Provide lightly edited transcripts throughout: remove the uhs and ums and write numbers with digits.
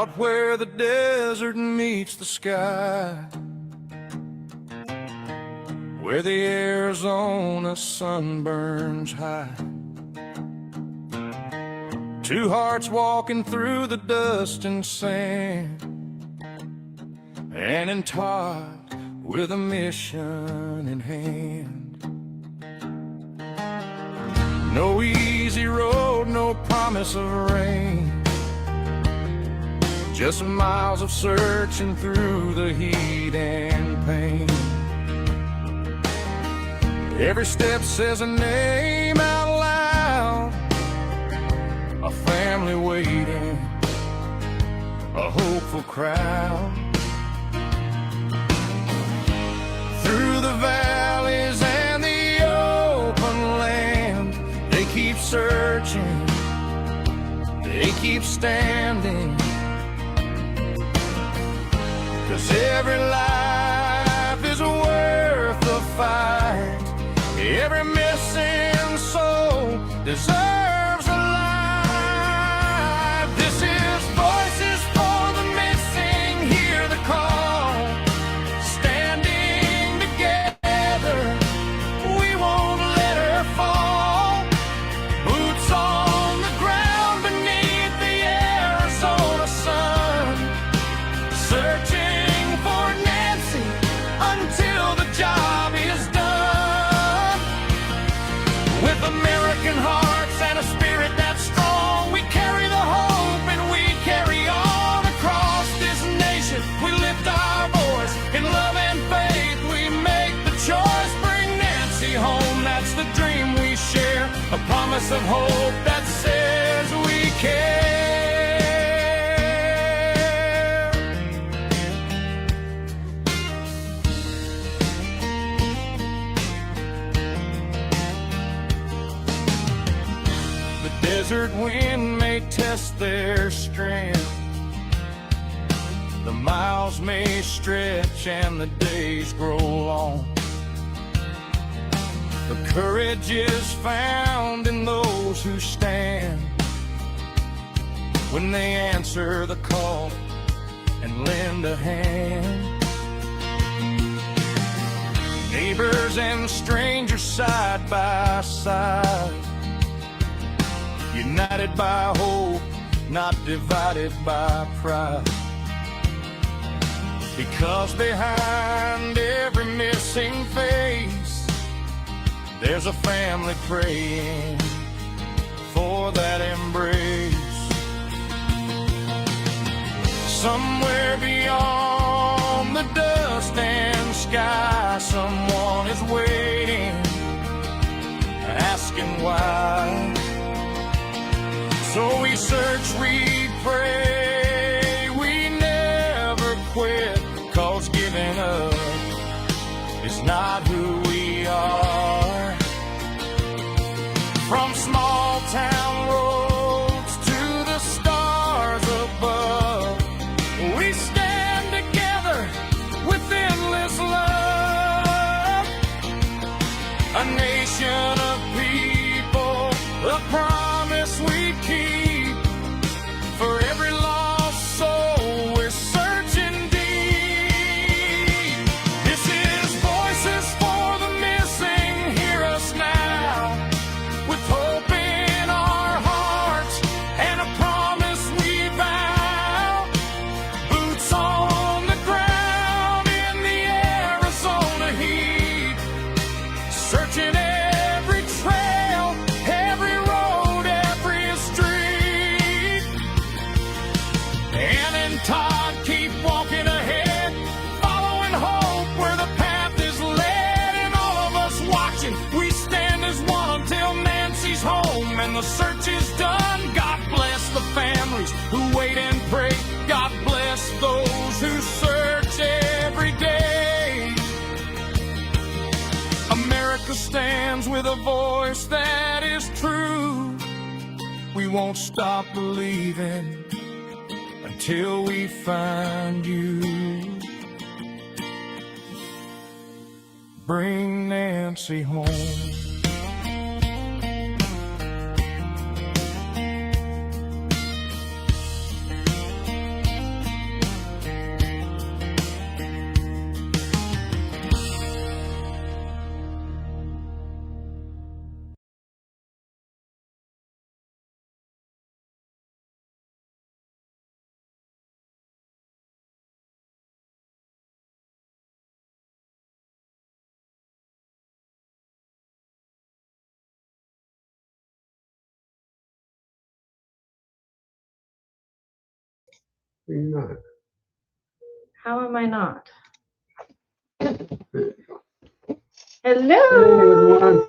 out where the desert meets the sky, where the Arizona sun burns high. Two hearts walking through the dust and sand, and in Todd with a mission in hand. No easy road, no promise of rain, just miles of searching through the heat and pain. Every step says a name out loud, a family waiting, a hopeful crowd. Through the valleys and the open land, they keep searching, they keep standing, 'cause every life is worth the fight. Every missing soul deserves a life. This is Voices for the Missing. Hear the call. Standing together, we won't let her fall. Boots on the ground beneath the Arizona sun, searching for Nancy until the job is done. With American hearts and a spirit that's strong, we carry the hope and we carry on across this nation. We lift our voice in love and faith. We make the choice, bring Nancy home. That's the dream we share, a promise of hope that says we care. Desert wind may test their strength, the miles may stretch and the days grow long. The courage is found in those who stand, when they answer the call and lend a hand. Neighbors and strangers side by side, united by hope, not divided by pride. Because behind every missing face, there's a family praying for that embrace. Somewhere beyond the dust and sky, someone is waiting, asking why. So we search, we pray, we never quit, 'cause giving up is not who we are. From small town roads to the stars above, we stand together with endless love. A nation of people, a promise we keep. For every lost soul, we're searching deep. This is Voices for the Missing. Hear us now, with hope in our hearts and a promise we vow. Boots on the ground in the Arizona heat, searching every trail, every road, every street. And in Todd, keep walking ahead, following hope where the path is led. And all of us watching, we stand as one until Nancy's home and the search is done. God bless the families who wait and pray. God bless those who search every day. America stands with a voice that is true. We won't stop believing until we find you. Bring Nancy home. You're not. How am I not? Hey, Hello. everyone.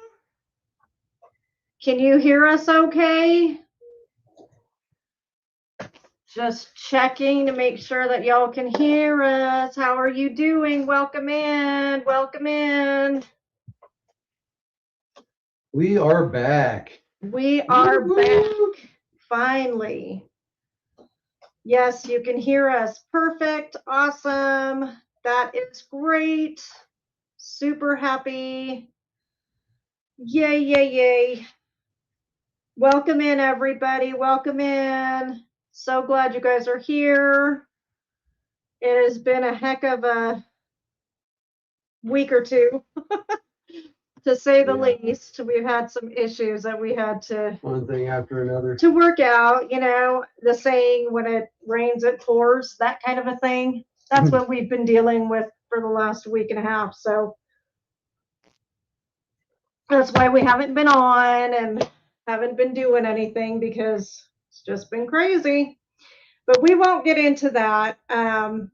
Can you hear us okay? Just checking to make sure that y'all can hear us. How are you doing? Welcome in. Welcome in. We are back. We are back. Finally. Yes, you can hear us. Perfect. Awesome. That is great. Super happy. Yay, yay, yay. Welcome in, everybody. Welcome in. So glad you guys are here. It has been a heck of a week or two, to say the least. We've had some issues that we had to One thing after another. work out. You know, the saying, when it rains, it pours, that kind of a thing. That's what we've been dealing with for the last week and a half. So that's why we haven't been on and haven't been doing anything, because it's just been crazy. But we won't get into that.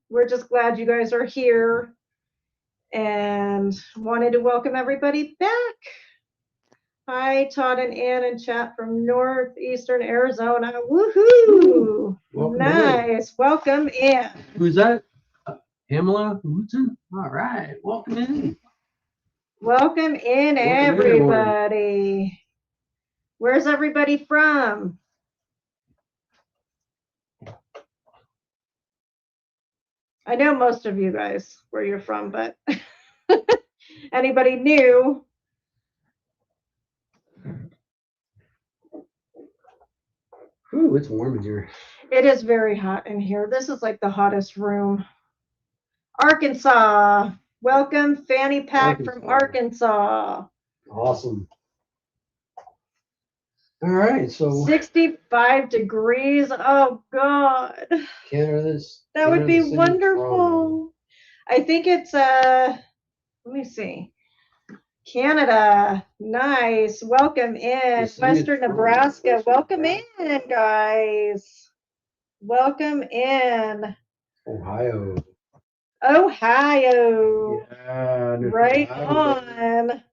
We're just glad you guys are here and wanted to welcome everybody back. Hi, Todd and Ann in chat from northeastern Arizona. Woohoo! Welcome Nice. Welcome in. Who's that? Pamela Woodson? All right. Welcome in. Welcome in, Welcome, everyone. everybody. Where's everybody from? I know most of you guys where you're from, but anybody new? Ooh, it's warm in here. It is very hot in here. This is like the hottest room. Arkansas. Welcome, Fanny Pack from Arkansas. Awesome. All right, so 65 degrees. Oh God. Canada's. That would be wonderful. I think it's let me see. Canada. Nice. Welcome in. Western Nebraska. Welcome in, guys. Welcome in. Ohio. Ohio. Yeah. Right Ohio. on.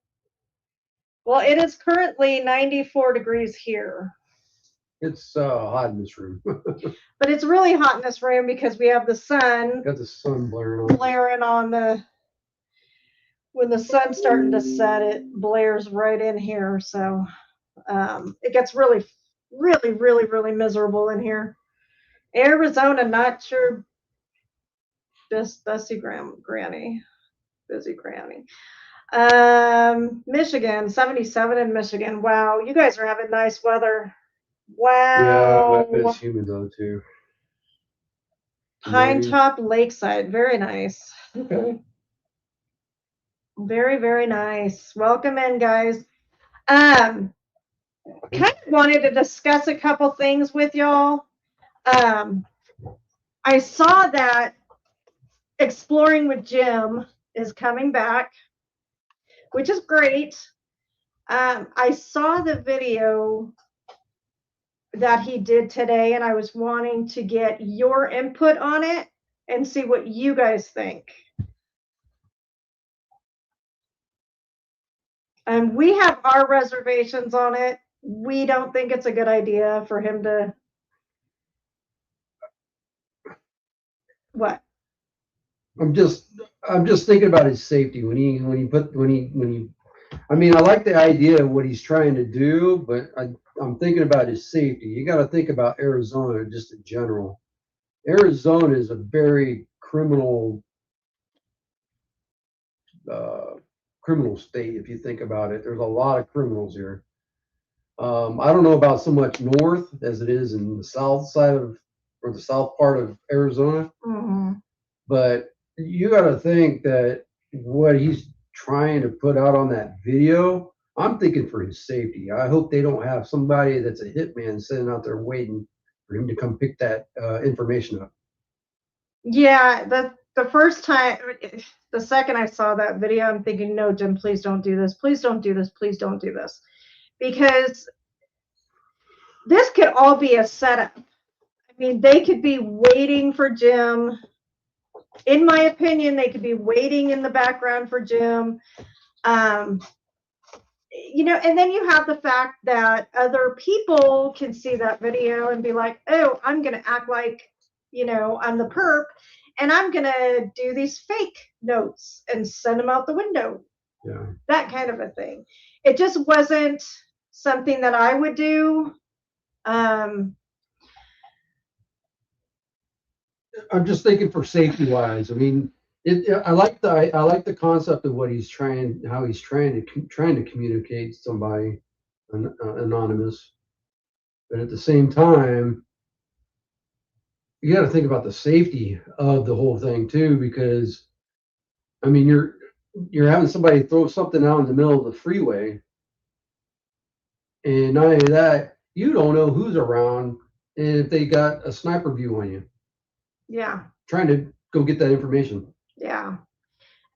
Well, it is currently 94 degrees here. It's hot in this room. But it's really hot in this room because we have the sun. Got the sun blaring on the. When the sun's starting to set, it blares right in here. So it gets really, really, really, really miserable in here. Arizona, not sure. Just Bessie Granny. Busy Granny. Michigan, 77 in Michigan. Wow, you guys are having nice weather. Wow. Yeah, it's humid though too. Pine Top Lakeside, very nice. Okay. Very, very nice. Welcome in, guys. Kind of wanted to discuss a couple things with y'all. I saw that Exploring with Jim is coming back, which is great. I saw the video that he did today, and I was wanting to get your input on it and see what you guys think. We have our reservations on it. We don't think it's a good idea for him to. What? I'm just thinking about his safety when he I mean, I like the idea of what he's trying to do, but I'm thinking about his safety. You got to think about Arizona just in general. Arizona is a very criminal state if you think about it. There's a lot of criminals here. I don't know about so much north as it is in the south side of or the south part of Arizona, but you got to think that what he's trying to put out on that video, I'm thinking for his safety. I hope they don't have somebody that's a hitman sitting out there waiting for him to come pick that information up. Yeah, the first time, the second I saw that video, I'm thinking, no, Jim, please don't do this. Please don't do this. Please don't do this. Because this could all be a setup. I mean, they could be waiting for Jim. In my opinion, they could be waiting in the background for Jim. You know, and then you have the fact that other people can see that video and be like, oh, I'm going to act like, you know, I'm the perp, and I'm going to do these fake notes and send them out the window. Yeah. That kind of a thing. It just wasn't something that I would do. I'm just thinking for safety wise. I mean, I like the concept of what how he's trying to communicate to somebody anonymous, but at the same time, you got to think about the safety of the whole thing too, because I mean, you're having somebody throw something out in the middle of the freeway, and not only that, you don't know who's around and if they got a sniper view on you. Yeah. Trying to go get that information. Yeah.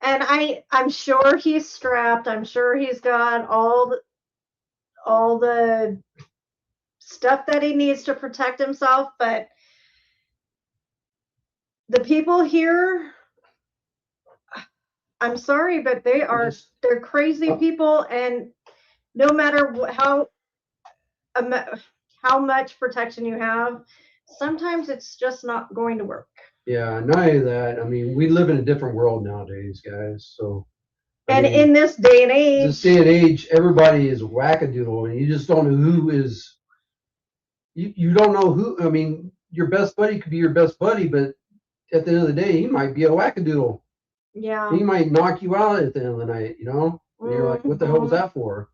And I'm sure he's strapped. I'm sure he's got all the stuff that he needs to protect himself, but the people here, I'm sorry, but they're crazy people, and no matter how much protection you have, sometimes it's just not going to work. Yeah, not only that, I mean, we live in a different world nowadays, guys. So, And in this day and age, everybody is wackadoodle, and you just don't know who is. You don't know who. I mean, your best buddy could be your best buddy, but at the end of the day, he might be a wackadoodle. yeah, He might knock you out at the end of the night. You know, and you're like, what the hell was that for?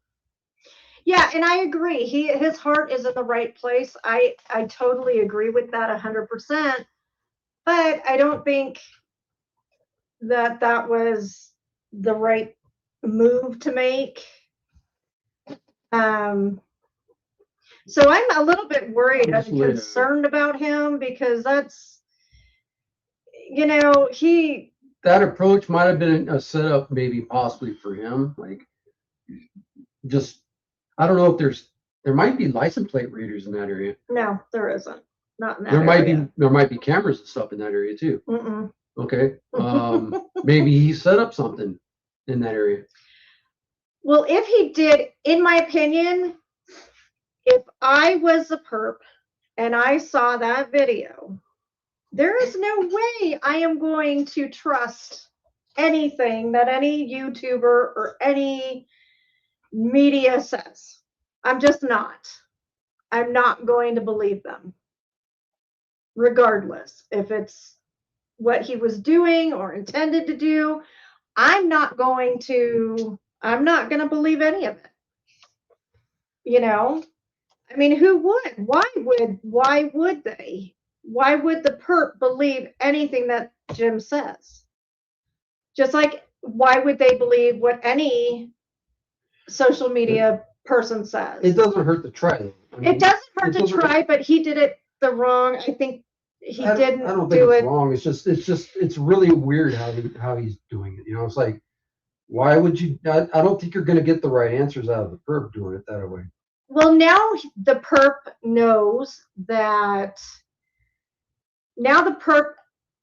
Yeah, and I agree. His heart is in the right place. I totally agree with that 100%. But I don't think that was the right move to make. So I'm a little bit worried and concerned about him, because that's, you know, that approach might have been a setup maybe possibly for him. Like, just, I don't know if there might be license plate readers in that area. No, there isn't. Not in that area. There might be cameras and stuff in that area too. Mm-mm. Okay. Maybe he set up something in that area. Well, if he did, in my opinion, if I was a perp and I saw that video, there is no way I am going to trust anything that any YouTuber or any media says. I'm just not. I'm not going to believe them, regardless if it's what he was doing or intended to do. I'm not going to believe any of it. You know, I mean, who would? Why would they? Why would the perp believe anything that Jim says? Just like, why would they believe what any social media person says? It doesn't hurt to try. I mean, it doesn't hurt to try, but he did it the wrong. I think he didn't I don't do think it's it wrong. It's really weird how he's doing it. You know, it's like, why would you? I don't think you're going to get the right answers out of the perp doing it that way. Well, now the perp knows that. Now the perp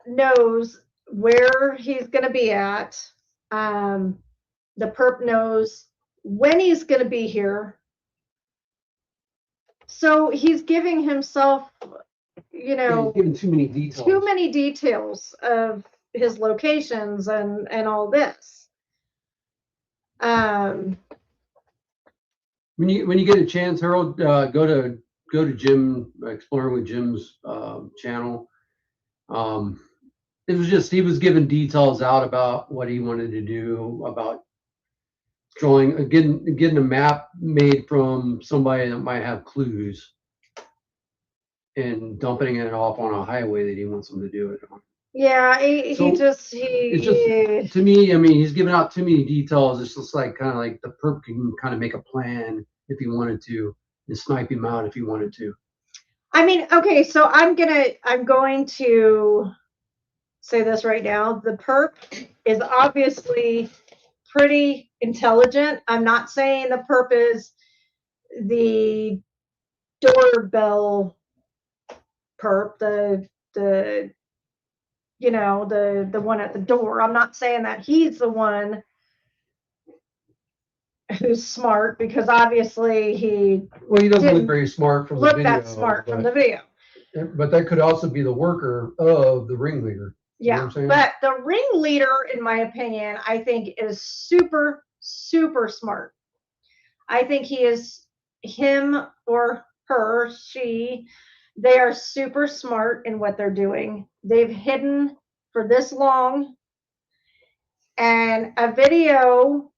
knows where he's going to be at. The perp knows when he's going to be here. So he's giving himself, you know, he's giving too many details of his locations and all this. When you get a chance, Harold, go to Jim, Exploring with Jim's channel. It was just, he was giving details out about what he wanted to do, about getting a map made from somebody that might have clues, and dumping it off on a highway that he wants them to do it on. Yeah, to me, I mean, he's giving out too many details. It's just like, kind of like the perp can kind of make a plan if he wanted to, and snipe him out if he wanted to. I mean, okay, so I'm going to say this right now. The perp is obviously pretty intelligent. I'm not saying the perp is the doorbell perp, the you know, the one at the door. I'm not saying that he's the one who's smart, because obviously he Well, he doesn't look didn't very smart from the look video. that smart from but, the video. but that could also be the worker of the ringleader. You know Yeah, what I'm saying? but the ringleader, in my opinion, I think is super, super smart. I think he is, him or her, she, they are super smart in what they're doing. They've hidden for this long, and a video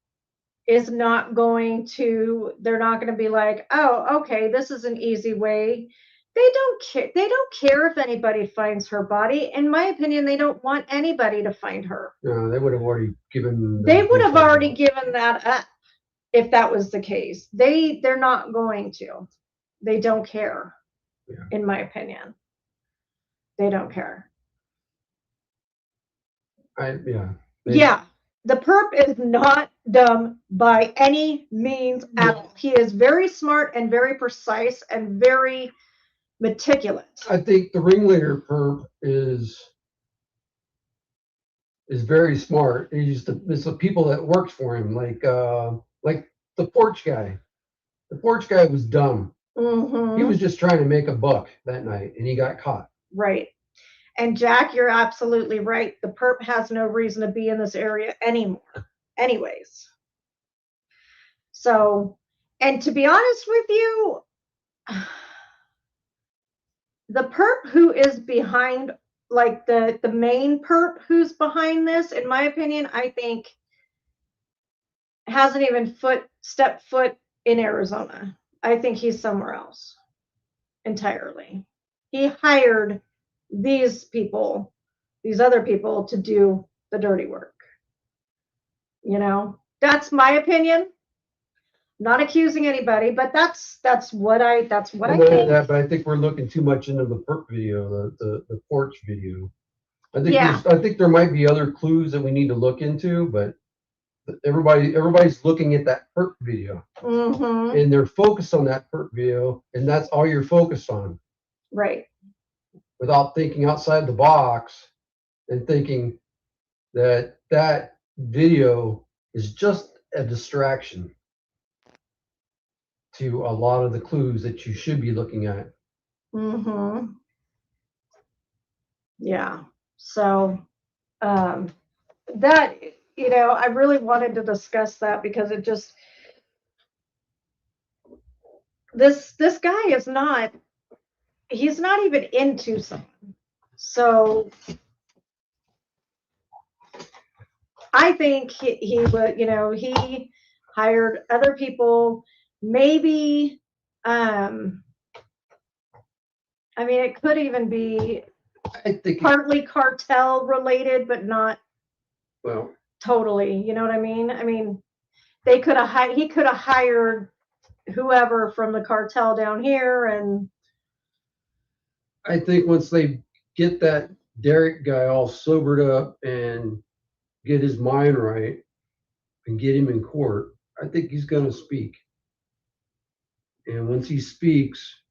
is not going to, they're not going to be like, oh, okay, this is an easy way. They don't care. They don't care if anybody finds her body. In my opinion, they don't want anybody to find her. No, they would have already given. They would have already out. given that up if that was the case. They're not going to. They don't care. Yeah. In my opinion, they don't care. Yeah. The perp is not dumb by any means at all. He is very smart and very precise and very meticulous. I think the ringleader perp is very smart. It's the people that works for him, like the porch guy. The porch guy was dumb. Mm-hmm. He was just trying to make a buck that night, and he got caught. Right. And Jack, you're absolutely right. The perp has no reason to be in this area anymore. Anyways. So, and to be honest with you, the perp who is behind, like the main perp who's behind this, in my opinion, I think hasn't even stepped foot in Arizona. I think he's somewhere else entirely. He hired these people, these other people, to do the dirty work. You know, that's my opinion. Not accusing anybody, but that's what I think. But I think we're looking too much into the perp video, the porch video. I think there might be other clues that we need to look into, but everybody's looking at that perp video, and they're focused on that perp video, and that's all you're focused on, right? Without thinking outside the box and thinking that video is just a distraction to a lot of the clues that you should be looking at. Yeah. So that, you know, I really wanted to discuss that because it just, this guy is not, he's not even into someone. So I think he would, you know, he hired other people, maybe, I mean, it could even be, I think partly cartel related, but not well totally. You know what I mean? I mean, they could have he could have hired whoever from the cartel down here, and I think once they get that Derek guy all sobered up and get his mind right and get him in court, I think he's going to speak. And once he speaks,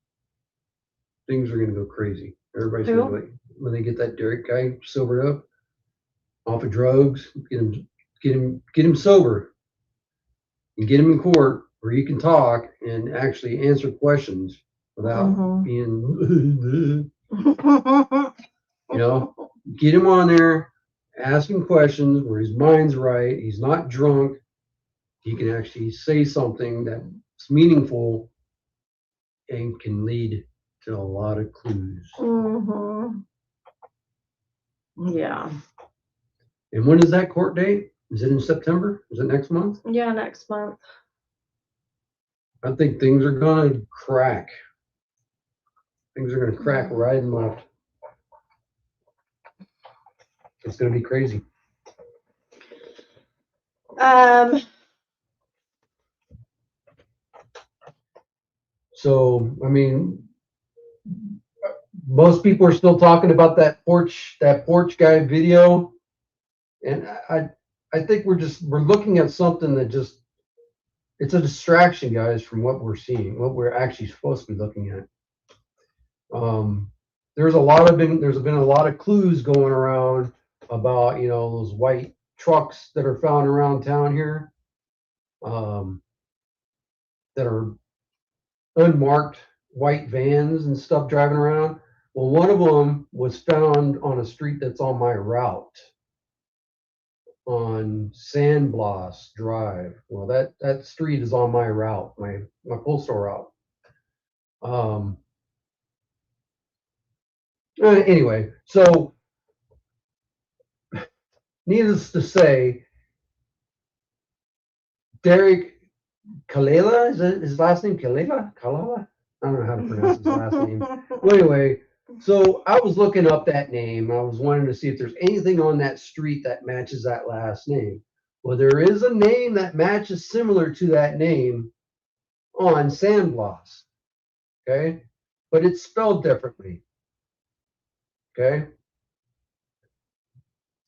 things are going to go crazy. Everybody's going to like, when they get that Derek guy sobered up, off of drugs, get him sober, and get him in court where he can talk and actually answer questions without being, you know, get him on there, ask him questions where his mind's right. He's not drunk. He can actually say something that's meaningful and can lead to a lot of clues. Yeah. And when is that court date? Is it in September? Is it next month? Yeah, next month. I think things are going to crack. Things are going to crack right and left. It's going to be crazy. So, I mean, most people are still talking about that porch guy video, and I think we're looking at something that just, it's a distraction, guys, from what we're seeing, what we're actually supposed to be looking at. there's been a lot of clues going around about, you know, those white trucks that are found around town here, that are unmarked white vans and stuff driving around. Well, one of them was found on a street that's on my route, on Sandbloss Drive. Well, that street is on my route, my postal route. Anyway, so needless to say, Derek Kalela, is that his last name? Kalela? Kalala? I don't know how to pronounce his last name. Well, anyway, so I was looking up that name. I was wanting to see if there's anything on that street that matches that last name. Well, there is a name that matches similar to that name on Sandbloss. Okay, but it's spelled differently. Okay.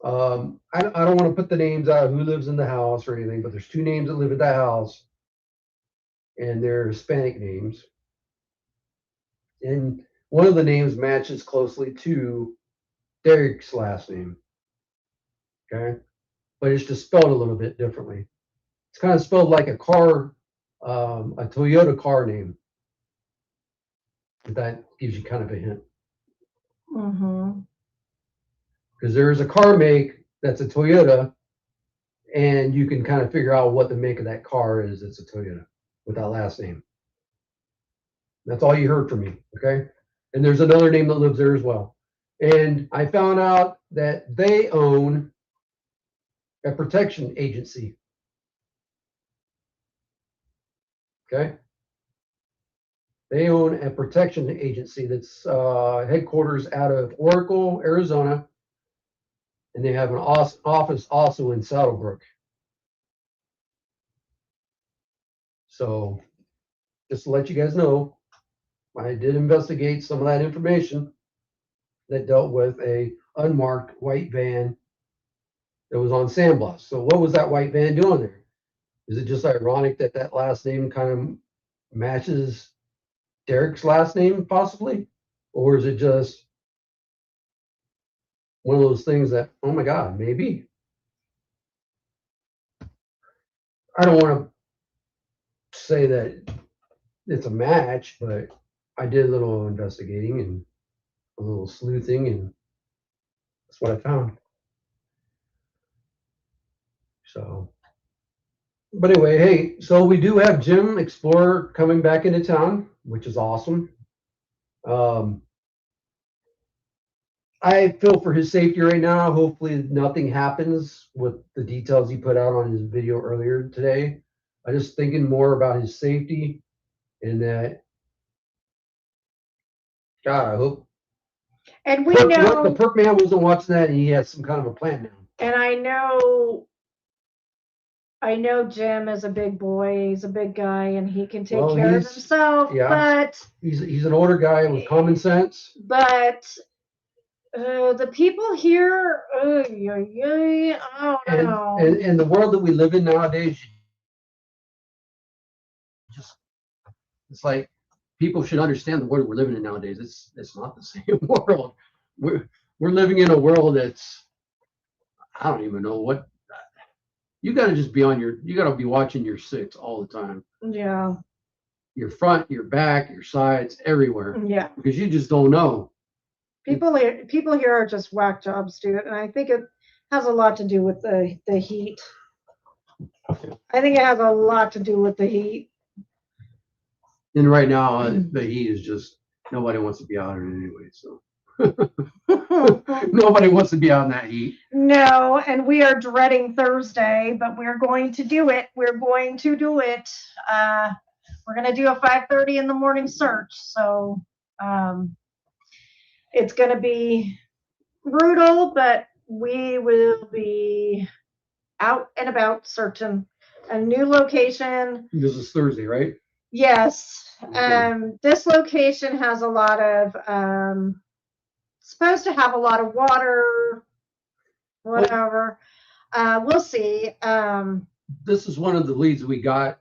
I don't want to put the names out of who lives in the house or anything, but there's two names that live at that house, and they're Hispanic names. And one of the names matches closely to Derek's last name. Okay. But it's just spelled a little bit differently. It's kind of spelled like a car, a Toyota car name. If that gives you kind of a hint. Mm-hmm. Because there is a car make that's a Toyota, and you can kind of figure out what the make of that car is. It's a Toyota with that last name. That's all you heard from me, okay? And there's another name that lives there as well. And I found out that they own a protection agency. Okay? They own a protection agency that's headquarters out of Oracle, Arizona. And they have an office also in Saddlebrook. So just to let you guys know, I did investigate some of that information that dealt with a unmarked white van that was on Sandbloss. So what was that white van doing there? Is it just ironic that that last name kind of matches Derek's last name possibly? Or is it just one of those things that, oh my God, maybe? I don't want to say that it's a match, but I did a little investigating and a little sleuthing, and that's what I found. So, but anyway, hey, so we do have Jim Explorer coming back into town, which is awesome. I feel for his safety right now. Hopefully nothing happens with the details he put out on his video earlier today. I'm just thinking more about his safety, and that, God, I hope. And we The know, perk man wasn't watching that, and he has some kind of a plan now. and I know Jim is a big boy. He's a big guy, and he can take care of himself. Yeah. But He's an older guy with common sense. But the people here, I don't know. And the world that we live in nowadays, just, it's like people should understand the world we're living in nowadays. It's not the same world. We're living in a world that's, I don't even know what. You got to just be you got to be watching your six all the time. Yeah. Your front, your back, your sides, everywhere. Yeah. Because you just don't know. People here are just whack jobs, dude, and I think it has a lot to do with the heat. I think it has a lot to do with the heat. And right now, the heat is just, nobody wants to be out in it anyway. So nobody wants to be out in that heat. No, and we are dreading Thursday, but we're going to do it. We're going to do it. We're going to do a 5:30 in the morning search. So it's going to be brutal, but we will be out and about searching a new location. This is Thursday, right? Yes. Okay. This location has a lot of, supposed to have a lot of water, whatever. We'll see. This is one of the leads we got.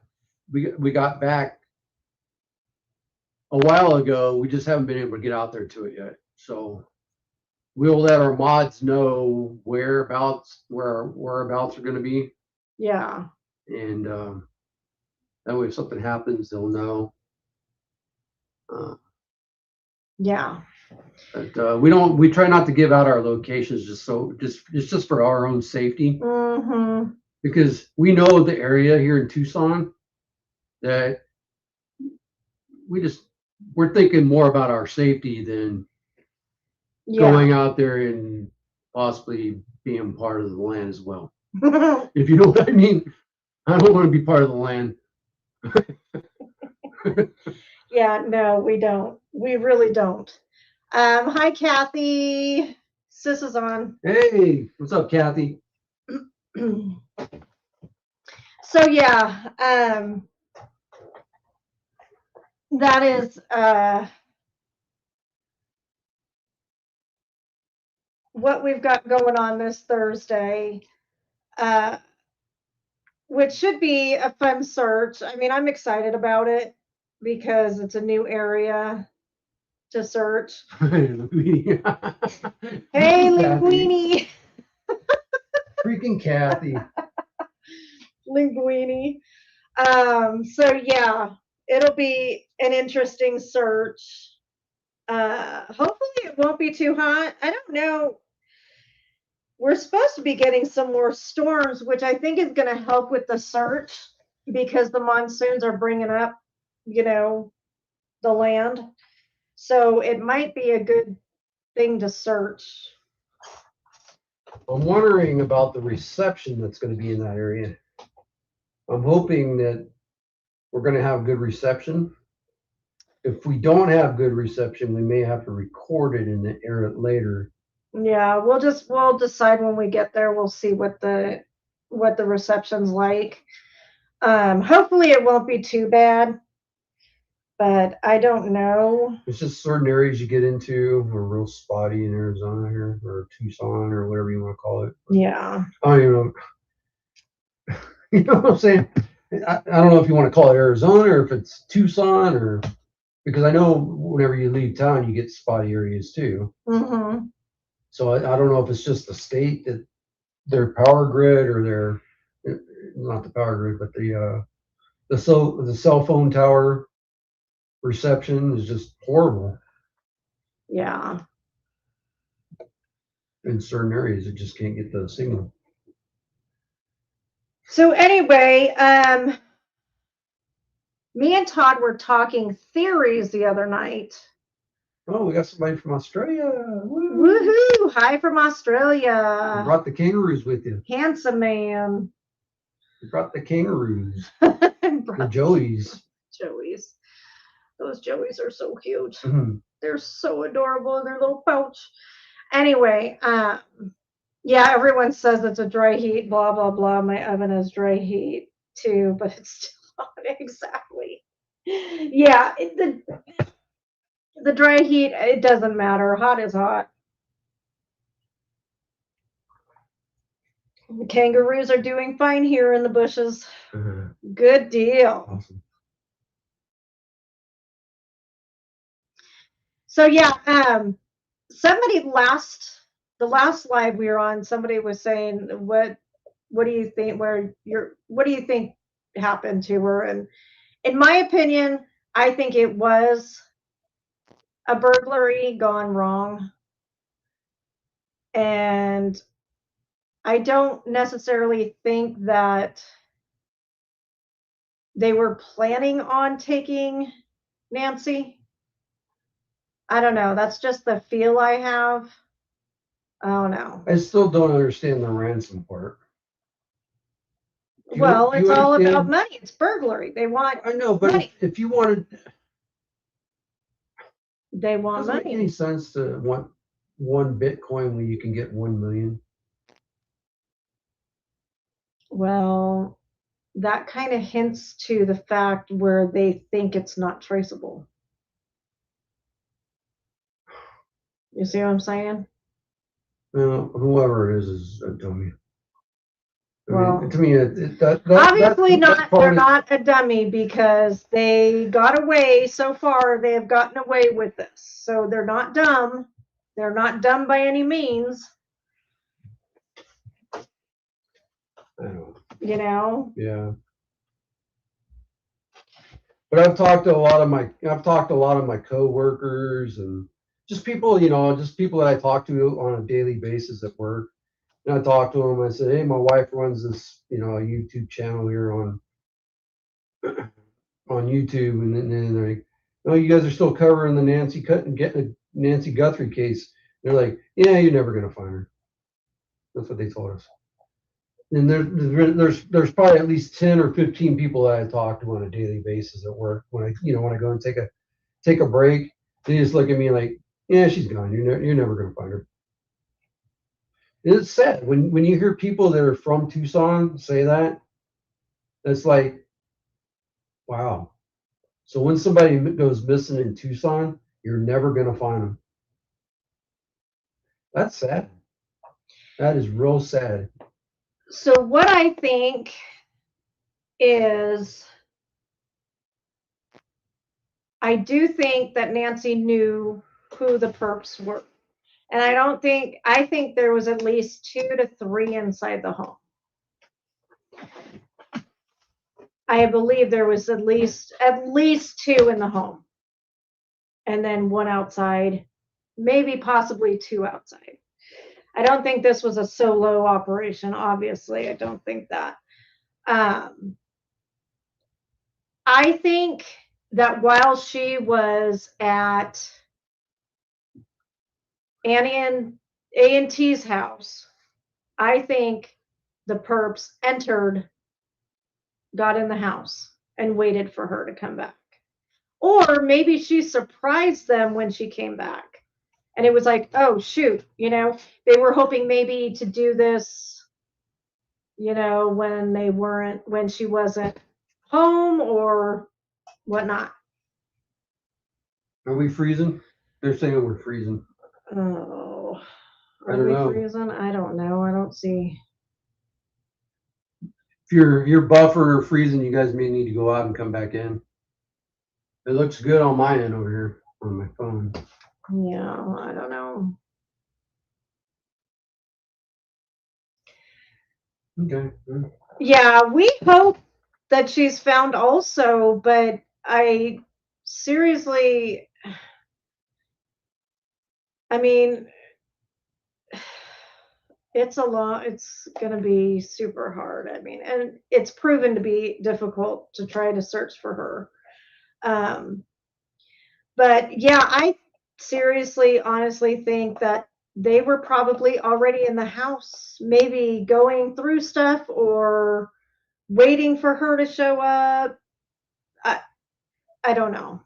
We got back a while ago. We just haven't been able to get out there to it yet. So we'll let our mods know where our whereabouts are going to be, Yeah. and that way if something happens, they'll know. Yeah. But we try not to give out our locations it's just for our own safety, Mm-hmm. because we know the area here in Tucson that we're thinking more about our safety than going Yeah. out there and possibly being part of the land as well. If you know what I mean, I don't want to be part of the land. Yeah, no, we don't. We really don't. Hi, Kathy. Sis is on. Hey, what's up, Kathy? So yeah, that is what we've got going on this Thursday, which should be a fun search. I mean, I'm excited about it because it's a new area to search. Hey, Linguini. Freaking Kathy. Linguini. So yeah, it'll be an interesting search. Hopefully it won't be too hot. I don't know. We're supposed to be getting some more storms, which I think is going to help with the search because the monsoons are bringing up, the land. So it might be a good thing to search. I'm wondering about the reception that's going to be in that area. I'm hoping that we're going to have good reception. If we don't have good reception, we may have to record it and air it later. Yeah, we'll decide when we get there. We'll see what the reception's like. Hopefully it won't be too bad, but I don't know. It's just certain areas you get into are real spotty in Arizona here, or Tucson, or whatever you want to call it. Yeah. I don't even know. You know what I'm saying? I don't know if you want to call it Arizona or if it's Tucson, or because I know whenever you leave town, you get spotty areas too. Mm-hmm. So I don't know if it's just the state that their power grid or not the power grid, but the cell phone tower reception is just horrible Yeah. in certain areas. It just can't get the signal. So anyway, me and Todd were talking theories the other night. Oh, we got somebody from Australia. Woo. Woohoo! Hi from You Australia. brought the kangaroos with you. Handsome man. You brought the kangaroos. The The Joeys. Joeys. Those Joeys are so cute. Mm-hmm. They're so adorable in their little pouch. Anyway, yeah, everyone says it's a dry heat, blah, blah, blah. My oven is dry heat too, but it's still not exactly. Yeah, the dry heat, it doesn't matter. Hot is hot. The kangaroos are doing fine here in the bushes. Good deal. Awesome. So yeah, somebody the last live we were on, somebody was saying, what do you think what do you think happened to her? And in my opinion, I think it was a burglary gone wrong. And I don't necessarily think that they were planning on taking Nancy. I don't know. That's just the feel I have. I don't know. I still don't understand the ransom part. Well, it's all about money. It's burglary. They want. I know, but money. if you wanted, They want doesn't money. make any sense to want one Bitcoin when you can get 1 million. Well, that kind of hints to the fact where they think it's not traceable. You see what I'm saying? Well, whoever it is a dummy. Well, to me, obviously not. They're not a dummy because they got away so far. They have gotten away with this, so they're not dumb. They're not dumb by any means, I don't. Yeah. But I've talked to a lot of my coworkers and just people, just people that I talk to on a daily basis at work. And I talk to them. I said, hey, my wife runs this, a YouTube channel here on YouTube, and then they're like, oh, you guys are still covering the Nancy Guthrie case. They're like, yeah, you're never gonna find her. That's what they told us. And there's probably at least 10 or 15 people that I talk to on a daily basis at work. When I go and take a break, they just look at me like, yeah, she's gone. You're never gonna find her. And it's sad when you hear people that are from Tucson say that. It's like, wow. So when somebody goes missing in Tucson, you're never gonna find them. That's sad. That is real sad. So what I think is, I do think that Nancy knew who the perps were. And I think there was at least 2 to 3 inside the home. I believe there was at least 2 in the home. And then 1 outside, maybe possibly 2 outside. I don't think this was a solo operation, obviously. I don't think that. I think that while she was at Annie and A&T's house, I think the perps entered, got in the house, and waited for her to come back. Or maybe she surprised them when she came back. And it was like, oh, shoot, they were hoping maybe to do this, when she wasn't home or whatnot. Are we freezing? They're saying we're freezing. Oh, I are don't we know. freezing? I don't know. I don't see. If you're buffering or freezing, you guys may need to go out and come back in. It looks good on my end over here on my phone. Yeah, I don't know. Okay. Yeah, we hope that she's found also, but I seriously, I mean, it's going to be super hard. I mean, and it's proven to be difficult to try to search for her. But yeah, I seriously, honestly think that they were probably already in the house, maybe going through stuff or waiting for her to show up. I don't know.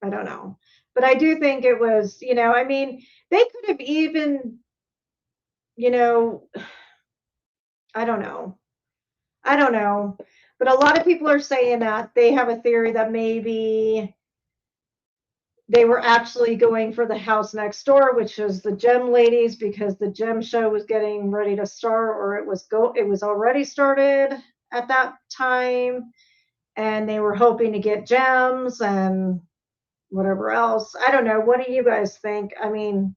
I don't know. But I do think it was, I mean, they could have even, I don't know. I don't know. But a lot of people are saying that they have a theory that maybe they were actually going for the house next door, which was the Gem Ladies, because the Gem show was getting ready to start, or it was already started at that time, and they were hoping to get gems and whatever else. I don't know. What do you guys think? I mean,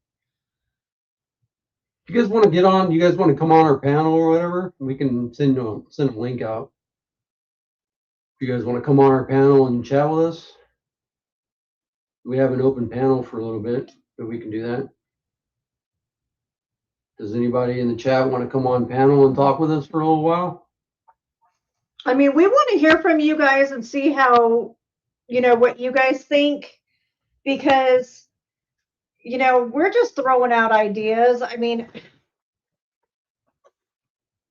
If you guys want to get on, you guys want to come on our panel or whatever, we can send a link out. If you guys want to come on our panel and chat with us, we have an open panel for a little bit, but we can do that. Does anybody in the chat want to come on panel and talk with us for a little while? I mean, we want to hear from you guys and see how, what you guys think, because, we're just throwing out ideas. I mean,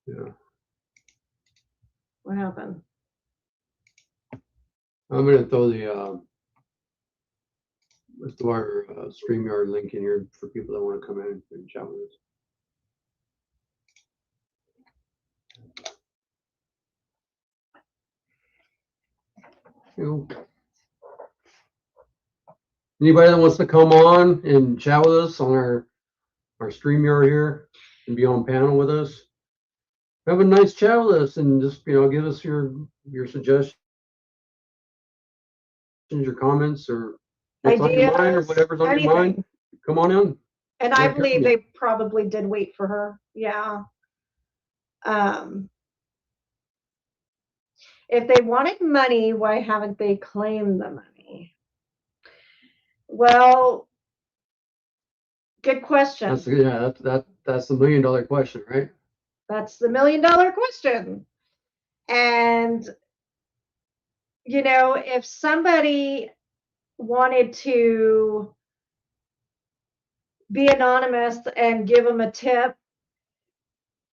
Yeah. What happened? I'm going to throw let's do our StreamYard link in here for people that want to come in and chat with us. Anybody that wants to come on and chat with us on our StreamYard here and be on panel with us, have a nice chat with us and just give us your suggestions, your comments, or what's on your mind or whatever's on your mind. Come on in. And I They're believe coming. they probably did wait for her. Yeah. If they wanted money, why haven't they claimed the money? Well, good question. That's that's the $1 million question, right? That's the $1 million question. And, you know, if somebody wanted to be anonymous and give them a tip,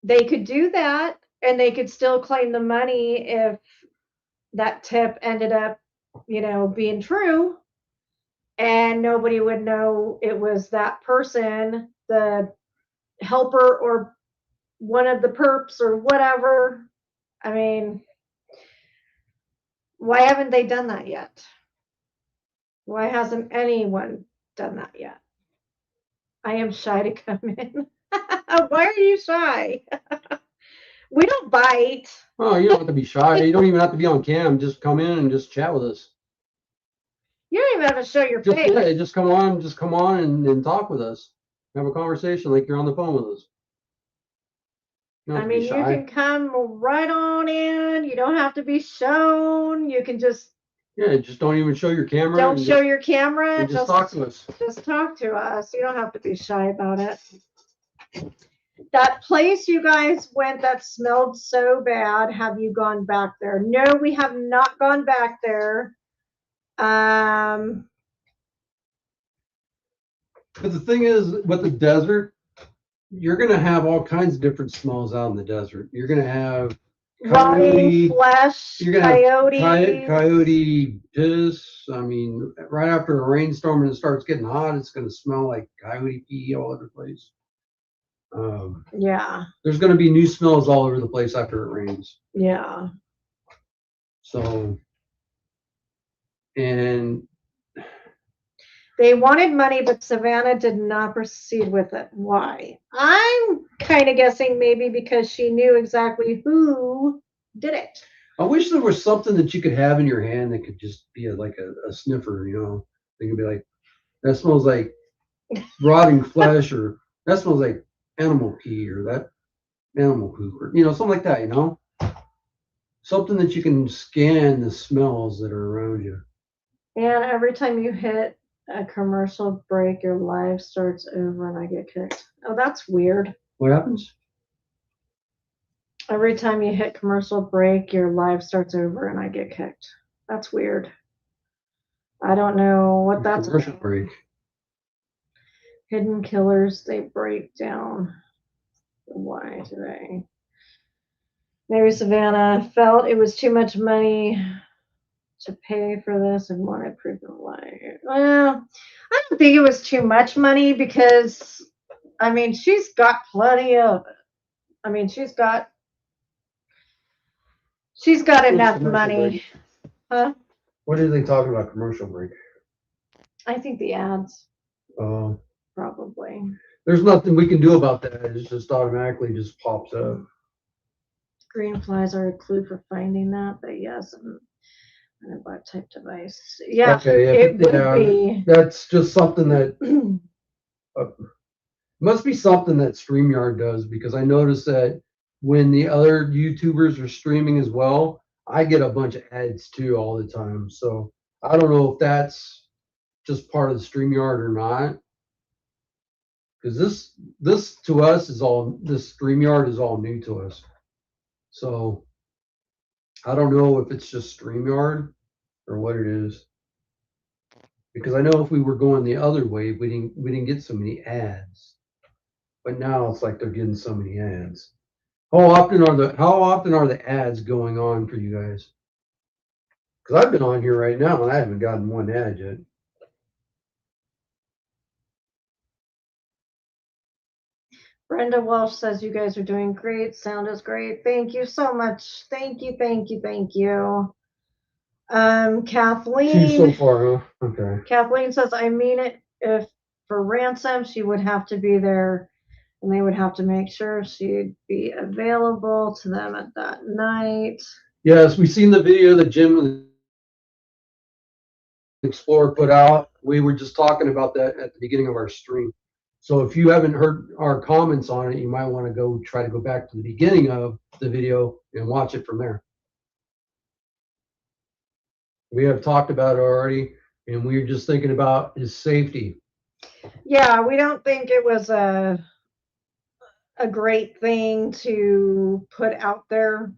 they could do that and they could still claim the money if that tip ended up, you know, being true, and nobody would know it was that person, the helper or one of the perps or whatever. I mean, why haven't they done that yet? Why hasn't anyone done that yet? I am shy to come in. Why are you shy? We don't bite. Oh, you don't have to be shy. You don't even have to be on cam. Just come in and just chat with us. You don't even have to show your Just, face. yeah, just come on and talk with us. Have a conversation like you're on the phone with us. You don't I have to be mean, you shy. can come right on in. You don't have to be shown. You can just Yeah, just don't even show your camera. don't and show just, your camera. and just talk to us. Just talk to us. You don't have to be shy about it. That place you guys went that smelled so bad, have you gone back there? No, we have not gone back there. But the thing is, with the desert, you're gonna have all kinds of different smells out in the desert. You're gonna have Rotting flesh, you're gonna have coyotes. coyote piss. I mean, right after a rainstorm and it starts getting hot, it's gonna smell like coyote pee all over the place. Yeah, There's gonna be new smells all over the place after it rains. yeah. So, and They wanted money, but Savannah did not proceed with it. Why? I'm kind of guessing maybe because she knew exactly who did it. I wish there was something that you could have in your hand that could just be like a sniffer, you know? They could be like, that smells like rotting flesh, or that smells like animal pee, or that animal poop, or, you know, something like that, you know? Something that you can scan the smells that are around you. And every time you hit a commercial break, your live starts over and I get kicked. Oh, that's weird. What happens? Every time you hit commercial break, your live starts over and I get kicked. That's weird. I don't know what that's Commercial about. break. Hidden killers, they break down. Why today? Maybe Savannah felt it was too much money to pay for this and wanted proof of life. Well, I don't think it was too much money because, I mean, she's got plenty of it. I mean, she's got enough money. Huh? What are they talking about? Commercial break. I think the ads Uh, probably. there's nothing we can do about that. It just automatically just pops up. Green flies are a clue for finding that, but yes, and a black type device. Yeah, Okay, it would be. That's just something that must be something that StreamYard does, because I noticed that when the other YouTubers are streaming as well, I get a bunch of ads too all the time. So I don't know if that's just part of the StreamYard or not. Because this to us is all, this StreamYard is all new to us. So I don't know if it's just StreamYard or what it is. Because I know if we were going the other way, we didn't get so many ads. But now it's like they're getting so many ads. How often are the ads going on for you guys? Because I've been on here right now and I haven't gotten one ad yet. Brenda Walsh says you guys are doing great. Sound is great. Thank you so much. Thank you, thank you, thank you. Kathleen. Two so far, huh? Okay. Kathleen says, I mean it. If for ransom, she would have to be there, and they would have to make sure she'd be available to them at that night. Yes, we've seen the video that Jim Explorer put out. We were just talking about that at the beginning of our stream. So if you haven't heard our comments on it, you might want to try to go back to the beginning of the video and watch it from there. We have talked about it already, and we're just thinking about his safety. Yeah, we don't think it was a great thing to put out there.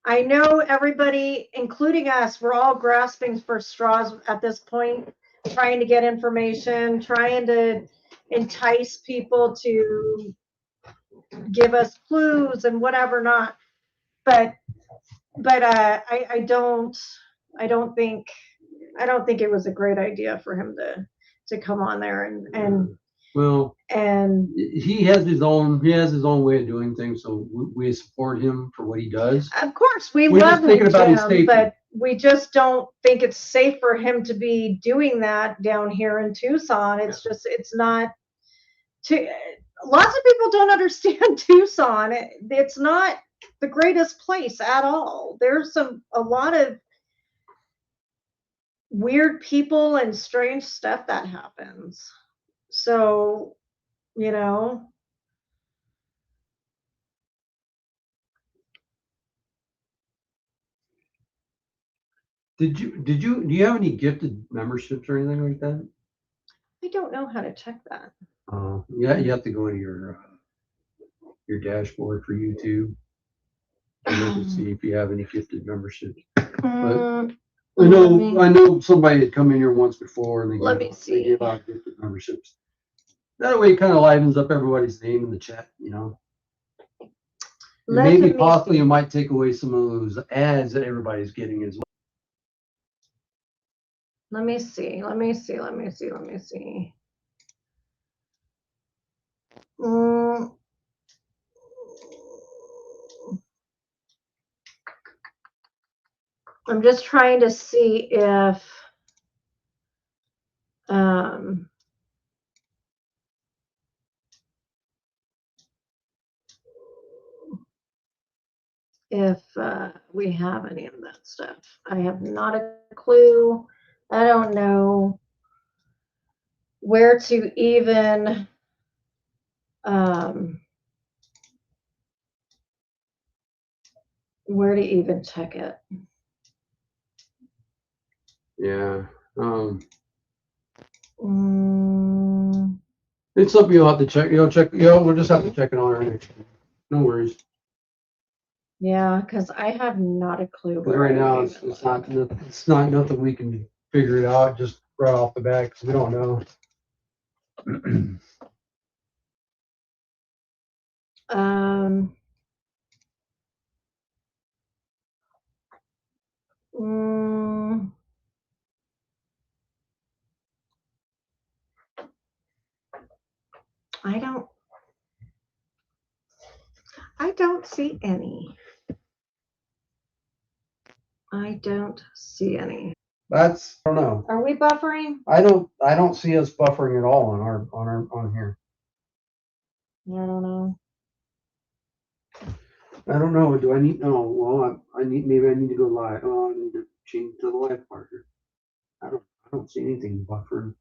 I know everybody, including us, we're all grasping for straws at this point, trying to get information, trying to entice people to give us clues and whatever not. But I don't think it was a great idea for him to come on there and Well, and he has his own way of doing things, so we support him for what he does. of course we We're love just thinking about his him, safety. but we just don't think it's safe for him to be doing that down here in Tucson. It's just, it's not. Lots of people don't understand Tucson. It's not the greatest place at all. There's a lot of weird people and strange stuff that happens. So, you know. Do you have any gifted memberships or anything like that? I don't know how to check that. Yeah, you have to go into your dashboard for YouTube and look and see if you have any gifted memberships. But I know somebody had come in here once before and they gave out gifted memberships. That way it kind of livens up everybody's name in the chat, you know. And maybe possibly it might take away some of those ads that everybody's getting as well. Let me see. I'm just trying to see if we have any of that stuff. I have not a clue. I don't know where to even check it. Yeah. It's something you'll have to check. We'll just have to check it on our next. No worries. Yeah, because I have not a clue. Because right now it's not nothing we can figure it out just right off the bat because we don't know. I don't see any. I don't see any. I don't know. Are we buffering? I don't see us buffering at all on here. I don't know. I don't know. Do I need? No. Well, maybe I need to go live. Oh, I need to change to the live part here. I don't see anything buffering.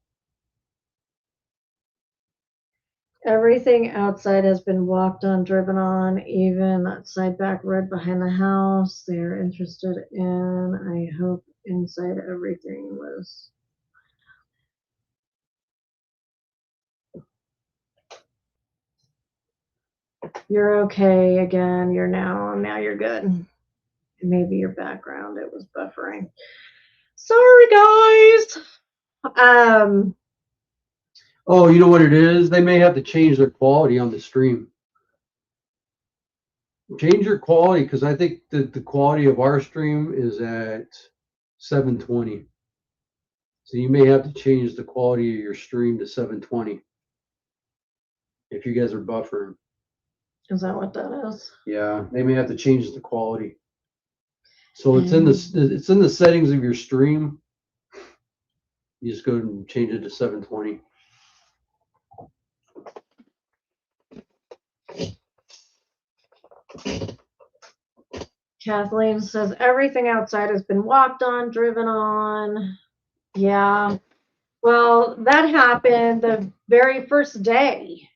Everything outside has been walked on, driven on, even that side back road behind the house. They are interested in. I hope inside everything was. You're okay again. Now you're good. Maybe your background, it was buffering. Sorry, guys. Oh, you know what it is? They may have to change their quality on the stream. Change your quality because I think that the quality of our stream is at 720. So you may have to change the quality of your stream to 720 if you guys are buffering. Is that what that is? Yeah, they may have to change the quality. So it's in the settings of your stream. You just go and change it to 720. Kathleen says everything outside has been walked on, driven on. Yeah. Well, that happened. very first day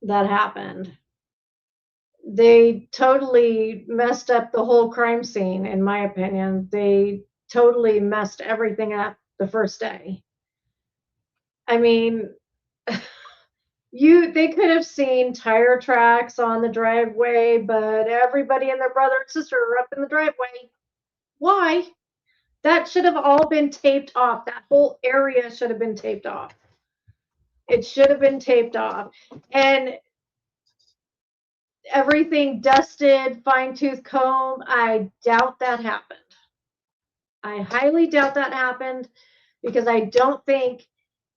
that happened, they totally messed up the whole crime scene, in my opinion. They totally messed everything up the first day. I mean, they could have seen tire tracks on the driveway, but everybody and their brother and sister are up in the driveway. Why? That should have all been taped off. That whole area should have been taped off. It should have been taped off. And everything dusted, fine tooth comb. I doubt that happened. I highly doubt that happened because I don't think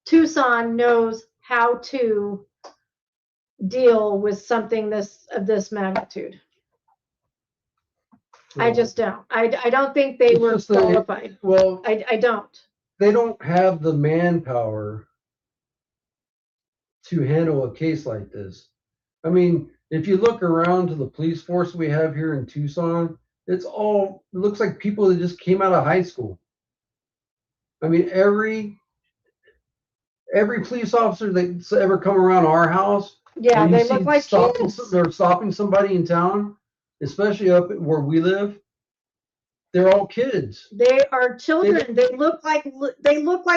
Tucson knows how to deal with something of this magnitude. I just don't. I don't think they were qualified. Well, I don't. they don't have the manpower to handle a case like this. I mean, if you look around to the police force we have here in Tucson, it looks like people that just came out of high school. I mean, every police officer that's ever come around our house, Yeah, they look like kids. They're stopping somebody in town, especially up where we live. They're all kids. They are children. They look like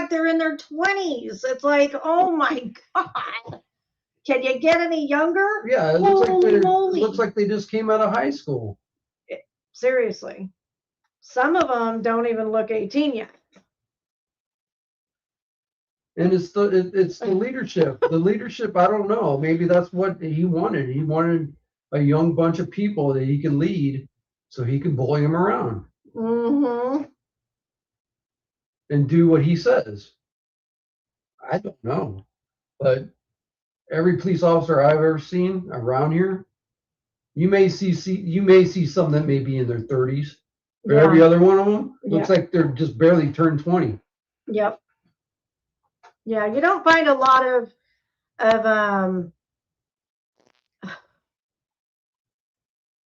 they're in their 20s. It's like, oh my God. Can you get any younger? Yeah, it looks like they just came out of high school. Seriously. Some of them don't even look 18 yet. And it's the leadership. The leadership, I don't know. Maybe that's what he wanted. He wanted a young bunch of people that he could lead so he could bully them around. Mm-hmm. And do what he says. I don't know. But every police officer I've ever seen around here, you may see some that may be in their 30s. But every other one of them looks like they're just barely turned 20. Yep. Yeah, you don't find a lot of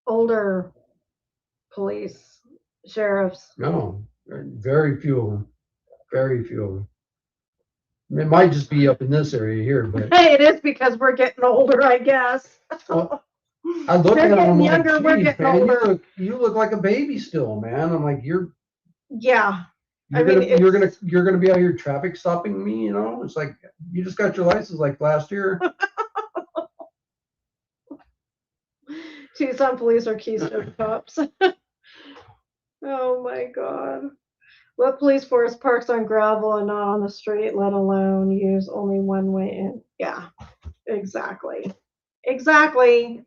older police, sheriffs. No, very few of them. Very few of them. It might just be up in this area here, but It is because we're getting older, I guess. well, I look They're at them getting like, younger, we're "Geez, getting man, older." you look like a baby still, man." I'm like, Yeah. you're gonna be out here traffic stopping me, you know? It's like you just got your license like last year. Tucson police are keystone cops. Oh my God. What police force parks on gravel and not on the street, let alone use only one way in? Yeah, exactly. Exactly.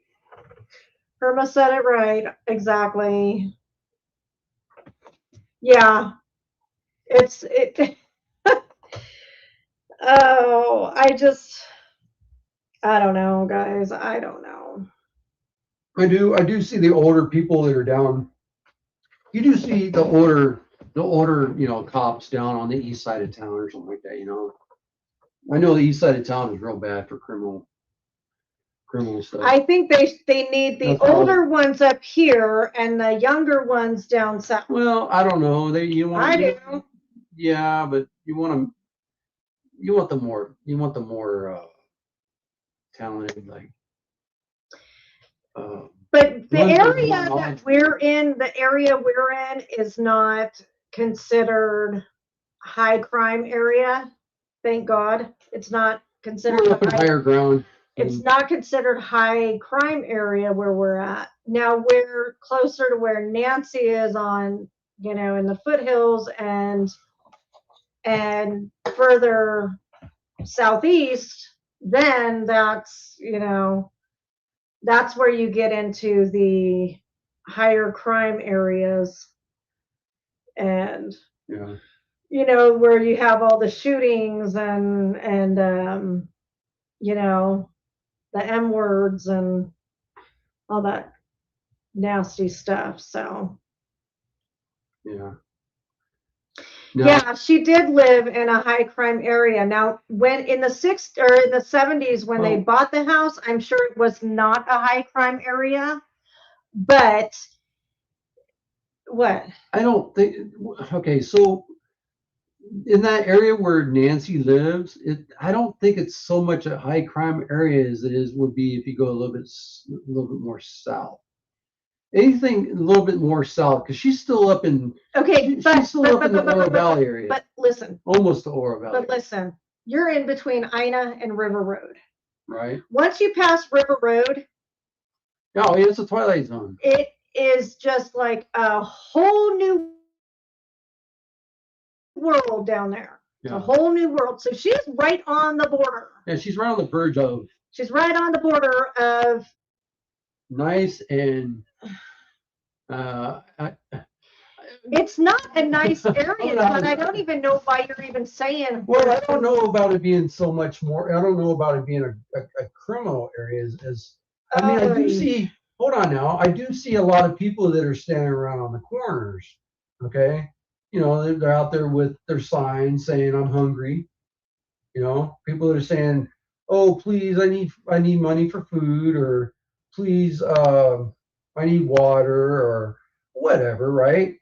Irma said it right. Exactly. Yeah. Oh, I don't know, guys. I don't know. I do see the older people that are down. You do see the older, cops down on the east side of town or something like that, you know. I know the east side of town is real bad for criminal stuff. I think they need the older ones up here and the younger ones down south. Well, I don't know. I do. Yeah, but you want the more talented, like. But the Ones that are area more that knowledgeable. the area we're in is not considered high crime area. Thank God. It's not considered We're up in higher ground. It's not considered high crime area where we're at. Now we're closer to where Nancy is in the foothills and further southeast, then that's where you get into the higher crime areas and where you have all the shootings and the M words and all that nasty stuff. So yeah, she did live in a high crime area. Now, when in the 60s or in the 70s, when they bought the house, I'm sure it was not a high crime area. But what? I don't think. Okay, so in that area where Nancy lives, I don't think it's so much a high crime area as it would be if you go a little bit more south. Anything a little bit more south, because she's still up in Okay, she's still up in the Oro Valley area, but listen, almost the Oro Valley, but listen, you're in between Ina and River Road. right? Once you pass River Road, Oh, yeah, it's a Twilight Zone. it is just like a whole new world down there. It's a whole new world. So she's right on the border. Yeah, she's right on the verge of. She's right on the border of Nice and it's not a nice area, but I don't even know why you're even saying. Well, I don't know about it being so much more. I don't know about it being a criminal area as I mean, I do see. Hold on now. I do see a lot of people that are standing around on the corners. Okay, you know, they're out there with their signs saying "I'm hungry." You know, people that are saying, "Oh, please, I need money for food," or "Please, I need water," or whatever. Right?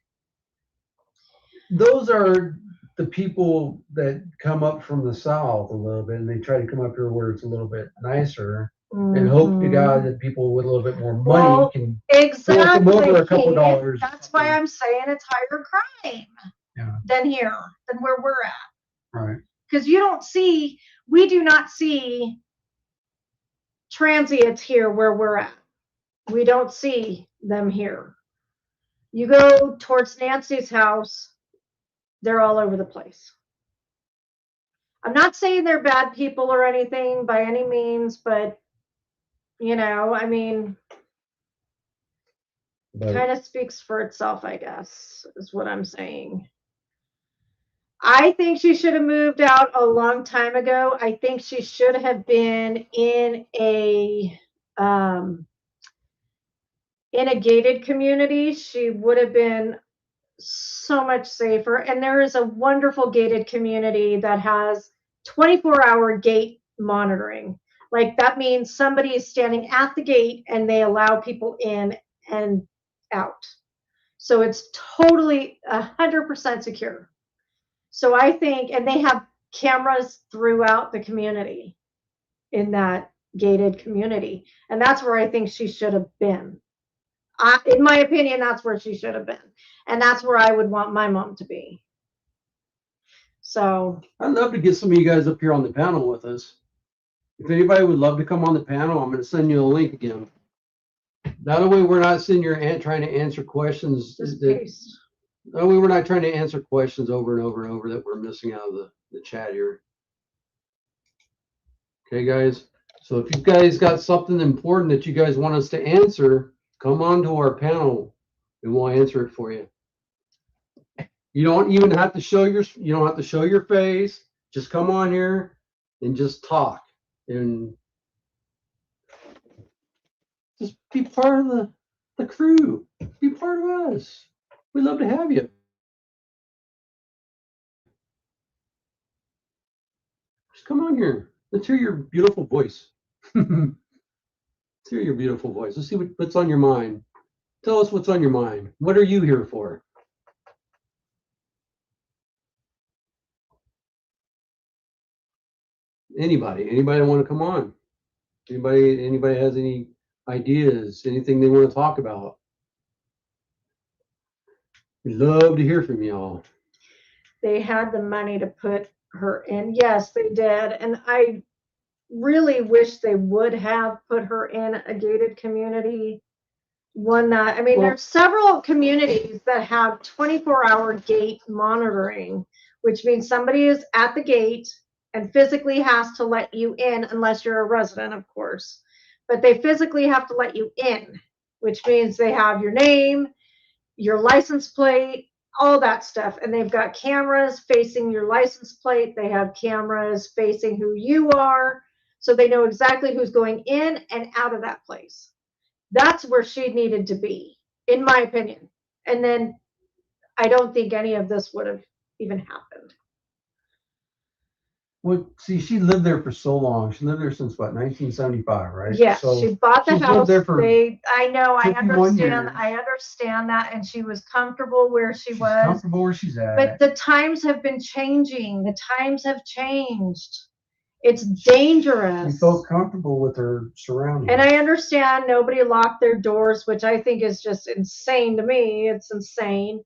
Those are the people that come up from the south a little bit, and they try to come up here where it's a little bit nicer, and hope to God that people with a little bit more money can exactly them over a couple dollars. That's why I'm saying it's higher crime than here, than where we're at. Right. Because we do not see transients here where we're at. We don't see them here. You go towards Nancy's house, they're all over the place. I'm not saying they're bad people or anything by any means, but you know, I mean, kind of speaks for itself, I guess, is what I'm saying. I think she should have moved out a long time ago. I think she should have been in a gated community. She would have been so much safer. And there is a wonderful gated community that has 24-hour gate monitoring. Like that means somebody is standing at the gate and they allow people in and out. So it's totally 100% secure. So I think, and they have cameras throughout the community in that gated community. And that's where I think she should have been. In my opinion, that's where she should have been. And that's where I would want my mom to be. So I'd love to get some of you guys up here on the panel with us. If anybody would love to come on the panel, I'm going to send you a link again. That way we're not sitting here trying to answer questions. That way we're not trying to answer questions over and over and over that we're missing out of the chat here. Okay, guys. So if you guys got something important that you guys want us to answer, come on to our panel and we'll answer it for you. You don't even have to show your face. Just come on here and just talk and just be part of the crew. Be part of us. We'd love to have you. Just come on here. Let's hear your beautiful voice. Let's hear your beautiful voice. Let's see what's on your mind. Tell us what's on your mind. What are you here for? Anybody want to come on? Anybody has any ideas, anything they want to talk about? We'd love to hear from y'all. They had the money to put her in. Yes, they did. And I really wish they would have put her in a gated community. One that, I mean, there's several communities that have 24-hour gate monitoring, which means somebody is at the gate and physically has to let you in, unless you're a resident, of course. But they physically have to let you in, which means they have your name, your license plate, all that stuff. And they've got cameras facing your license plate. They have cameras facing who you are. So they know exactly who's going in and out of that place. That's where she needed to be, in my opinion. And then I don't think any of this would have even happened. Well, see, she lived there for so long. She lived there since what, 1975, right? Yes, So she bought the she's lived house. there for I know, I 51 understand, years. I understand that, and she was comfortable where she She's was. comfortable where she's at. But the times have been changing. The times have changed. It's dangerous. She felt comfortable with her surroundings. And I understand nobody locked their doors, which I think is just insane to me. It's insane.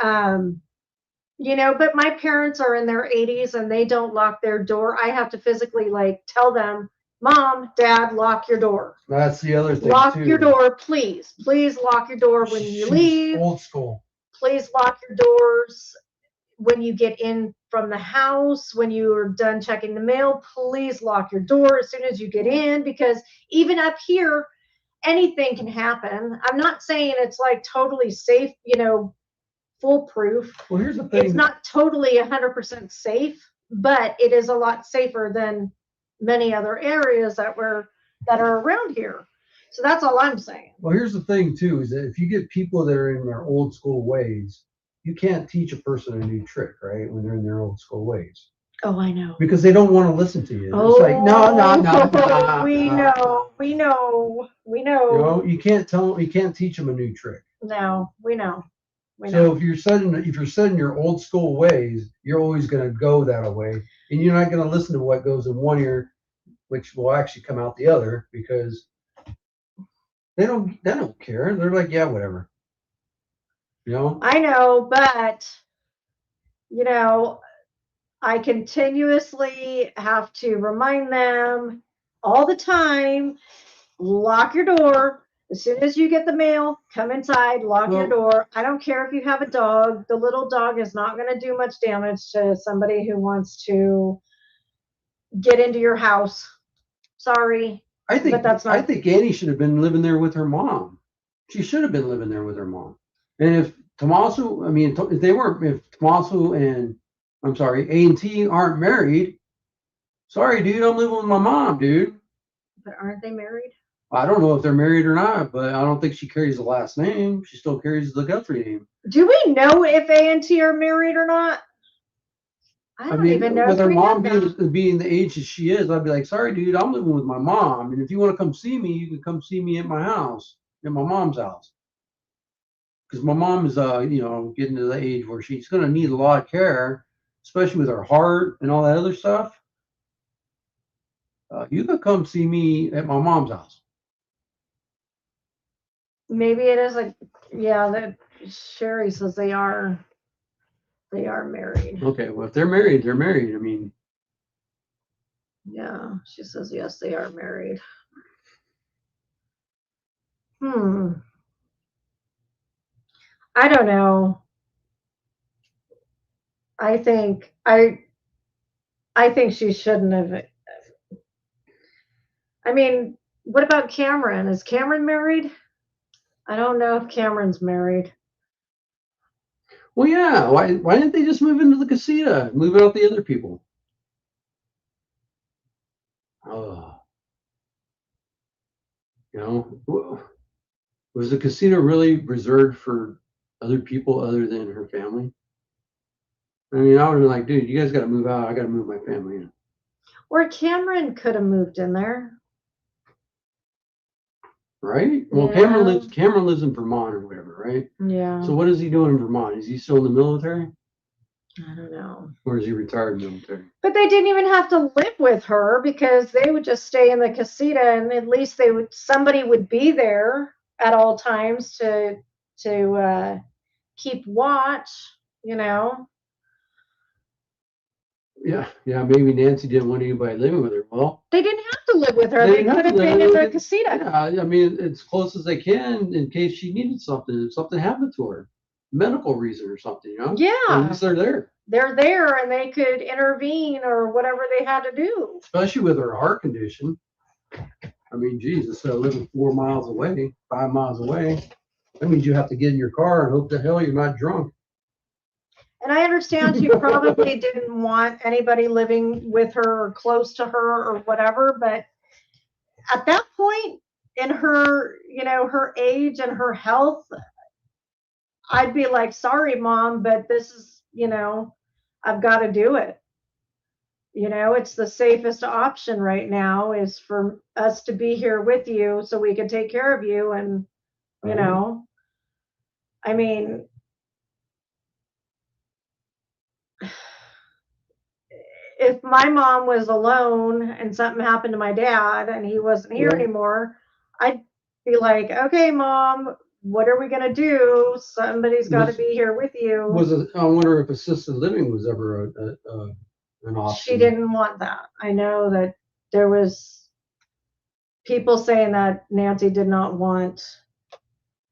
Um, you know, but my parents are in their 80s and they don't lock their door. I have to physically like tell them, Mom, Dad, lock your door. That's the other thing Lock too. your door, please. Please lock your door when you She's leave. old school. Please lock your doors when you get in from the house, when you are done checking the mail. Please lock your door as soon as you get in, because even up here, anything can happen. I'm not saying it's like totally safe, you know, foolproof. Well, here's the thing. It's not totally 100% safe, but it is a lot safer than many other areas that are around here. So that's all I'm saying. Well, here's the thing too, is that if you get people that are in their old school ways, you can't teach a person a new trick, right? When they're in their old school ways. Oh, I know. Because they don't want to listen to you. Oh, It's like, no. We know. You know, you can't teach them a new trick. No, we know. So if you're set in your old school ways, you're always going to go that way, and you're not going to listen to what goes in one ear, which will actually come out the other, because they don't care. They're like, yeah, whatever. You know? I know, but you know, I continuously have to remind them all the time, lock your door. As soon as you get the mail, come inside, lock your door. I don't care if you have a dog. The little dog is not going to do much damage to somebody who wants to get into your house. Sorry. but that's not. I think Annie should have been living there with her mom. She should have been living there with her mom. And if Tommaso, I mean, if Tommaso and I'm sorry, A&T aren't married, sorry, dude, I'm living with my mom, dude. But aren't they married? I don't know if they're married or not, but I don't think she carries the last name. She still carries the Guthrie name. Do we know if A&T are married or not? I don't even know. With her mom being the age that she is, I'd be like, sorry, dude, I'm living with my mom. And if you want to come see me, you can come see me at my house, at my mom's house. Because my mom is, getting to the age where she's going to need a lot of care, especially with her heart and all that other stuff. You could come see me at my mom's house. Maybe it is that Sherry says they are married. Okay, well, if they're married, they're married. I mean, yeah, she says yes, they are married. I don't know. I think she shouldn't have. I mean, what about Cameron? Is Cameron married? I don't know if Cameron's married. well, yeah. Why didn't they just move into the casita, move out the other people? Oh, was the casita really reserved for other people other than her family? I mean, I would have been like, dude, you guys got to move out. I got to move my family in. Or Cameron could have moved in there. Right? Well, Yeah. Cameron lives in Vermont or whatever, right? Yeah. So what is he doing in Vermont? Is he still in the military? I don't know. Or is he retired military? But they didn't even have to live with her, because they would just stay in the casita, and at least somebody would be there at all times to keep watch, you know. Yeah, maybe Nancy didn't want anybody living with her. Well, they didn't have to live with her. They could have been in the casita. Yeah, I mean, as close as they can in case she needed something, if something happened to her, medical reason or something, you know? Yeah. At least they're there. They're there and they could intervene or whatever they had to do. Especially with her heart condition. I mean, geez, instead of living 4 miles away, 5 miles away, that means you have to get in your car and hope the hell you're not drunk. And I understand she probably didn't want anybody living with her or close to her or whatever, but at that point in her, her age and her health, I'd be like, sorry, Mom, but this is, I've got to do it. It's the safest option right now is for us to be here with you so we can take care of you. And, you Right. know, I mean, if my mom was alone and something happened to my dad and he wasn't here Right. anymore, I'd be like, okay, mom, what are we going to do? Somebody's got to Was- be here with you. I wonder if assisted living was ever an option. She didn't want that. I know that there was people saying that Nancy did not want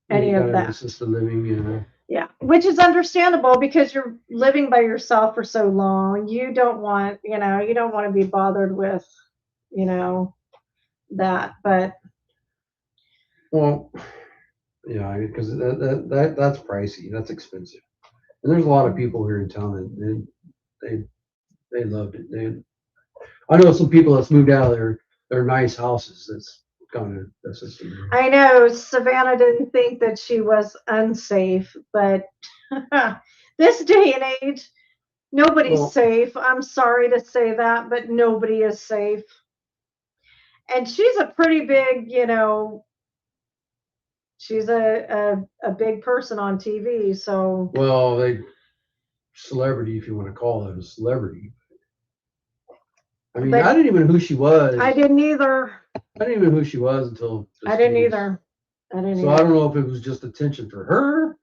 any of that. Assisted living, Yeah, which is understandable because you're living by yourself for so long. You don't want to be bothered with, that. But Well, yeah, because that's pricey. That's expensive. And there's a lot of people here in town that they loved it. I know some people that's moved out of their nice houses. That's kind of assisted living. I know Savannah didn't think that she was unsafe, but this day and age, nobody's Well- safe. I'm sorry to say that, but nobody is safe. And she's a pretty big, she's a big person on TV. So Well, celebrity, if you want to call it a celebrity. I mean, But- I didn't even know who she was. I didn't either. I didn't even know who she was until this I didn't news. either. I didn't So either. I don't know if it was just attention for her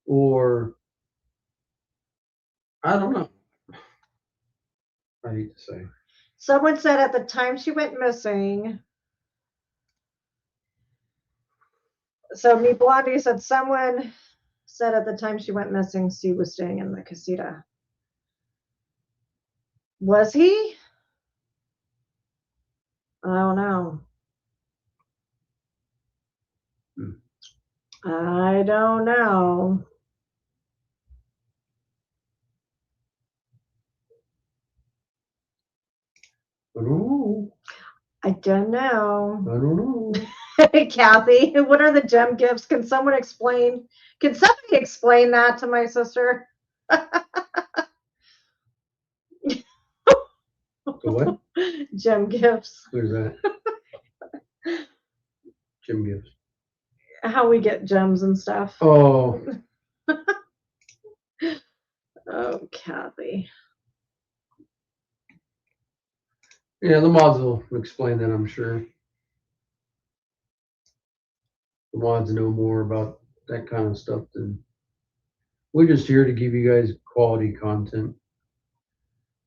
or I don't know. I hate to say. Someone said at the time she went missing. So me Blondie said someone said at the time she went missing, Steve was staying in the casita. Was he? I don't know. I don't know. I don't know. I don't know. I don't know. Kathy, what are the gem gifts? Can somebody explain that to my sister? The what? Gem gifts. Where's that? Jim Gibbs. How we get gems and stuff. Oh, Oh, Kathy. yeah, the mods will explain that, I'm sure. The mods know more about that kind of stuff than we're just here to give you guys quality content.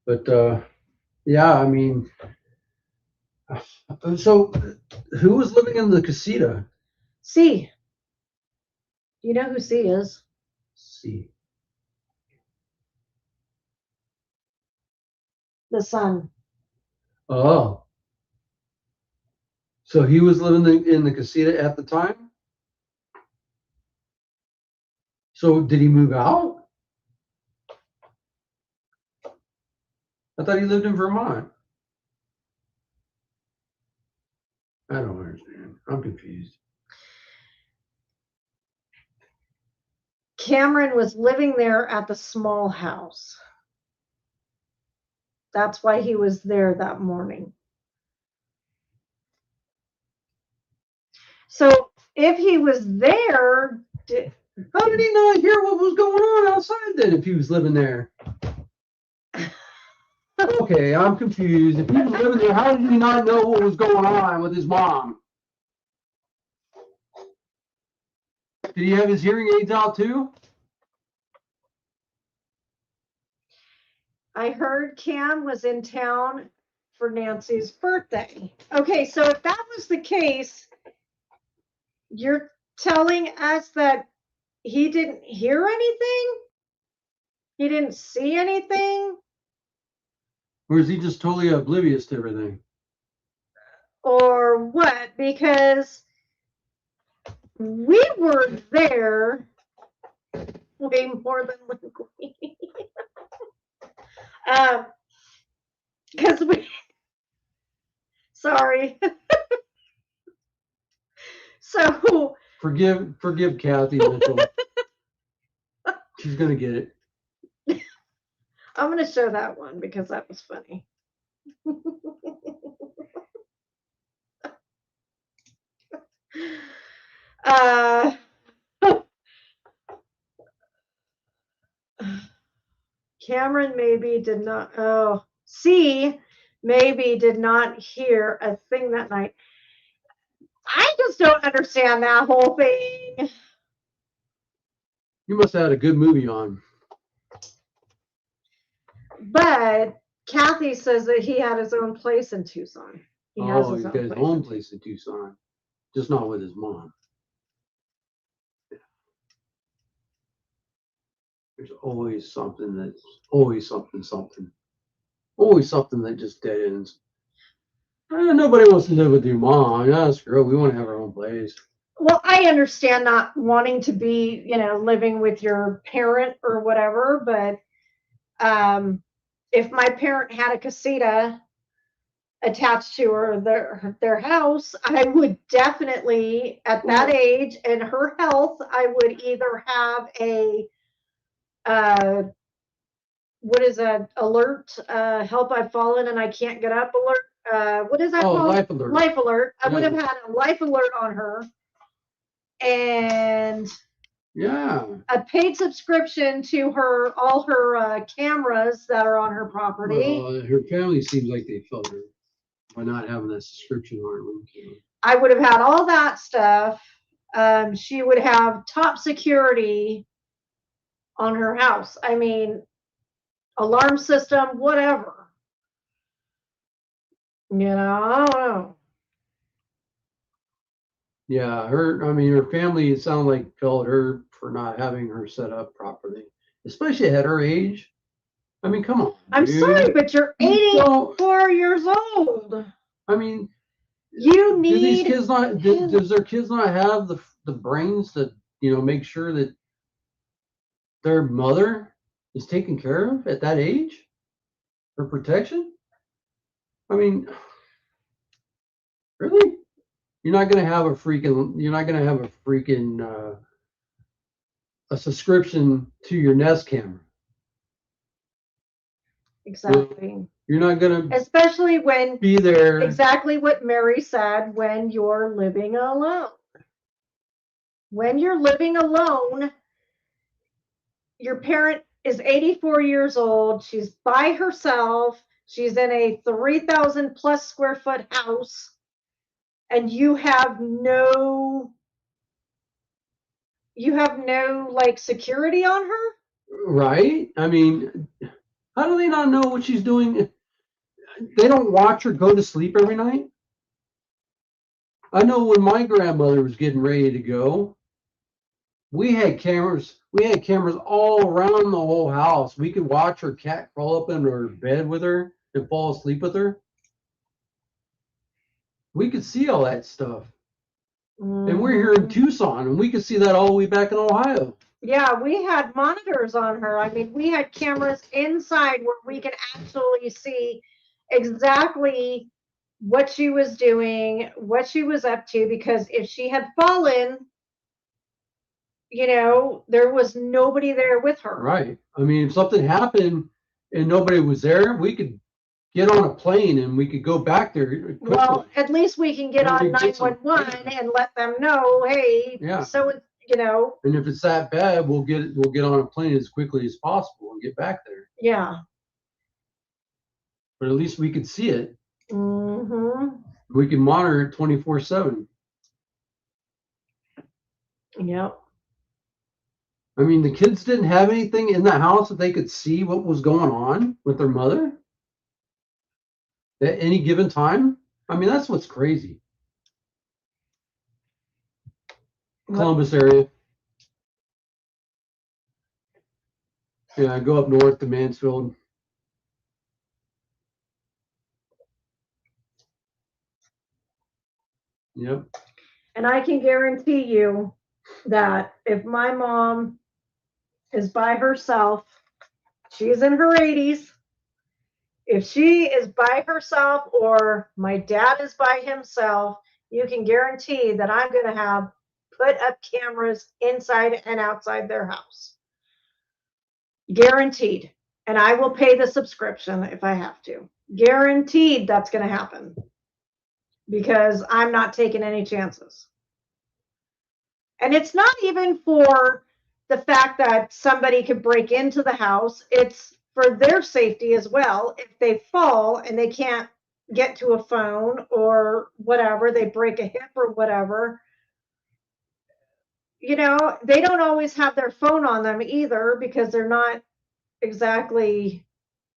But yeah, I mean, so who was living in the casita? C. You know who C is? See. The son. Oh. So he was living in the casita at the time? So did he move out? I thought he lived in Vermont. I don't understand. I'm confused. Cameron was living there at the small house. That's why he was there that morning. So if he was there, How did he not hear what was going on outside then if he was living there? Okay, I'm confused. If he was living there, how did he not know what was going on with his mom? Did he have his hearing aids out too? I heard Cam was in town for Nancy's birthday. Okay, so if that was the case, you're telling us that he didn't hear anything? He didn't see anything? Or is he just totally oblivious to everything? Or what? Because we were there way more than Linguini. Because sorry. So Forgive Kathy Mitchell. She's gonna get it. I'm going to show that one because that was funny. uh, Cameron maybe did not. Oh, C maybe did not hear a thing that night. I just don't understand that whole thing. You must have had a good movie on. But Kathy says that he had his own place in Tucson. He has Oh, his he's got his own place in Tucson, just not with his mom. There's always something that's always something that just dead ends. Nobody wants to live with your mom. Yeah, screw it. We want to have our own place. Well, I understand not wanting to be, living with your parent or whatever, but if my parent had a casita attached to their house, I would definitely, at that age and her health, I would either have a what is that alert? Help! I've fallen and I can't get up alert. What is that called? Life alert. Life alert. I would Yeah. have had a life alert on her, and Yeah. a paid subscription to all her cameras that are on her property. Well, her family seems like they felt her by not having that subscription on her. I would have had all that stuff. She would have top security on her house. I mean, alarm system, whatever. I don't know. Yeah, her family, it sounded like felt her for not having her set up properly, especially at her age. I mean, come on. I'm dude. sorry, but you're 84 years old. I mean, you need. Do these kids not? Does their kids not have the brains to make sure that their mother is taken care of at that age for protection? I mean, really? You're not gonna have a freaking a subscription to your Nest camera. Exactly. You're not gonna Especially when be there. Exactly what Mary said, when you're living alone. When you're living alone, your parent is 84 years old. She's by herself. She's in a 3,000 plus square foot house, and you have no like security on her. Right? I mean, how do they not know what she's doing? They don't watch her go to sleep every night. I know when my grandmother was getting ready to go, we had cameras. We had cameras all around the whole house. We could watch her cat crawl up into her bed with her and fall asleep with her. We could see all that stuff. And we're here in Tucson, and we could see that all the way back in Ohio. Yeah, we had monitors on her. I mean, we had cameras inside where we could actually see exactly what she was doing, what she was up to, because if she had fallen, there was nobody there with her. Right. I mean, if something happened and nobody was there, we could get on a plane and we could go back there quickly. Well, at least we can get on 911 and let them know, hey, yeah. So And if it's that bad, we'll get on a plane as quickly as possible and get back there. Yeah. But at least we could see it. Mm-hmm. We can monitor it 24/7. Yep. I mean, the kids didn't have anything in the house that they could see what was going on with their mother at any given time. I mean, that's what's crazy. Columbus area. Yeah, go up north to Mansfield. Yep. And I can guarantee you that if my mom is by herself, she's in her 80s. If she is by herself or my dad is by himself, you can guarantee that I'm going to have put up cameras inside and outside their house. Guaranteed. And I will pay the subscription if I have to. Guaranteed that's going to happen because I'm not taking any chances. And it's not even for the fact that somebody could break into the house. It's for their safety as well. If they fall and they can't get to a phone or whatever, they break a hip or whatever, you know, they don't always have their phone on them either because they're not exactly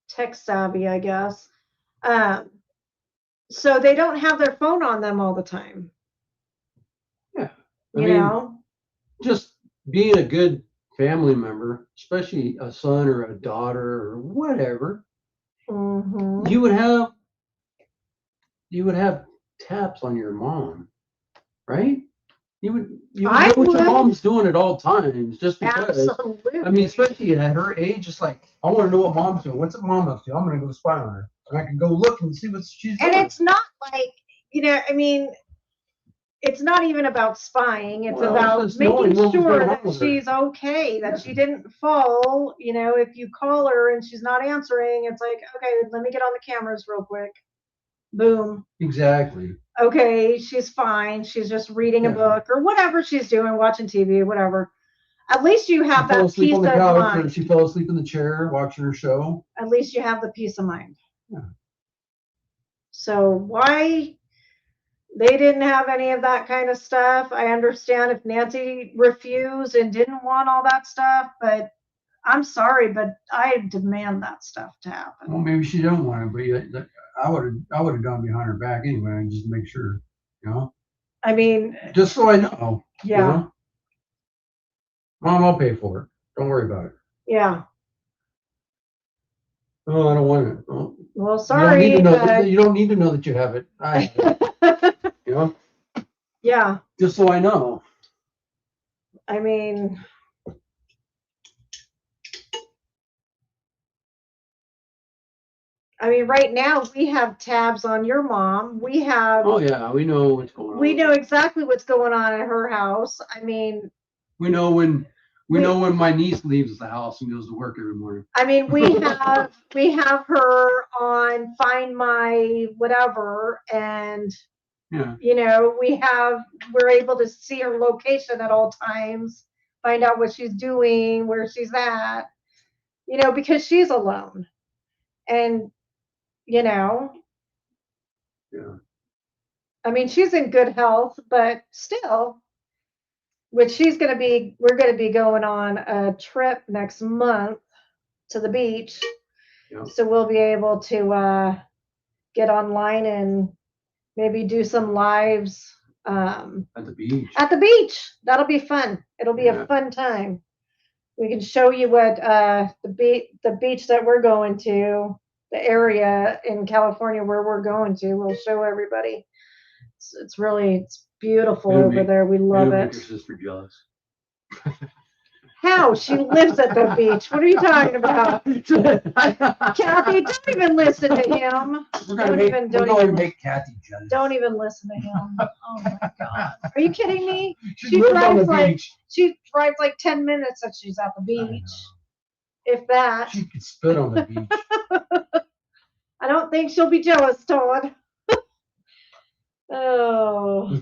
tech savvy, I guess. So they don't have their phone on them all the time. Yeah. You know, just being a good family member, especially a son or a daughter or whatever, you would have taps on your mom, right? You would know what your mom's doing at all times, just because. Absolutely. I mean, especially at her age, it's like I want to know what mom's doing. What's mom up to? I'm gonna go spy on her, and I can go look and see what she's doing. And it's not like, you know, I mean, it's not even about spying. It's about making sure that she's okay, that she didn't fall. You know, if you call her and she's not answering, it's like, okay, let me get on the cameras real quick. Boom. Exactly. Okay, she's fine. She's just reading a book or whatever she's doing, watching TV, whatever. At least you have that peace of mind. Or she fell asleep in the chair watching her show. At least you have the peace of mind. Yeah. So why they didn't have any of that kind of stuff? I understand if Nancy refused and didn't want all that stuff, but I'm sorry, but I demand that stuff to happen. Well, maybe she don't want it, but I would have gone behind her back anyway and just make sure, you know. I mean, just so I know. Yeah. You know? Mom, I'll pay for it. Don't worry about it. Yeah. Oh, I don't want it. Oh, well, sorry. You don't need to know that you have it. I have it. You know? Yeah. Just so I know. I mean, right now we have tabs on your mom. We have. Oh yeah, we know what's going on. We know exactly what's going on at her house. I mean. We know when my niece leaves the house and goes to work every morning. I mean, we have her on Find My whatever, and yeah. You know, we're able to see her location at all times, find out what she's doing, where she's at. You know, because she's alone, and you know. Yeah. I mean, she's in good health, but still, we're going to be going on a trip next month to the beach. Yep. So we'll be able to get online and maybe do some lives at the beach. At the beach. That'll be fun. It'll be a fun time. We can show you what the beach that we're going to, the area in California where we're going to. We'll show everybody. It's beautiful over there. We love it. Make your sister jealous. How? She lives at the beach. What are you talking about? Kathy, don't even listen to him. Don't even make Kathy jealous. Don't even listen to him. Oh my God. Are you kidding me? She drives like 10 minutes and she's at the beach. If that. She could spit on the beach. I don't think she'll be jealous, Todd. Oh.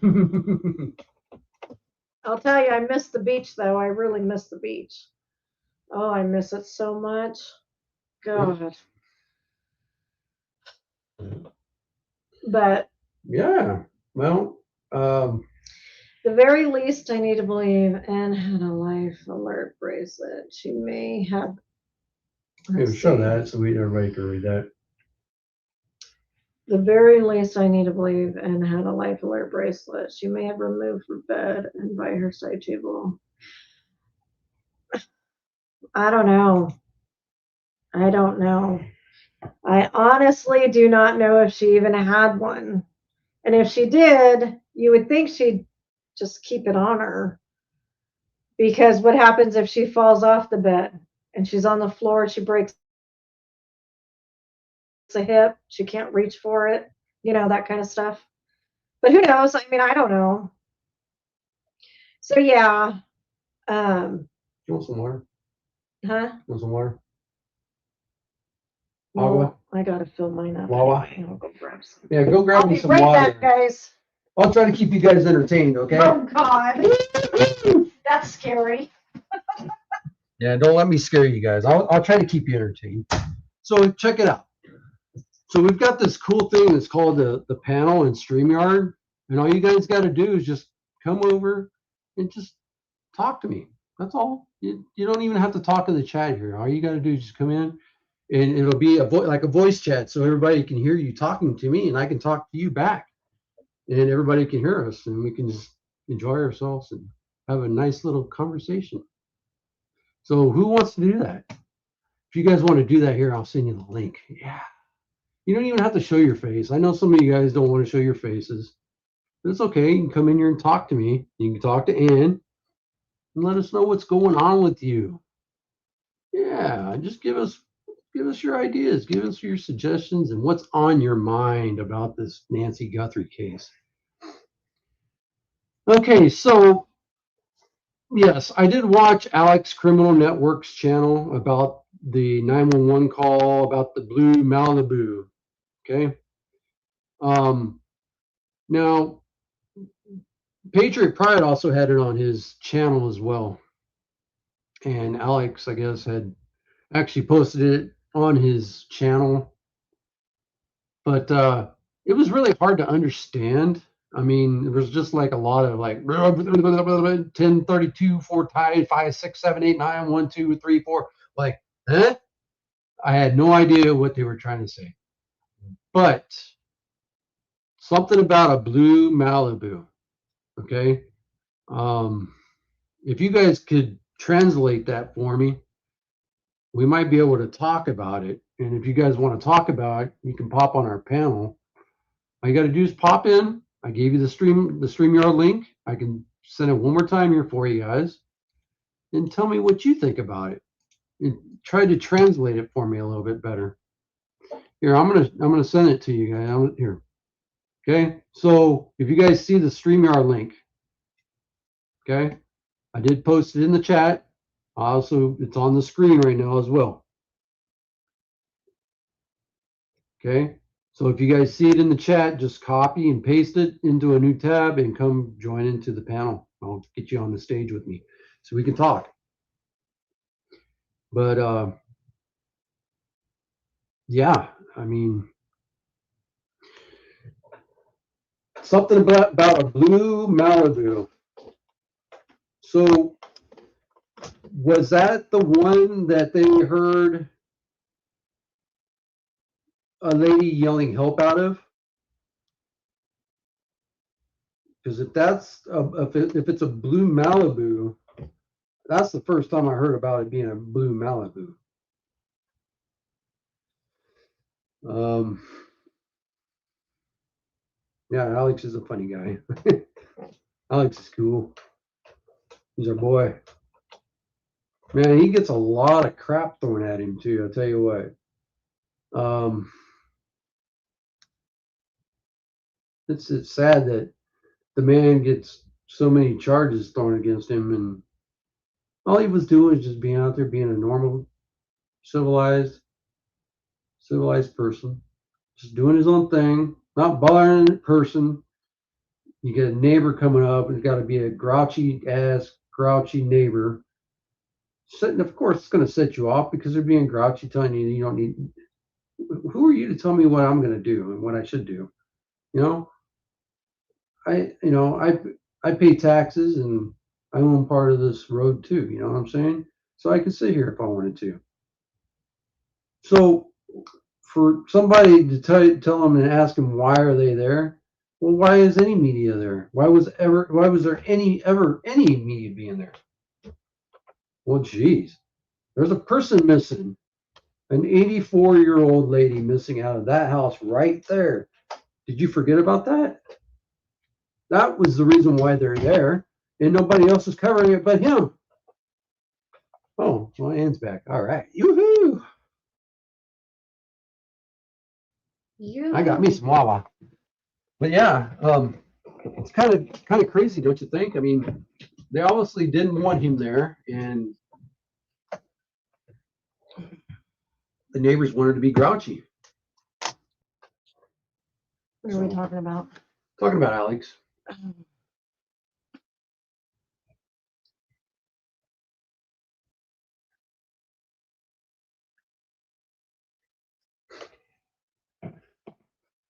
I'll tell you, I miss the beach, though. I really miss the beach. Oh, I miss it so much. God. But. Yeah. Well. The very least, I need to believe Anne had a life alert bracelet. She may have. Show that so everybody can read that. The very least, I need to believe Anne had a life alert bracelet. She may have removed from bed and by her side table. I don't know. I honestly do not know if she even had one. And if she did, you would think she'd just keep it on her. Because what happens if she falls off the bed and she's on the floor, she breaks a hip, she can't reach for it, you know, that kind of stuff. But who knows? I mean, I don't know. So yeah. You want some water? Huh? Want some water? Agua? I gotta fill mine up. Wawa? Anyway. I'll go grab some. Yeah, go grab I'll me be some right water. back, guys. I'll try to keep you guys entertained, okay? Oh God, that's scary. Yeah, don't let me scare you guys. I'll try to keep you entertained. So check it out. So we've got this cool thing that's called the panel in StreamYard, and all you guys got to do is just come over and just talk to me. That's all. You don't even have to talk in the chat here. All you got to do is just come in, and it'll be like a voice chat, so everybody can hear you talking to me, and I can talk to you back, and everybody can hear us, and we can just enjoy ourselves and have a nice little conversation. So who wants to do that? If you guys want to do that here, I'll send you the link. Yeah. You don't even have to show your face. I know some of you guys don't want to show your faces. But it's okay. You can come in here and talk to me. You can talk to Ann and let us know what's going on with you. Yeah, just give us your ideas, give us your suggestions and what's on your mind about this Nancy Guthrie case. Okay, so yes, I did watch Alex Criminal Network's channel about the 911 call about the blue Malibu. Okay. Now Patriot Pride also had it on his channel as well. And Alex, I guess, had actually posted it on his channel. But it was really hard to understand. I mean, it was just like a lot of like 10, 32, 4 tied, 5, 6, 7, 8, 9, 1, 2, 3, 4. Like, huh? I had no idea what they were trying to say. But something about a blue Malibu. Okay. If you guys could translate that for me, we might be able to talk about it. And if you guys want to talk about it, you can pop on our panel. All you got to do is pop in. I gave you the StreamYard link. I can send it one more time here for you guys, and tell me what you think about it. And try to translate it for me a little bit better. Here, I'm gonna send it to you guys. Here. Okay. So if you guys see the StreamYard link, okay, I did post it in the chat. Also, it's on the screen right now as well. Okay, so if you guys see it in the chat, just copy and paste it into a new tab and come join into the panel. I'll get you on the stage with me so we can talk. But yeah, I mean, something about a blue Malibu. So was that the one that they heard a lady yelling help out of? Because if that's if it's a blue Malibu, that's the first time I heard about it being a blue Malibu. Yeah, Alex is a funny guy. Alex is cool. He's our boy. Man, he gets a lot of crap thrown at him too. I'll tell you what. It's sad that the man gets so many charges thrown against him, and all he was doing is just being out there, being a normal, civilized person, just doing his own thing, not bothering a person. You get a neighbor coming up, and it's got to be a grouchy neighbor. Of course, it's going to set you off because they're being grouchy, telling you you don't need. Who are you to tell me what I'm going to do and what I should do? You know, I pay taxes and I own part of this road too. You know what I'm saying? So I can sit here if I wanted to. So for somebody to tell them and ask them why are they there? Well, why is any media there? Why was there any media being there? Well, geez, there's a person missing. An 84-year-old lady missing out of that house right there. Did you forget about that? That was the reason why they're there, and nobody else is covering it but him. Oh, well, Ann's back. All right. Yoo-hoo! I got me some Wawa. But yeah, it's kind of crazy, don't you think? I mean, they obviously didn't want him there, and the neighbors wanted to be grouchy. What are we talking about? Talking about Alex.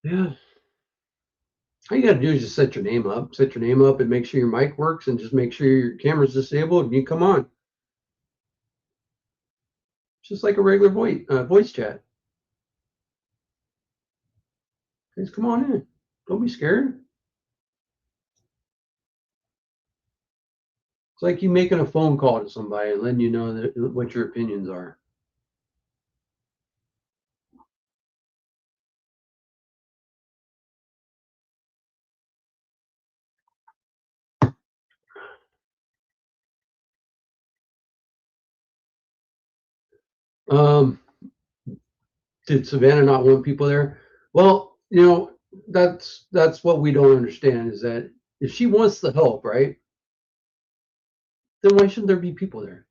Yeah. All you gotta do is just set your name up, and make sure your mic works, and just make sure your camera's disabled, and you come on. Just like a regular voice chat. Just come on in. Don't be scared. It's like you making a phone call to somebody and letting you know what your opinions are. Did Savannah not want people there? Well, that's what we don't understand, is that if she wants the help, right, then why shouldn't there be people there?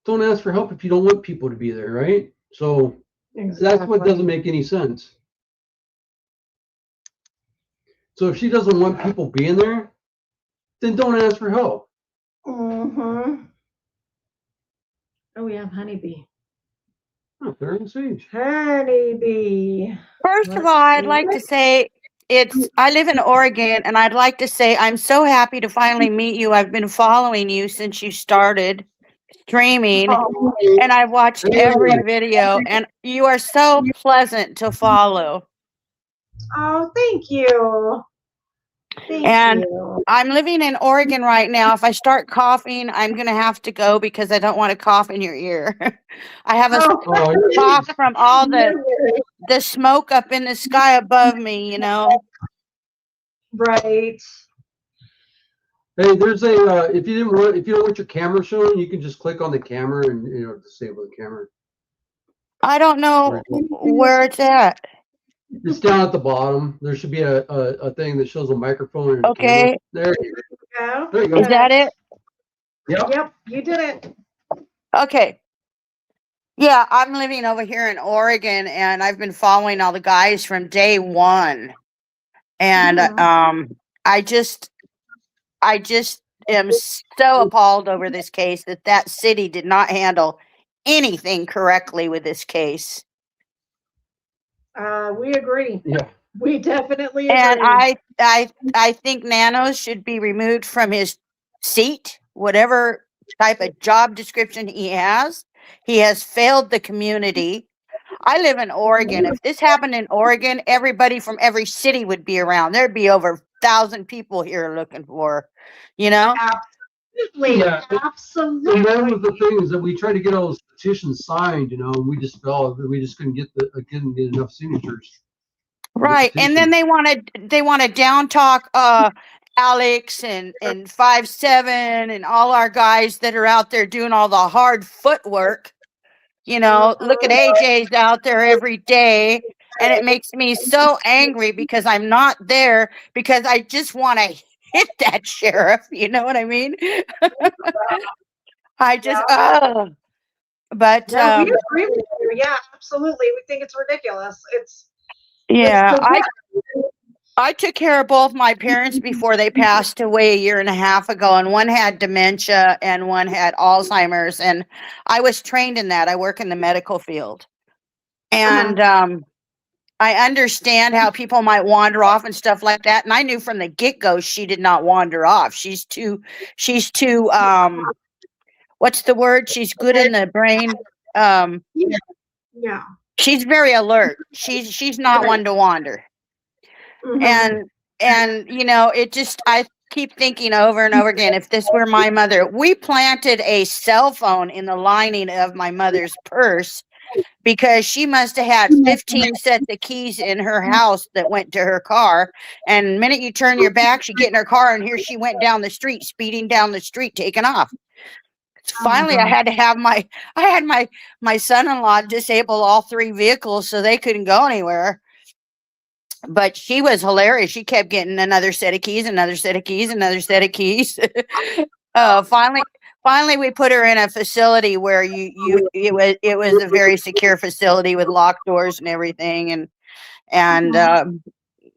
Don't ask for help if you don't want people to be there, right? So that's what doesn't make any sense. So if she doesn't want people being there, then don't ask for help. Mm-hmm. Oh, we have honeybee. Oh, they're on stage. Honeybee. First of all, I'd like to say I live in Oregon, and I'd like to say I'm so happy to finally meet you. I've been following you since you started streaming, and I've watched every video, and you are so pleasant to follow. Oh, thank you. And you. I'm living in Oregon right now. If I start coughing, I'm going to have to go because I don't want to cough in your ear. I have a cough from all the smoke up in the sky above me, Right. Hey, there's if you don't want your camera shown, you can just click on the camera and disable the camera. I don't know where it's at. It's down at the bottom. There should be a thing that shows a microphone and a camera. There you go. There you go. Is that it? Yep, you did it. Okay. Yeah, I'm living over here in Oregon, and I've been following all the guys from day one. And I just am so appalled over this case that city did not handle anything correctly with this case. We agree. Yeah. We definitely agree. And I think Nanos should be removed from his seat, whatever type of job description he has. He has failed the community. I live in Oregon. If this happened in Oregon, everybody from every city would be around. There'd be over 1,000 people here looking for, Absolutely. Yeah. Absolutely. And that was the thing, is that we tried to get all those petitions signed, and we just couldn't get enough signatures. Right. And then they want to down talk Alex and 5'7" and all our guys that are out there doing all the hard footwork. Look at AJ's out there every day, and it makes me so angry because I'm not there, because I just want to hit that sheriff. You know what I mean? I just, but we agree with you. Yeah, absolutely. We think it's ridiculous. I took care of both my parents before they passed away a year and a half ago, and one had dementia and one had Alzheimer's, and I was trained in that. I work in the medical field, and I understand how people might wander off and stuff like that, and I knew from the get-go she did not wander off. She's too what's the word? She's good in the brain. Yeah. She's very alert. She's not one to wander. And it just, I keep thinking over and over again, if this were my mother. We planted a cell phone in the lining of my mother's purse because she must have had 15 sets of keys in her house that went to her car. And the minute you turn your back, she get in her car, and here she went down the street, speeding down the street, taking off. Finally, I had to have my son-in-law disable all 3 vehicles so they couldn't go anywhere. But she was hilarious. She kept getting another set of keys, another set of keys, another set of keys. Finally, finally we put her in a facility where it was a very secure facility with locked doors and everything, and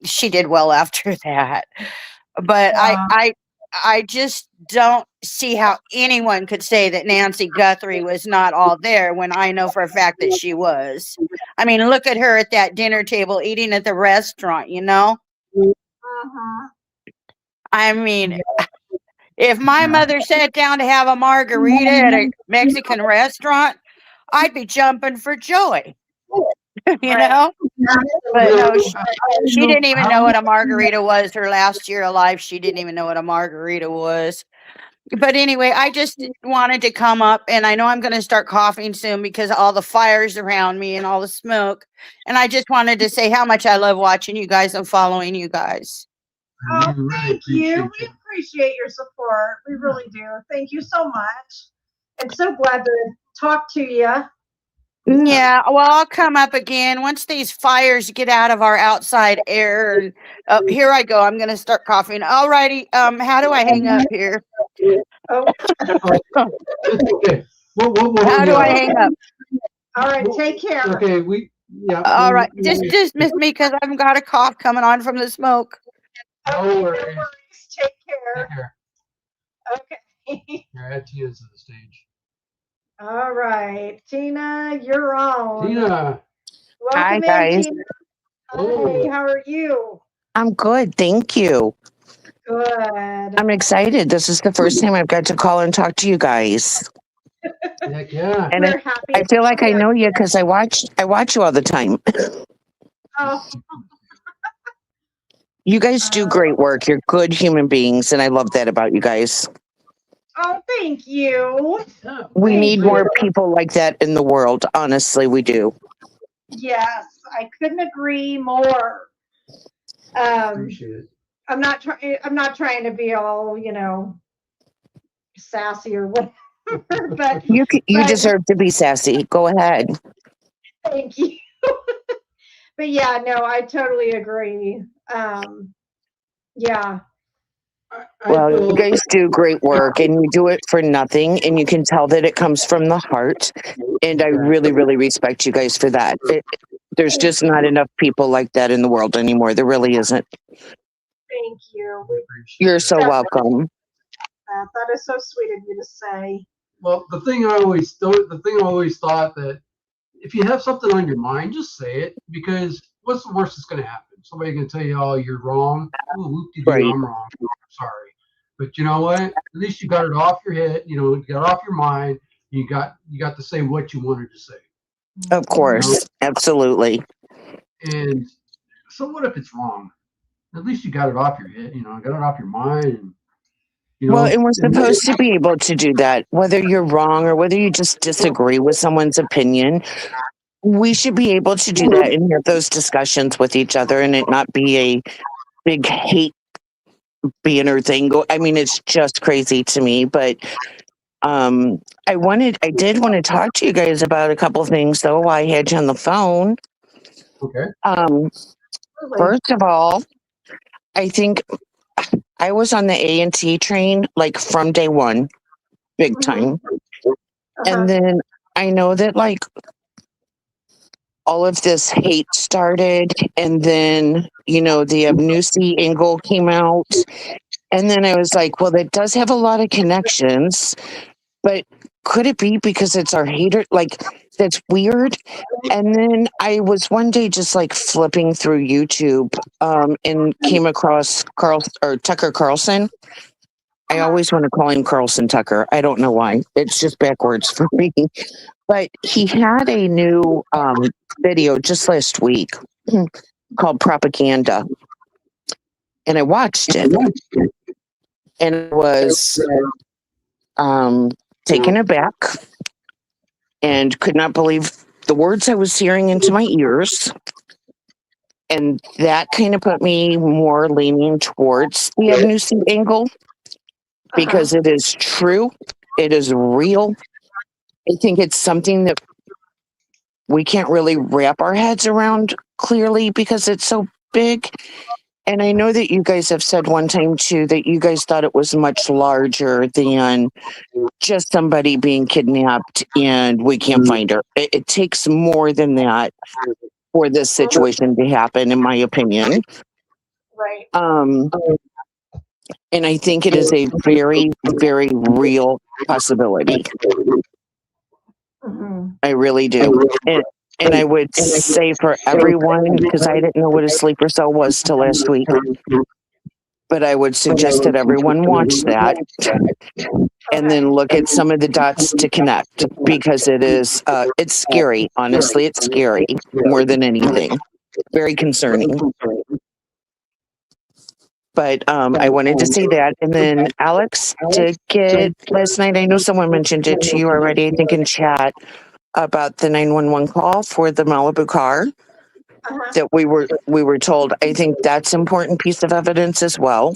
she did well after that. But Yeah. I just don't see how anyone could say that Nancy Guthrie was not all there when I know for a fact that she was. I mean, look at her at that dinner table eating at the restaurant, you know? Uh-huh. I mean, if my mother sat down to have a margarita at a Mexican restaurant, I'd be jumping for joy, you Right. know? But no, You she know, didn't even know what a margarita was. Her last year of life, she didn't even know what a margarita was. But anyway, I just wanted to come up, and I know I'm going to start coughing soon because of all the fires around me and all the smoke. And I just wanted to say how much I love watching you guys and following you guys. Oh, we really thank you. appreciate We you. appreciate your support. We really do. Thank you so much. And so glad to talk to you. Yeah, well, I'll come up again once these fires get out of our outside air. And here I go. I'm going to start coughing. All righty. How do I hang up here? Oh, Okay. How do I hang up? all right. Take care. Okay, All right, just dismiss me because I've got a cough coming on from the smoke. Okay, No no worries. worries. Take care. Here, Okay. here, add Tina's to the stage. All right. Tina, you're on. Tina, Hi, Welcome in, guys. Tina. Oh. Hi, how are you? I'm good. Thank you. Good. I'm excited. This is the first time I've got to call and talk to you guys. heck yeah. And We're happy. I feel like I Yeah. know you because I watch you all the time. Oh, You guys do great work. You're good human beings, and I love that about you guys. oh, thank you. Yeah. We Thank need you. more people like that in the world. Honestly, we do. Yes, I couldn't agree more. Appreciate it. I'm not trying. I'm not trying to be all, sassy or whatever. But You but deserve to be sassy. Go ahead. thank you. But yeah, no, I totally agree. Yeah. I Well, you feel guys do great work, and you do it for nothing, and you can tell that it comes from the heart. And I really, really respect you guys for that. There's just not enough people like that in the world anymore. There really isn't. Thank you. We appreciate You're it. so welcome. that is so sweet of you to say. Well, the thing I always thought that if you have something on your mind, just say it, because what's the worst that's going to happen? Somebody can tell you, "Oh, you're wrong." Oh, whoop-de-doo, Right. I'm wrong. I'm sorry, but you know what? At least you got it off your head. You got it off your mind. You got to say what you wanted to say. Of course. Absolutely. And so what if it's wrong? At least you got it off your head. Got it off your mind. And, Well, and we're supposed to be able to do that, whether you're wrong or whether you just disagree with someone's opinion. We should be able to do that and have those discussions with each other and it not be a big hate banner thing. I mean, it's just crazy to me, but I did want to talk to you guys about a couple of things though while I had you on the phone. Okay. Really. First of all, I think I was on the A&T train like from day one, big time. And then I know that like all of this hate started, and then the Abnusi angle came out, and then I was like, well, that does have a lot of connections, but could it be because it's our hater? Like, that's weird. And then I was one day just like flipping through YouTube, and came across Tucker Carlson. I always want to call him Carlson Tucker. I don't know why. It's just backwards for me. But he had a new video just last week called Propaganda. And I watched it. And I was taken aback and could not believe the words I was hearing into my ears. And that kind of put me more leaning towards the Abnusi angle because it is true. It is real. I think it's something that we can't really wrap our heads around clearly because it's so big. And I know that you guys have said one time too that you guys thought it was much larger than just somebody being kidnapped and we can't find her. It takes more than that for this situation to happen, in my opinion. Right. And I think it is a very, very real possibility. Mhm. I really do. And I would say for everyone, because I didn't know what a sleeper cell was till last week, but I would suggest that everyone watch that and then look at some of the dots to connect, because it's scary. Honestly, it's scary more than anything. Very concerning. But I wanted to say that. And then Alex did get last night. I know someone mentioned it to you already, I think in chat, about the 911 call for the Malibu car Uh-huh. that we were told. I think that's an important piece of evidence as well.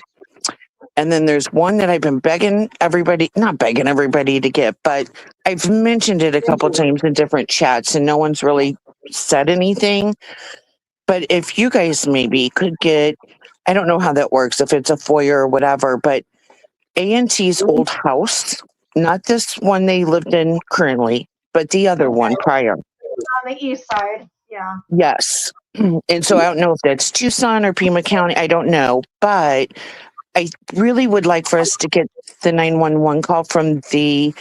And then there's one that I've been not begging everybody to get, but I've mentioned it a couple times in different chats and no one's really said anything. But if you guys maybe could get, I don't know how that works, if it's a FOIA or whatever, but A&T's old house, not this one they lived in currently, but the other one prior. On the east side. Yeah. Yes. And so I don't know if that's Tucson or Pima County. I don't know. But I really would like for us to get the 911 call from the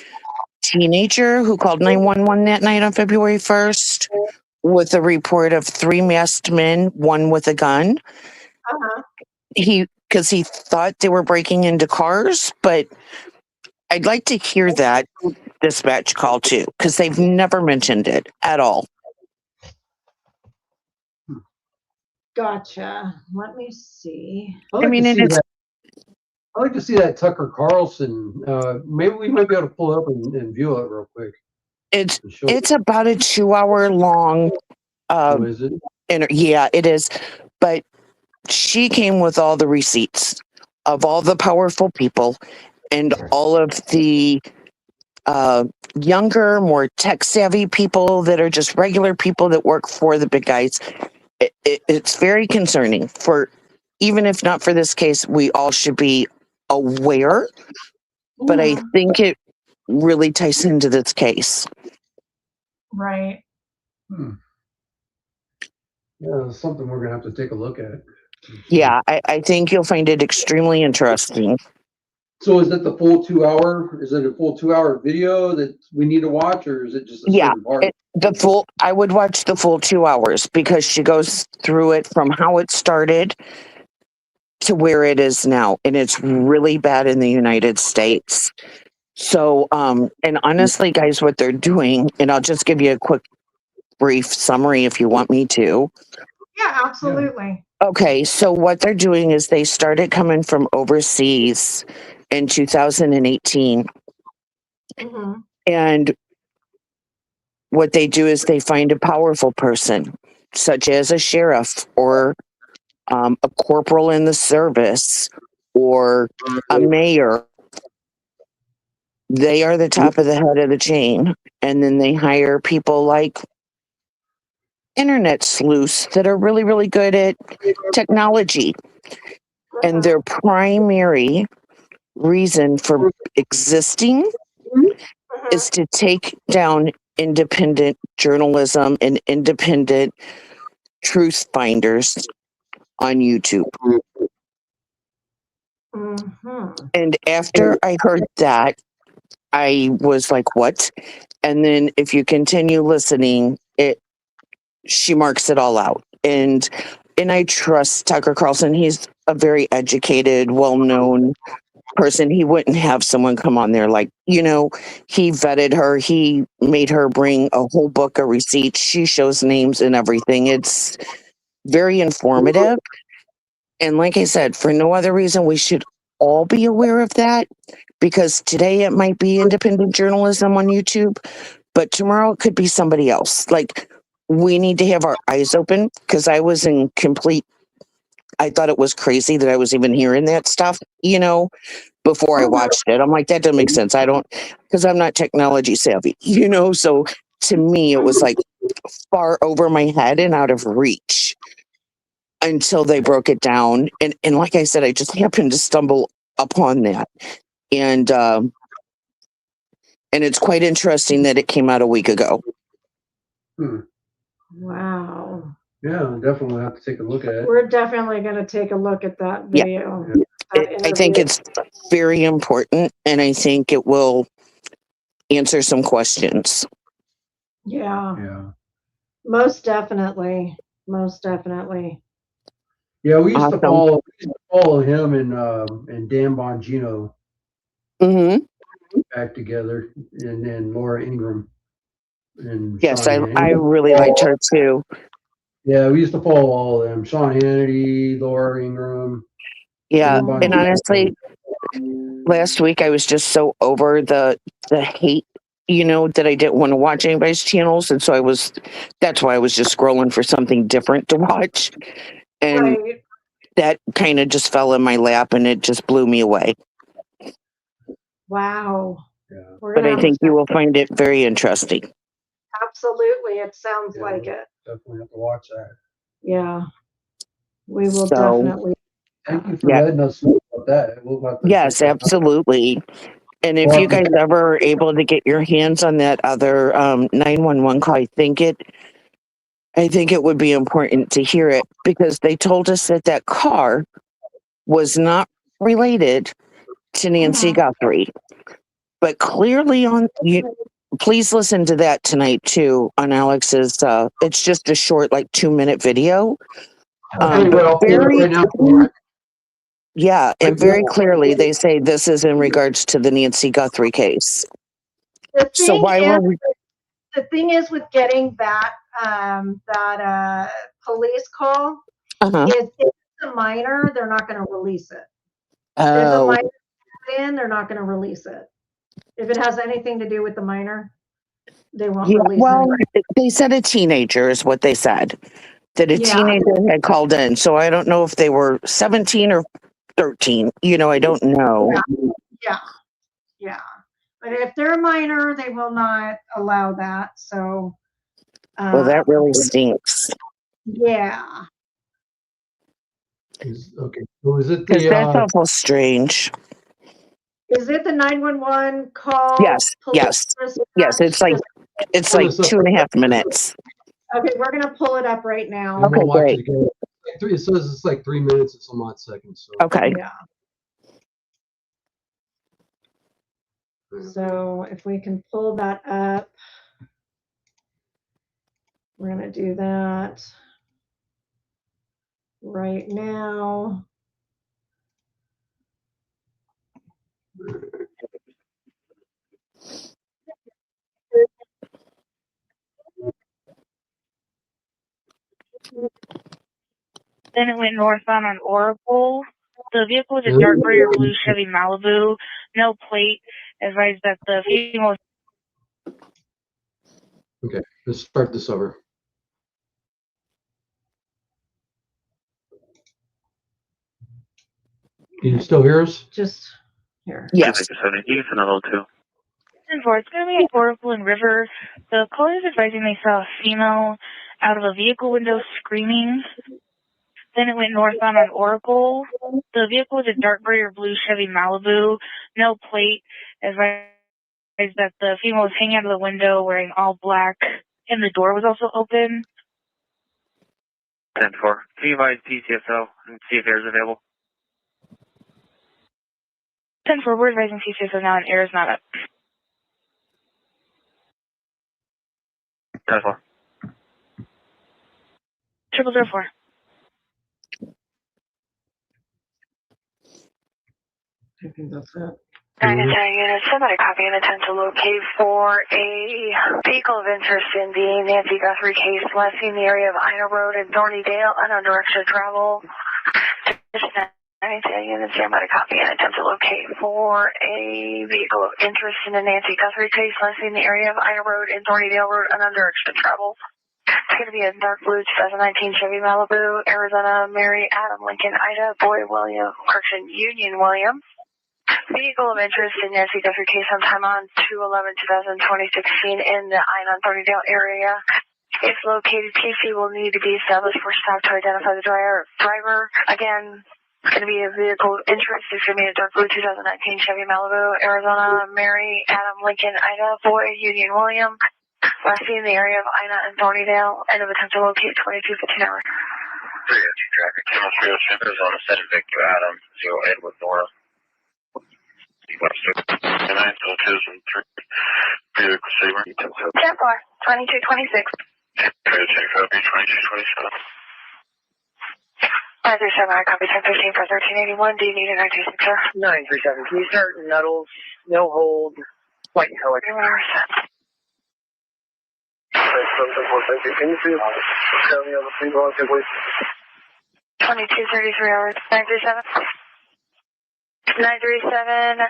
teenager who called 911 that night on February 1st with a report of 3 masked men, one with a gun. Uh-huh. Because he thought they were breaking into cars, but I'd like to hear that dispatch call too, because they've never mentioned it at all. Gotcha. Let me see. I'd like to see that Tucker Carlson. Maybe we might be able to pull it up and view it real quick. It's about a 2-hour long. Is it? Yeah, it is. But she came with all the receipts of all the powerful people and all of the younger, more tech savvy people that are just regular people that work for the big guys. It's very concerning. For even if not for this case, we all should be aware. But I think it really ties into this case. Right. Yeah, it's something we're gonna have to take a look at. Yeah, I think you'll find it extremely interesting. So is it the full 2 hour? Is it a full 2 hour video that we need to watch, or is it just a certain part? I would watch the full 2 hours because she goes through it from how it started to where it is now. And it's really bad in the United States. So, and honestly, guys, what they're doing, and I'll just give you a quick, brief summary if you want me to. Yeah, absolutely. Okay, so what they're doing is they started coming from overseas in 2018. And what they do is they find a powerful person, such as a sheriff or a corporal in the service or a mayor. They are the top of the head of the chain. And then they hire people like internet sleuths that are really, really good at technology. And their primary reason for existing is to take down independent journalism and independent truth finders on YouTube. And after I heard that, I was like, what? And then if you continue listening, she marks it all out. And I trust Tucker Carlson. He's a very educated, well-known person. He wouldn't have someone come on there like, he vetted her. He made her bring a whole book of receipts. She shows names and everything. It's very informative. And like I said, for no other reason, we should all be aware of that, because today it might be independent journalism on YouTube, but tomorrow it could be somebody else. Like, we need to have our eyes open, because I was I thought it was crazy that I was even hearing that stuff, before I watched it. I'm like, that doesn't make sense. Because I'm not technology savvy, so to me, it was like far over my head and out of reach. until they broke it down. And like I said, I just happened to stumble upon that. And it's quite interesting that it came out a week ago. Wow. Yeah, definitely have to take a look at it. We're definitely going to take a look at that Yeah. video. I think it's very important, and I think it will answer some questions. Yeah, Yeah. most definitely. Most definitely. Yeah, we used to Awesome. follow him and Dan Bongino Hmm. back together, and then Laura Ingraham and Yes, Sean I Hannity. really liked her too. Yeah, we used to follow all of them. Sean Hannity, Laura Ingraham. Yeah, Dan and Bongino. honestly, last week I was just so over the hate, that I didn't want to watch anybody's channels, and so that's why I was just scrolling for something different to watch, and Right. that kind of just fell in my lap, and it just blew me away. Wow. Yeah. We're But gonna I have think to you will find it very interesting. absolutely. It sounds Yeah. like it. Definitely have to watch that. Yeah. We will So, definitely. Thank you for Yeah. letting us know about that. We'll have to Yes, check that out. absolutely. And if you guys ever are able to get your hands on that other 911 call, I think it would be important to hear it, because they told us that car was not related to Nancy Guthrie. But clearly please listen to that tonight too on Alex's, it's just a short, like 2-minute video. I'll tell you what, I'll pull it up right now. Yeah, and very clearly they say this is in regards to the Nancy Guthrie case. So The thing is with getting that police call Uh-huh. is if it's a minor, they're not going to release it. If a Oh, minor is in, they're not going to release it. If it has anything to do with the minor, they won't yeah. release Well, it. they said a teenager is what they said. That a teenager had called in. So I don't know if they were 17 or 13. I don't know. Yeah. But if they're a minor, they will not allow that. So, Well, that really stinks. yeah. Okay. So is it Because that's the awful strange. Is it the 911 call? Yes. Yes. It's like 2.5 minutes. Okay, we're gonna pull it up right now. Okay, great. It says it's like 3 minutes and some odd seconds. So. Okay. Yeah. So if we can pull that up, we're gonna do that right now. Then it went northbound on Oracle. The vehicle was a dark gray or blue Chevy Malibu, no plate. Advised that the female. Okay, let's start this over. Can you still hear us? Just here. Yes. 17 another 2. And four, it's going to be at Oracle and River. The caller is advising they saw a female out of a vehicle window screaming. Then it went northbound on Oracle. The vehicle was a dark gray or blue Chevy Malibu, no plate. Advised that the female was hanging out of the window wearing all black, and the door was also open. 10-4. Can you advise PCSO and see if air is available? 10-4, we're advising PCSO now, and air is not up. 10-4. 0004. I think that's it. 9 to 10 units, somebody copy and attempt to locate for a vehicle of interest in the Nancy Guthrie case, last seen the area of Ina Road in Thornydale, unknown direction of travel. 9 to 10 units, somebody copy and attempt to locate for a vehicle of interest in the Nancy Guthrie case, last seen the area of Ina Road in Thornydale Road, unknown direction of travel. It's going to be a dark blue 2019 Chevy Malibu, Arizona, Mary, Adam, Lincoln, Ida, Boy, William, Union, William. Vehicle of interest in Nancy Guthrie case sometime on 2/11/2016 in the I-9 Thornydale area. If located, PC will need to be established for stop to identify the driver. Again, it's going to be a vehicle interest. It's going to be a dark blue 2019 Chevy Malibu, Arizona, Mary, Adam, Lincoln, Ida, Boy, Union, William. Last seen in the area of Ina and Thornydale. End of attempt to locate 2215 hours. 302 traffic, Channel 307 is on a set of Victor Adam, 0 Edward Nora. West 9 2 and 3. Vehicle saver. 10-4, 2226. Check copy 2227. 937, I copy 1015 for 1381. Do you need a 926, sir? 937. Can you start Nuttles? No hold. White color. 3 hours. Can you see tell me other things on please? 2233 hours. 937. 937.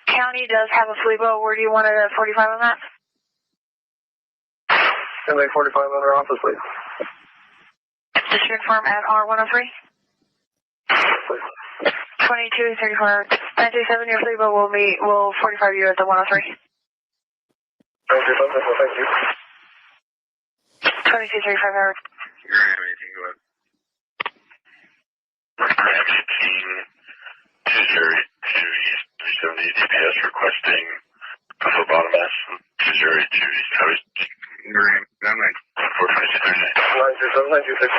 County does have a flea boat. Where do you want it at 45 on that? Send 45 under office, please. District Farm at R103. 2234 hours. 937, your flea boat will 45 you at the 103. 937, thank you. 2235 hours. You're going to have anything go ahead. 16 to East 370 DPS requesting Buffalo Bottom S 20 to East Coast. Green, 42239. 937, 926,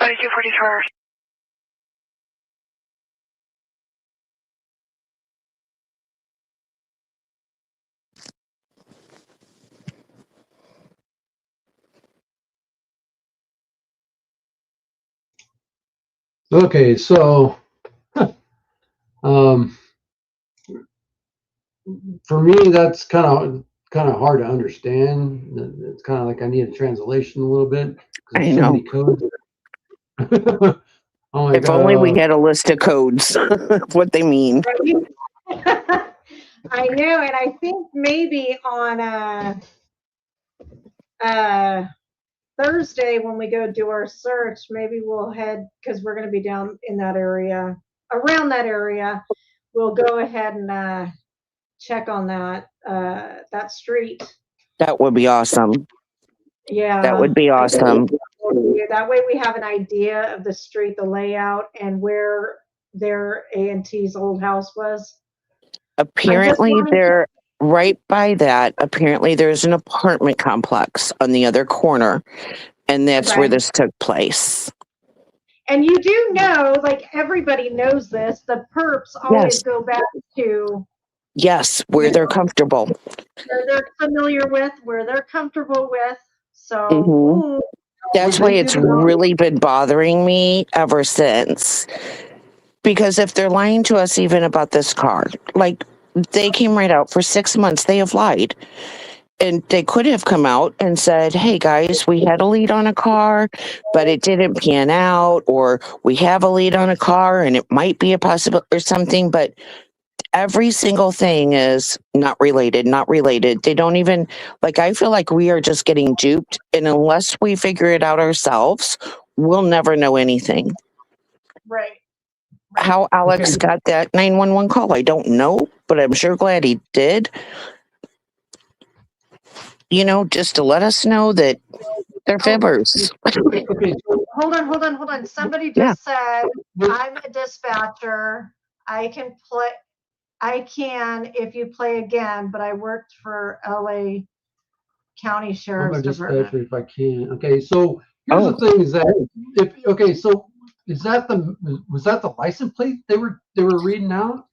2244 hours. Okay, so for me, that's kind of hard to understand. It's kind of like I need a translation a little bit. 'Cause I there's so know. many codes. Oh my If only we had a list of codes, what they mean. I know, and I think maybe on Thursday when we go do our search, maybe we'll head, because we're going to be down in that area, around that area. We'll go ahead and check on that street. That would be awesome. Yeah, That would be awesome. that way we have an idea of the street, the layout, and where their A&T's old house was. Apparently, they're right by that. Apparently, there's an apartment complex on the other corner, and that's where Okay. this took place. And you do know, like everybody knows this, the perps always Yes. go back to Yes, where they're comfortable. where they're familiar with, where they're comfortable with. So Mhm. That's why it's really been bothering me ever since. Because if they're lying to us even about this car, like they came right out for 6 months, they have lied. And they could have come out and said, hey guys, we had a lead on a car, but it didn't pan out, or we have a lead on a car and it might be a possible or something, but every single thing is not related, not related. They don't even, like, I feel like we are just getting duped. And unless we figure it out ourselves, we'll never know anything. right. How Alex got that 911 call, I don't know, but I'm sure glad he did. You know, just to let us know that they're fibbers. Okay, so Hold on. Somebody just said, I'm a dispatcher. I can if you play again, but I worked for LA County I'm Sheriff's a dispatcher Department. if I can. Okay, so here's the thing: is that was that the license plate they were reading out?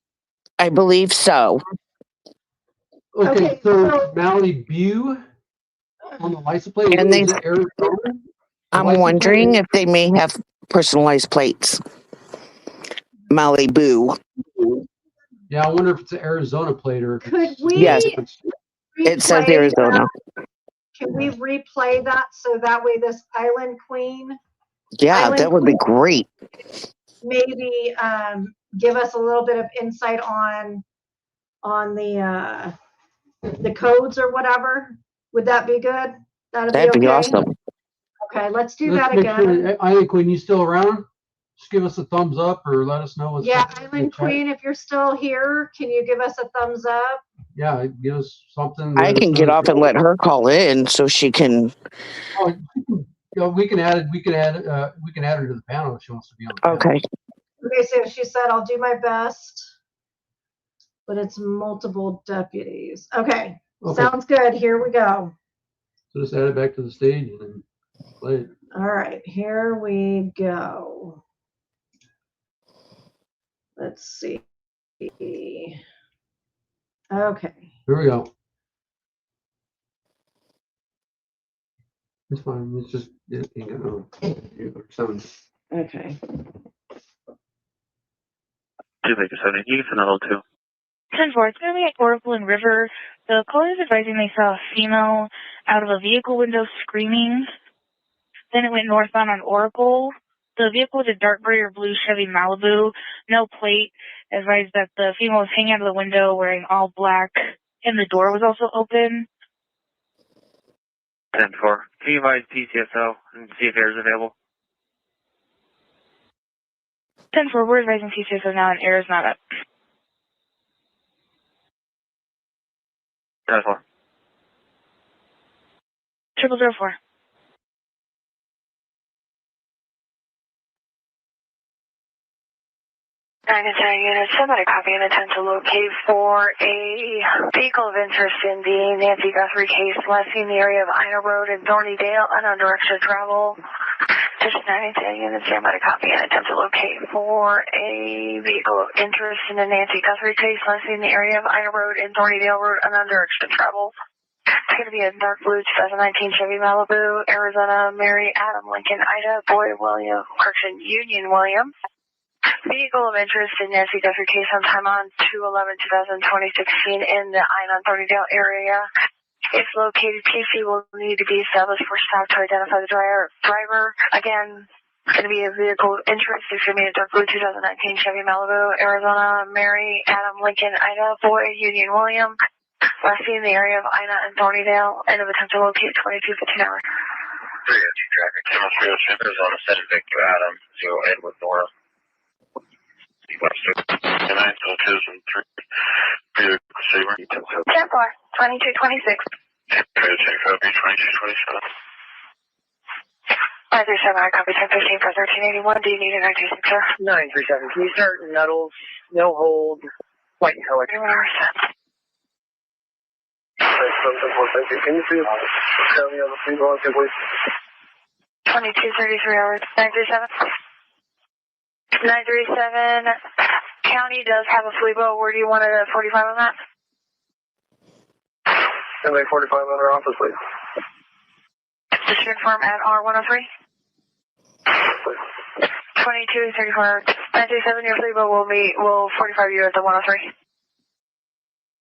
I believe so. Okay, Okay, so so- Malibu on the license plate. And is it Arizona? The I'm license wondering plate? if they may have personalized plates. Malibu. Yeah, I wonder if it's an Arizona plate or. Could we Yes. It says replay Arizona. that? Can we replay that so that way this Island Queen Yeah, Island that would be great. maybe give us a little bit of insight on the codes or whatever? Would that be good? That'd be awesome. Okay, let's do Let's that make again. sure. I think when you still around, just give us a thumbs up or let us know what's Yeah, up in the Island chat. Queen, if you're still here, can you give us a thumbs up? Yeah, give us something. I let us can know get if off you- and let her call in so she can. Oh, you know, we can add it. We can add her to the panel if she wants to be on the panel. Okay. Okay, so she said, I'll do my best, but it's multiple deputies. Okay, Okay. sounds good. Here we go. So just add it back to the stage and then play it. All right, here we go. Let's see. Okay. Here we go. It's fine. It's just it ain't got no sound. Okay. 257, you can send a little too. 10-4, it's going to be at Oracle and River. The caller is advising they saw a female out of a vehicle window screaming. Then it went northbound on Oracle. The vehicle was a dark gray or blue Chevy Malibu, no plate. Advised that the female was hanging out of the window wearing all black, and the door was also open. 10-4, can you advise PCSO and see if air is available? 10-4, we're advising PCSO now, and air is not up. 10-4. 0004. Units, somebody copy and attempt to locate for a vehicle of interest in the Nancy Guthrie case, last seen the area of Ina Road in Thornydale, unknown direction of travel. Just 90 units, somebody copy and attempt to locate for a vehicle of interest in the Nancy Guthrie case, last seen the area of Ina Road in Thornydale Road, unknown direction of travel. It's going to be a dark blue 2019 Chevy Malibu, Arizona, Mary, Adam, Lincoln, Ida, Boy, William, Correction, Union, William. Vehicle of interest in Nancy Guthrie case sometime on 2/11/2016 in the I-930 area. If located, PC will need to be established for stop to identify the driver. Again, it's going to be a vehicle of interest. It's going to be a dark blue 2019 Chevy Malibu, Arizona, Mary, Adam, Lincoln, Ida, Boy, Union, William. Last seen in the area of Ina and Thornydale. End of attempt to locate 22:15 hours. 302 traffic, 10-3 Arizona, set at Victor Adam, 0 Edward Nora. West 9 till 2 and 3. Vehicle saver. 10-4, 2226. Check copy, 2227. 937, I copy 1015 for 1381. Do you need a 926, sir? 937, can you start Nuttles, no hold, white helic. You are set. Can you see tell me other people on please? 2233 hours. 937. 937. County does have a FLEBO. Where do you want it at 45 on that? MA 45 on our office, please. Just confirm at R103. 2234. 937, your FLEBO will 45 you at the 103.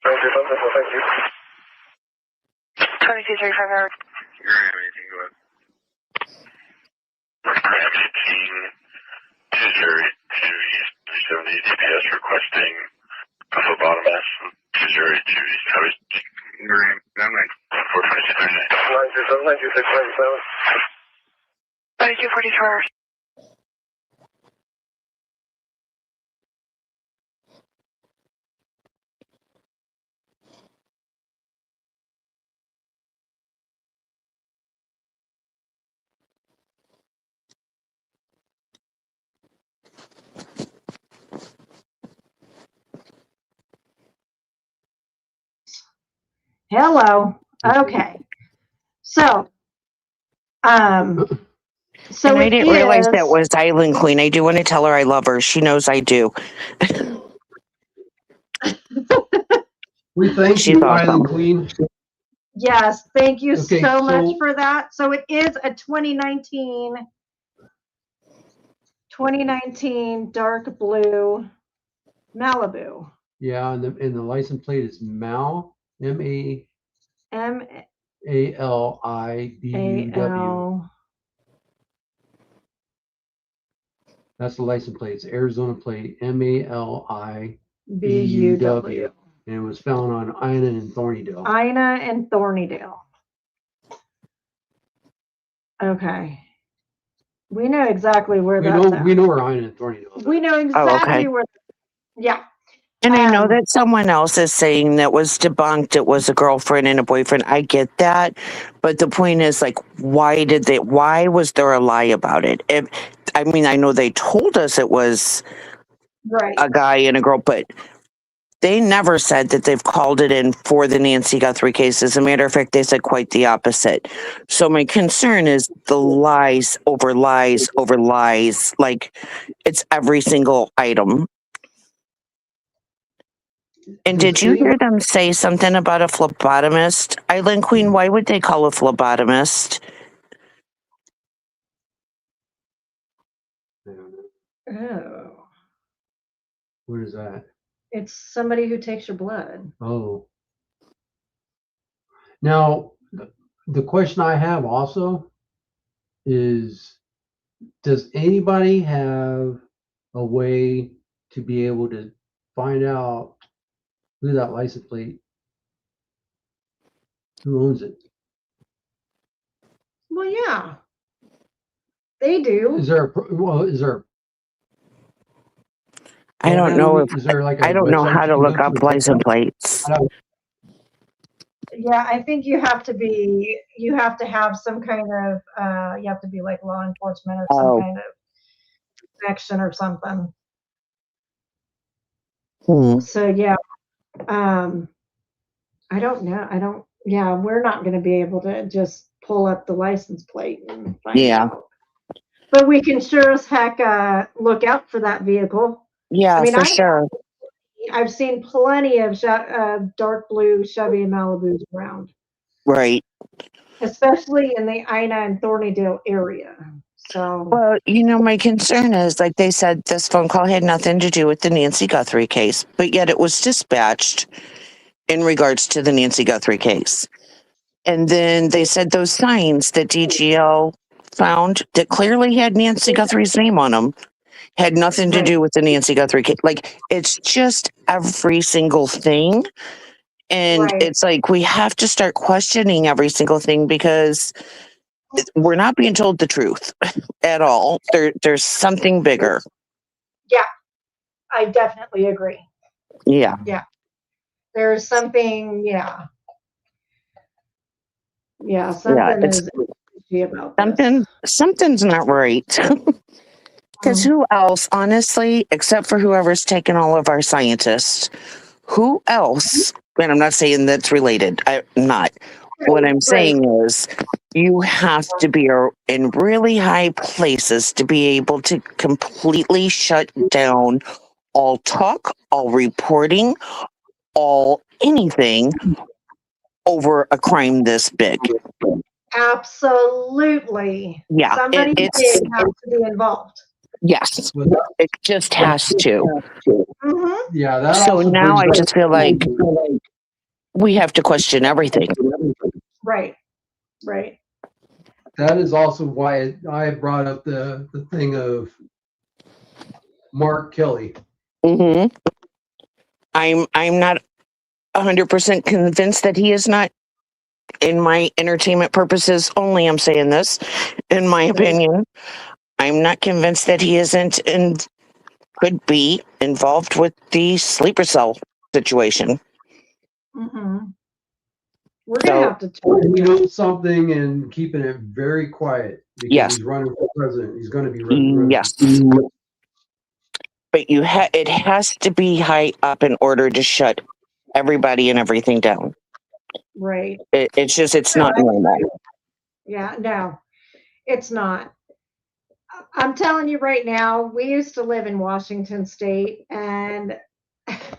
937, thank you. 2235 hours. Graham 18, go ahead. Graham 18 to Jerry to East 370 DPS requesting Buffalo Bottom S to Jerry to East Highway. Graham, I'm like 426. 937, 926, 2242 hours. Hello. Okay. So, And I didn't realize that was Island Queen. I do want to tell her I love her. She knows I do. We thank She's you, awesome. Island Queen. Yes, thank you Okay, so much so- for that. So it is a 2019 dark blue Malibu. Yeah, and the license plate is Mal, MAALIBUW. MAL. That's the license plate. It's Arizona plate, MALIBUW. BUW. And it was found on Ina and Thornydale. Ina and Thornydale. Okay. We know exactly where We that's know at. we know where Ina and Thornydale is. We know exactly okay. where. Yeah. And I know Um, that someone else is saying that was debunked. It was a girlfriend and a boyfriend. I get that. But the point is, like, why was there a lie about it? I mean, I know they told us it was right. a guy and a girl, but they never said that they've called it in for the Nancy Guthrie case. As a matter of fact, they said quite the opposite. So my concern is the lies over lies over lies. Like, it's every single item. And Does did you any- hear them say something about a phlebotomist? Island Queen, why would they call a phlebotomist? I don't know. Oh, What is that? it's somebody who takes your blood. Oh. Now, the question I have also is, does anybody have a way to be able to find out who that license plate, who owns it? Well, yeah, they do. Is there I don't know if is there like a I don't know website how you to can look go to up and check license that? plates. Yeah, I think you have to have some kind of, you have to be like law enforcement or some Oh, kind of connection or something. So yeah, um, I don't know. Yeah, we're not going to be able to just pull up the license plate and find yeah, out. But we can sure as heck look out for that vehicle. I yeah, mean, for sure. I've seen plenty of dark blue Chevy Malibus around, Right. especially in the Ina and Thornydale area. So, Well, my concern is, like they said, this phone call had nothing to do with the Nancy Guthrie case, but yet it was dispatched in regards to the Nancy Guthrie case. And then they said those signs that DGL found that clearly had Nancy Guthrie's name on them had nothing to right. do with the Nancy Guthrie case. Like, it's just every single thing. And Right. it's like we have to start questioning every single thing because we're not being told the truth at all. There's something bigger. Yeah, I definitely agree. Yeah. Yeah. There's something, yeah. Yeah, something It's is fishy about this. something's not right. Because who else, honestly, except for whoever's taken all of our scientists, who else, and I'm not saying that's related, I'm not. What I'm Right. saying is you have to be in really high places to be able to completely shut down all talk, all reporting, all anything over a crime this big. Absolutely. Yeah, Somebody it's big has to be involved. yes, Well, that- it just has to. Mm-hmm. Yeah, that So also now I brings just feel like we have to question everything. Right. Right. that is also why I brought up the thing of Mark Kelly. Hmm. I'm not 100% convinced that he is not. In my entertainment purposes only, I'm saying this. In my opinion, I'm not convinced that he isn't and could be involved with the sleeper cell situation. Mm-hmm. We're gonna So have to check. He knows something and keeping it very quiet because yes, he's running for president. He's going to be running. yes. But it has to be high up in order to shut everybody and everything down. Right. It's No, not normal. Yeah, no, it's not. I'm telling you right now, we used to live in Washington State, and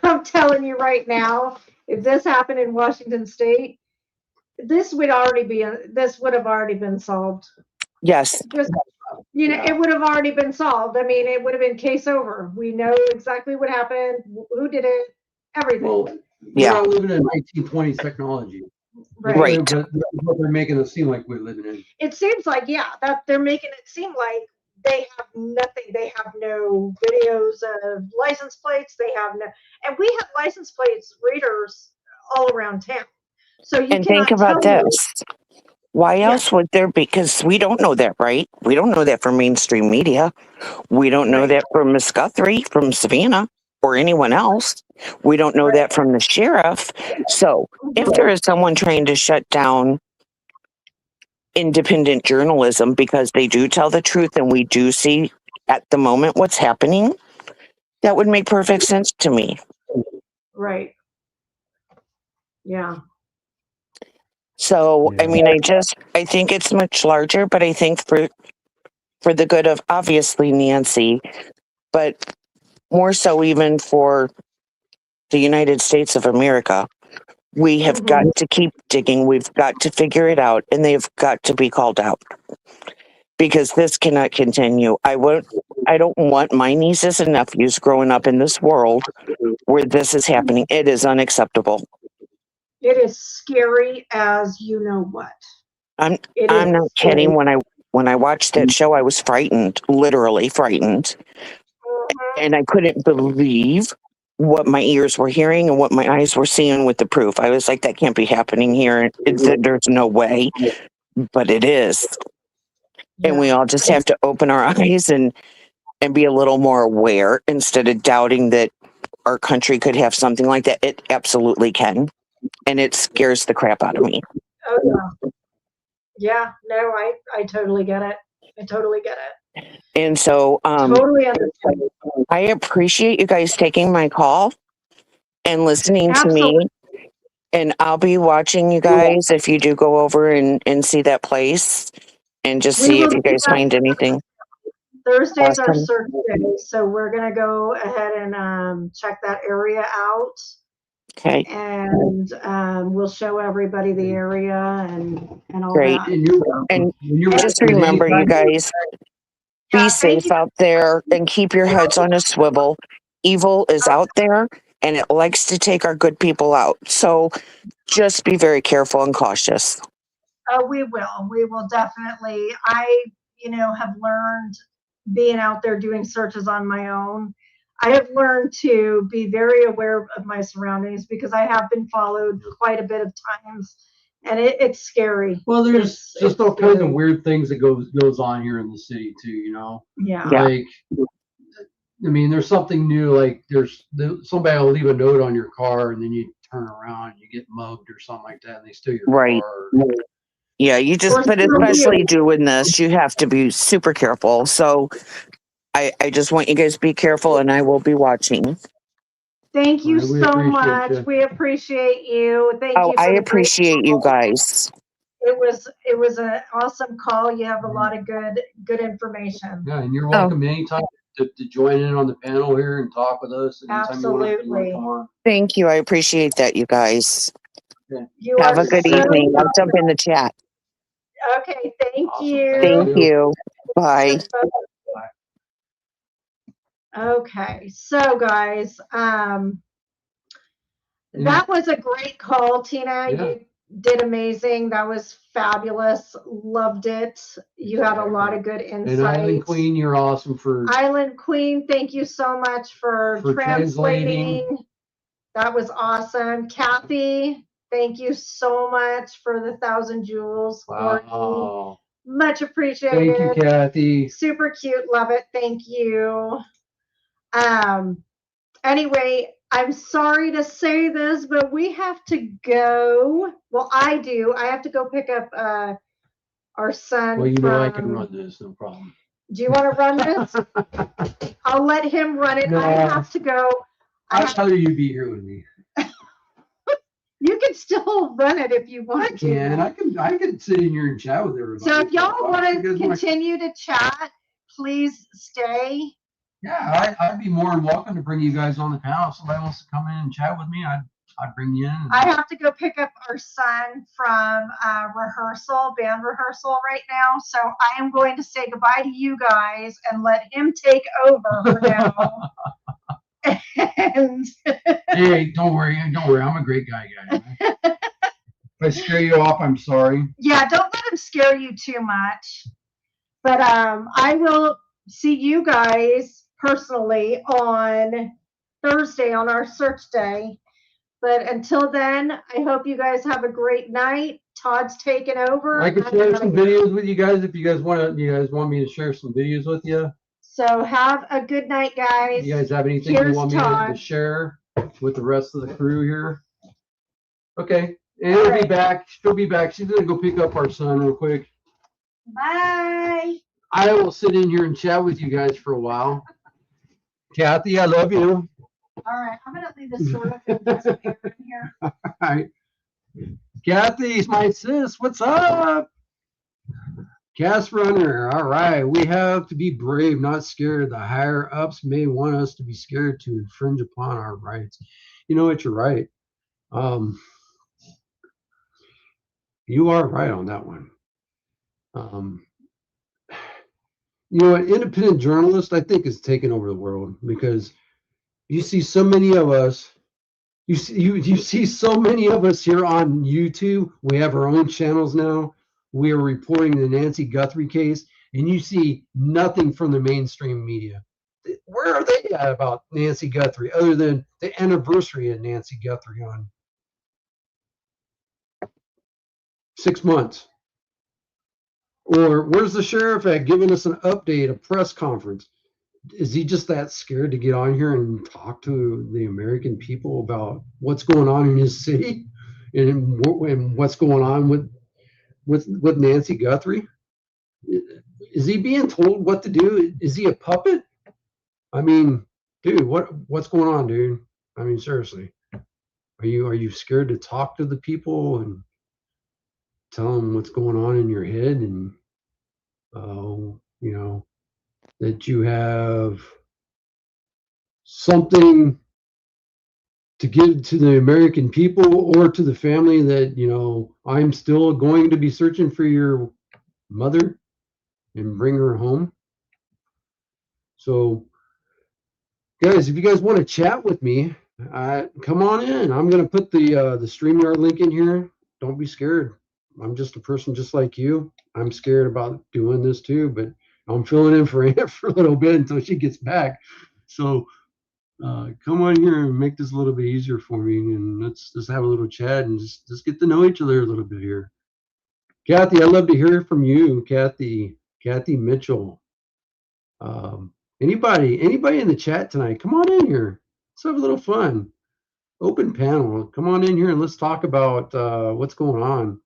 I'm telling you right now, if this happened in Washington State, this would have already been solved. Yes. Just, it would have already been solved. I mean, it would have been case over. We know exactly what happened, who did it, everything. Well, we're Yeah. not living in 1920s technology. Right. But that's what they're making it seem like we're living in. It seems like, that they're making it seem like they have nothing. They have no videos of license plates. They have no, and we have license plates readers all around town. So you And think cannot about tell me. this. Why Yeah. else would there be? Because we don't know that, right? We don't know that from mainstream media. We don't know Right. that from Miss Guthrie, from Savannah. or anyone else. We don't know that from the sheriff. So if there is someone trying to shut down independent journalism because they do tell the truth and we do see at the moment what's happening, that would make perfect sense to me. Right. Yeah. So, I Yeah. mean, I think it's much larger, but I think for the good of obviously Nancy, but more so even for the United States of America, we have got to keep digging. We've got to figure it out, and they've got to be called out because this cannot continue. I don't want my nieces and nephews growing up in this world where this is happening. It is unacceptable. It is scary as you know what. I'm It not is kidding. scary. When I watched that show, I was frightened, literally frightened. And I couldn't believe what my ears were hearing and what my eyes were seeing with the proof. I was like, that can't be happening here. There's no way, but it is. And we all just have to open our eyes and be a little more aware instead of doubting that our country could have something like that. It absolutely can. And it scares the crap out of me. Oh yeah. Yeah, no, I totally get it. I totally get it. And so Totally understand. I appreciate you guys taking my call and listening to me. And I'll be watching you guys if you do go over and see that place and just see if you guys find anything. Thursdays are Awesome. search days, so we're gonna go ahead and check that area out. Okay. And we'll show everybody the area and all Great. that. And just remember, you guys, be safe out there and keep your heads on a swivel. Evil is out there and it likes to take our good people out. So just be very careful and cautious. We will. We will definitely. I, have learned being out there doing searches on my own. I have learned to be very aware of my surroundings because I have been followed quite a bit of times, and it's scary. Well, there's just all kinds of weird things that goes on here in the city too. Yeah. Like, I mean, there's something new. Like, somebody will leave a note on your car, and then you turn around and you get mugged or something like that, and they steal your car. Yeah, but especially doing this, you have to be super careful. So I just want you guys to be careful, and I will be watching. Thank you so much. We appreciate you. Thank you. I appreciate you guys. It was an awesome call. You have a lot of good information. Yeah, and you're welcome anytime to join in on the panel here and talk with us. Absolutely. Thank you. I appreciate that, you guys. You have a good evening. I'll jump in the chat. Okay, thank you. Thank you. Bye. Okay, so guys, that was a great call, Tina. You did amazing. That was fabulous. Loved it. You had a lot of good insight. And Island Queen, you're awesome for Island Queen. Thank you so much for translating. That was awesome. Kathy, thank you so much for the 1,000 jewels. Wow. Much appreciated. Thank you, Kathy. Super cute. Love it. Thank you. Anyway, I'm sorry to say this, but we have to go. Well, I do. I have to go pick up our son. Well, I can run this, no problem. Do you want to run this? I'll let him run it. No. I have to go. I'd rather you be here with me. You can still run it if you want to. I can sit in here and chat with everybody. So if y'all want to continue to chat, please stay. Yeah, I'd be more than welcome to bring you guys on the panel. If somebody wants to come in and chat with me, I'd bring you in. I have to go pick up our son from band rehearsal right now. So I am going to say goodbye to you guys and let him take over for now. And hey, don't worry. I'm a great guy, guys. If I scare you off, I'm sorry. Yeah, don't let him scare you too much. But I will see you guys personally on Thursday on our search day. But until then, I hope you guys have a great night. Todd's taking over. I can share some videos with you guys if you guys want me to share some videos with you. So have a good night, guys. You guys have anything Here's you want me to Todd. share with the rest of the crew here? Okay. And All she'll right. be back. She'll be back. She's gonna go pick up our son real quick. Bye. I will sit in here and chat with you guys for a while. Kathy, I love you. All right, I'm gonna leave the store in here. All right. Kathy's my sis. What's up? Cast runner. All right. We have to be brave, not scared. The higher ups may want us to be scared to infringe upon our rights. You know what? You're right. You are right on that one. You know, an independent journalist, I think, is taking over the world because you see so many of us. You see so many of us here on YouTube. We have our own channels now. We are reporting the Nancy Guthrie case, and you see nothing from the mainstream media. Where are they at about Nancy Guthrie, other than the anniversary of Nancy Guthrie on 6 months? Or where's the sheriff at giving us an update, a press conference? Is he just that scared to get on here and talk to the American people about what's going on in his city and what's going on with Nancy Guthrie? Is he being told what to do? Is he a puppet? I mean, dude, what's going on, dude? I mean, seriously, are you scared to talk to the people and tell them what's going on in your head and you know that you have something to give to the American people or to the family that, I'm still going to be searching for your mother and bring her home. So, guys, if you guys want to chat with me, come on in. I'm going to put the StreamYard link in here. Don't be scared. I'm just a person just like you. I'm scared about doing this too, but I'm filling in for Aunt for a little bit until she gets back. So, come on here and make this a little bit easier for me, and let's just have a little chat and just get to know each other a little bit here. Kathy, I'd love to hear from you, Kathy Mitchell. Anybody in the chat tonight? Come on in here. Let's have a little fun. Open panel. Come on in here and let's talk about what's going on.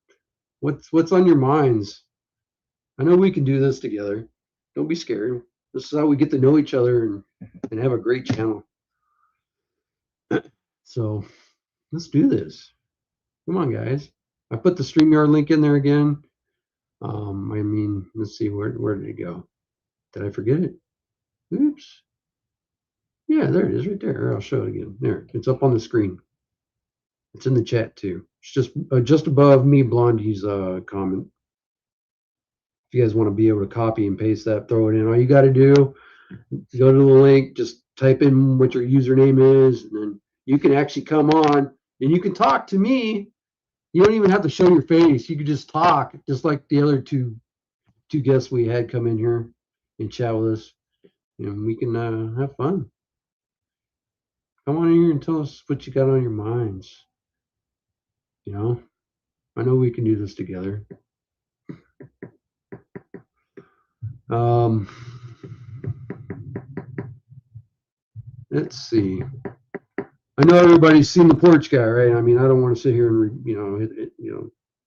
What's on your minds? I know we can do this together. Don't be scared. This is how we get to know each other and have a great channel. So let's do this. Come on, guys. I put the StreamYard link in there again. Let's see, where did it go? Did I forget it? Oops. Yeah, there it is right there. I'll show it again. There, it's up on the screen. It's in the chat too. It's just above me, Blondie's comment. If you guys want to be able to copy and paste that, throw it in. All you got to do, go to the link, just type in what your username is, and then you can actually come on and you can talk to me. You don't even have to show your face. You can just talk, just like the other two guests we had come in here and chat with us, and we can have fun. Come on in here and tell us what you got on your minds. I know we can do this together. Let's see. I know everybody's seen the porch guy, right? I mean, I don't want to sit here and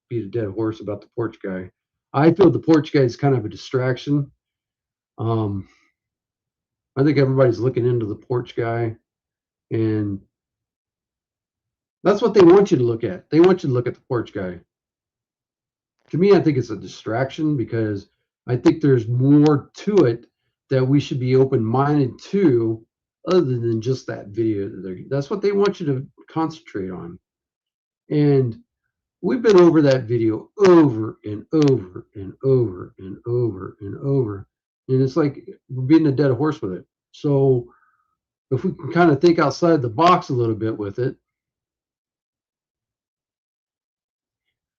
beat a dead horse about the porch guy. I feel the porch guy is kind of a distraction. I think everybody's looking into the porch guy, and that's what they want you to look at. They want you to look at the porch guy. To me, I think it's a distraction because I think there's more to it that we should be open-minded to other than just that video. That's what they want you to concentrate on. And we've been over that video over and over and over and over and over. And it's like we're beating a dead horse with it. So if we can kind of think outside the box a little bit with it.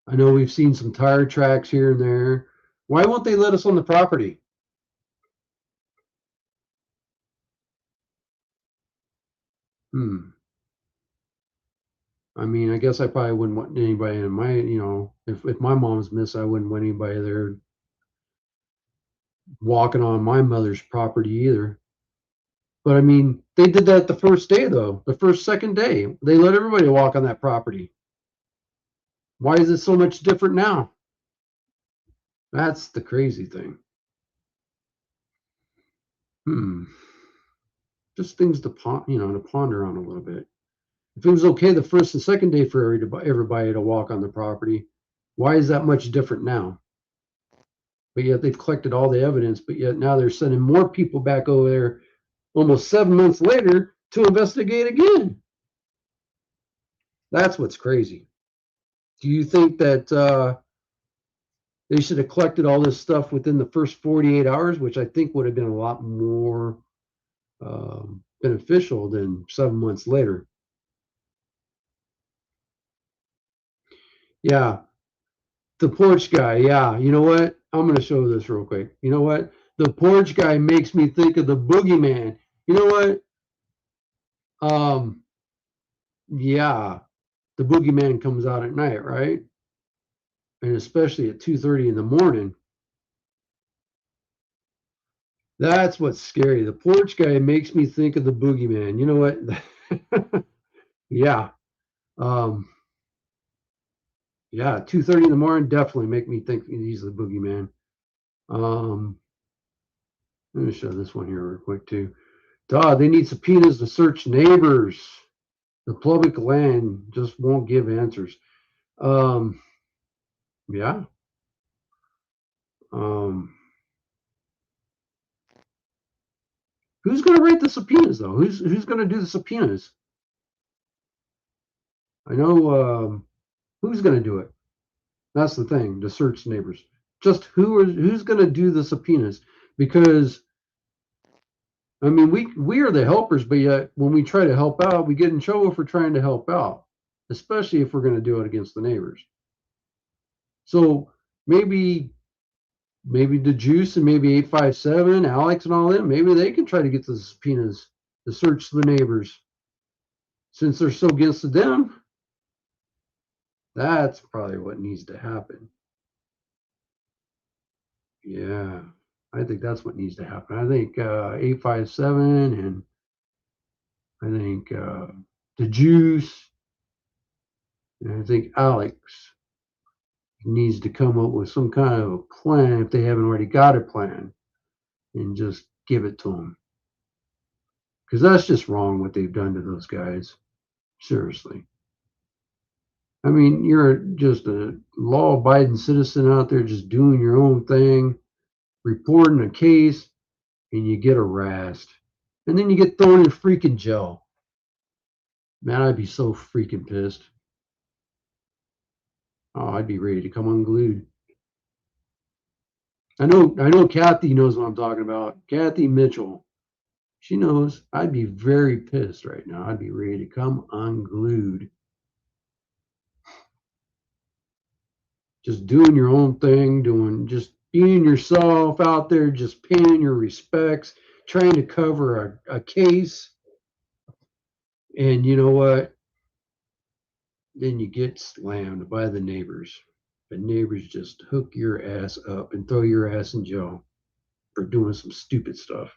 I know we've seen some tire tracks here and there. Why won't they let us on the property? I mean, I guess I probably wouldn't want anybody in my, if my mom's missing, I wouldn't want anybody there walking on my mother's property either. But I mean, they did that the first day though. The second day, they let everybody walk on that property. Why is it so much different now? That's the crazy thing. Just things to ponder on a little bit. If it was okay the first and second day for everybody to walk on the property, why is that much different now? But yet they've collected all the evidence, but yet now they're sending more people back over there almost 7 months later to investigate again. That's what's crazy. Do you think that they should have collected all this stuff within the first 48 hours, which I think would have been a lot more beneficial than 7 months later? Yeah, the porch guy. Yeah, you know what? I'm going to show this real quick. You know what? The porch guy makes me think of the boogeyman. You know what? Yeah, the boogeyman comes out at night, right? And especially at 2:30 in the morning. That's what's scary. The porch guy makes me think of the boogeyman. You know what? Yeah. Yeah, 2:30 in the morning definitely make me think he's the boogeyman. Let me show this one here real quick too. Duh, they need subpoenas to search neighbors. The public land just won't give answers. Yeah. Who's going to write the subpoenas though? Who's going to do the subpoenas? I know who's going to do it. That's the thing, to search neighbors. Just who's going to do the subpoenas? Because I mean, we are the helpers, but yet when we try to help out, we get in trouble for trying to help out, especially if we're going to do it against the neighbors. So maybe the Juice and maybe 857, Alex and all them, maybe they can try to get the subpoenas to search the neighbors. Since they're so against them, that's probably what needs to happen. Yeah, I think that's what needs to happen. I think 857 and I think the Juice and I think Alex needs to come up with some kind of a plan if they haven't already got a plan and just give it to them. Because that's just wrong what they've done to those guys. Seriously. I mean, you're just a law-abiding citizen out there just doing your own thing, reporting a case, and you get harassed. And then you get thrown in freaking jail. Man, I'd be so freaking pissed. Oh, I'd be ready to come unglued. I know Kathy knows what I'm talking about. Kathy Mitchell. She knows. I'd be very pissed right now. I'd be ready to come unglued. Just doing your own thing, just being yourself out there, just paying your respects, trying to cover a case. And you know what? Then you get slammed by the neighbors. The neighbors just hook your ass up and throw your ass in jail for doing some stupid stuff.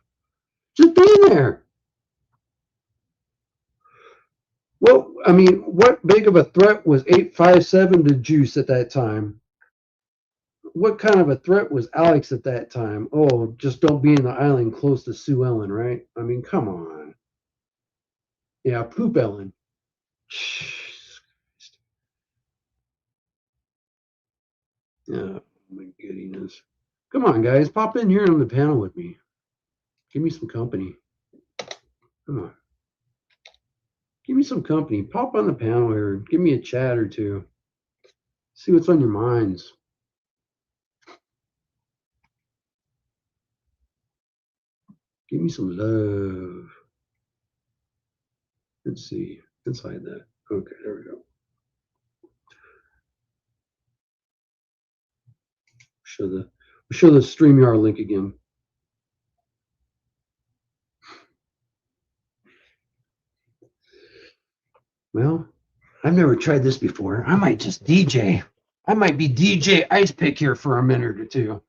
Just being there. Well, I mean, what big of a threat was 857 to Juice at that time? What kind of a threat was Alex at that time? Oh, just don't be in the island close to Sue Ellen, right? I mean, come on. Yeah, poop Ellen. Oh, my goodness. Come on, guys. Pop in here on the panel with me. Give me some company. Come on. Give me some company. Pop on the panel here. Give me a chat or two. See what's on your minds. Give me some love. Let's see. Inside that. Okay, there we go. Show the StreamYard link again. Well, I've never tried this before. I might just DJ. I might be DJ Ice Pick here for a minute or two.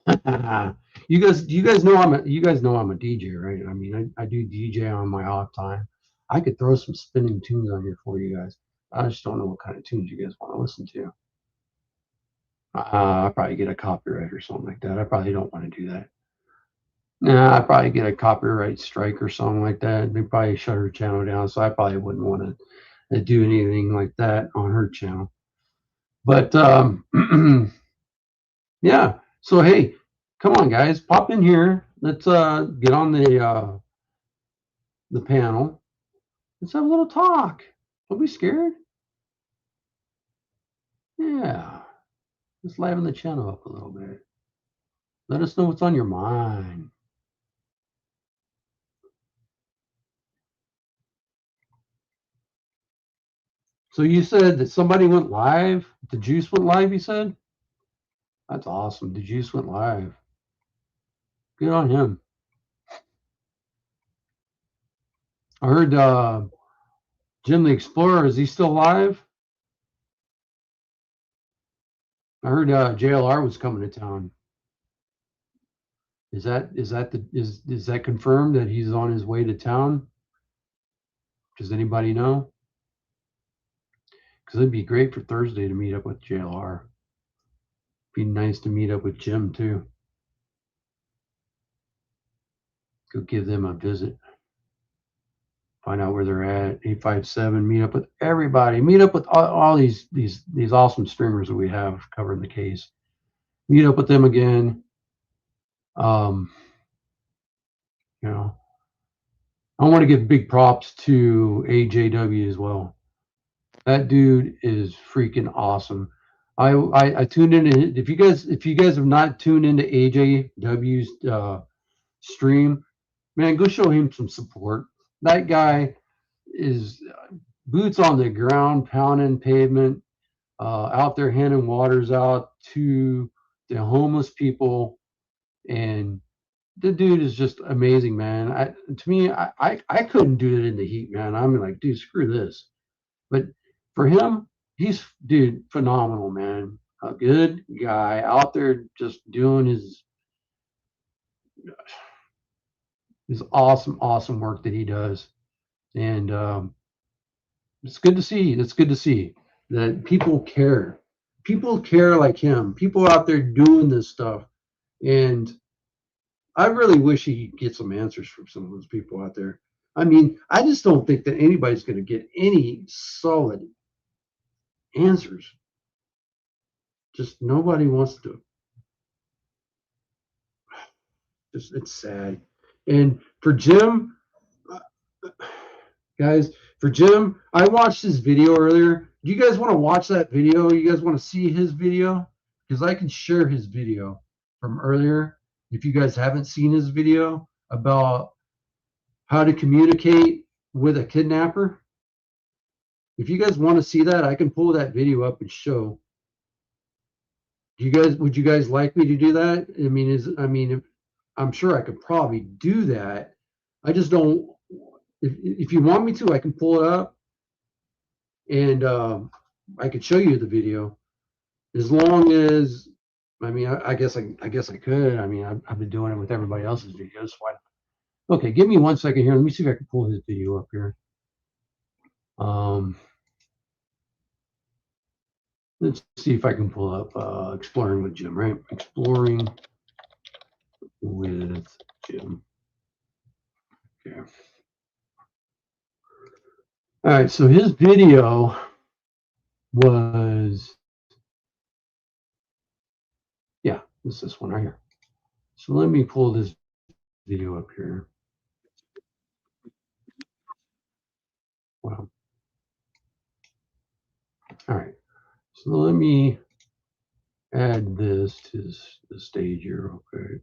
You guys know I'm a DJ, right? I mean, I do DJ on my off time. I could throw some spinning tunes on here for you guys. I just don't know what kind of tunes you guys want to listen to. I'll probably get a copyright or something like that. I probably don't want to do that. Nah, I'd probably get a copyright strike or something like that. They probably shut her channel down, so I probably wouldn't want to do anything like that on her channel. But yeah. So hey, come on, guys, pop in here. Let's get on the panel. Let's have a little talk. Don't be scared. Yeah. Let's liven the channel up a little bit. Let us know what's on your mind. So you said that somebody went live? The Juice went live, you said? That's awesome. The Juice went live. Good on him. I heard Jim the Explorer, is he still alive? I heard JLR was coming to town. Is that confirmed that he's on his way to town? Does anybody know? Because it'd be great for Thursday to meet up with JLR. Be nice to meet up with Jim too. Go give them a visit. Find out where they're at. 857. Meet up with everybody. Meet up with all these awesome streamers that we have covering the case. Meet up with them again. You know, I want to give big props to AJW as well. That dude is freaking awesome. I tuned in. If you guys have not tuned into AJW's stream, man, go show him some support. That guy is boots on the ground, pounding pavement, out there handing waters out to the homeless people, and the dude is just amazing, man. To me, I couldn't do it in the heat, man. I'm like, dude, screw this. But for him, he's phenomenal, man. A good guy out there just doing his awesome work that he does, and it's good to see. It's good to see that people care. People care like him. People out there doing this stuff, and I really wish he could get some answers from some of those people out there. I mean, I just don't think that anybody's going to get any solid answers. Just nobody wants to. Just it's sad. And for Jim, guys, for Jim, I watched his video earlier. Do you guys want to watch that video? You guys want to see his video? Because I can share his video from earlier. If you guys haven't seen his video about how to communicate with a kidnapper, if you guys want to see that, I can pull that video up and show. Would you guys like me to do that? I mean, I'm sure I could probably do that. I just don't. If you want me to, I can pull it up, and I could show you the video. As long as, I mean, I guess I could. I mean, I've been doing it with everybody else's videos. Why? Okay, give me 1 second here. Let me see if I can pull his video up here. Let's see if I can pull up Exploring with Jim, right? Exploring with Jim. Okay. All right, so his video was, yeah, it's this one right here. So let me pull this video up here. Wow. All right, so let me add this to the stage here real quick.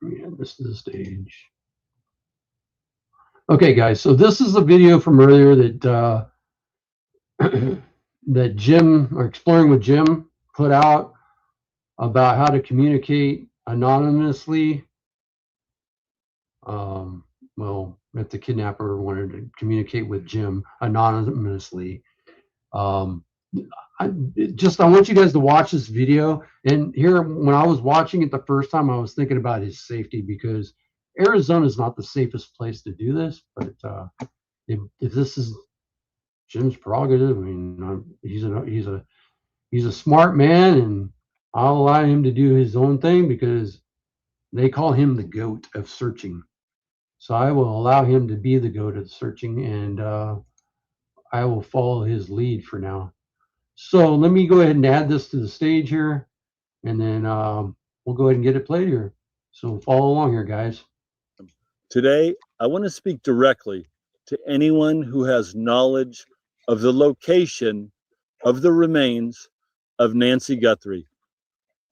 Yeah, this is the stage. Okay, guys, so this is the video from earlier that that Jim, or Exploring with Jim, put out about how to communicate anonymously. Well, that the kidnapper wanted to communicate with Jim anonymously. Um, I want you guys to watch this video. And here, when I was watching it the first time, I was thinking about his safety, because Arizona is not the safest place to do this. But if this is Jim's prerogative, I mean, he's a smart man, and I'll allow him to do his own thing, because they call him the goat of searching. So I will allow him to be the goat of searching, and I will follow his lead for now. So let me go ahead and add this to the stage here, and then we'll go ahead and get it played here. So follow along here, guys. Today, I want to speak directly to anyone who has knowledge of the location of the remains of Nancy Guthrie.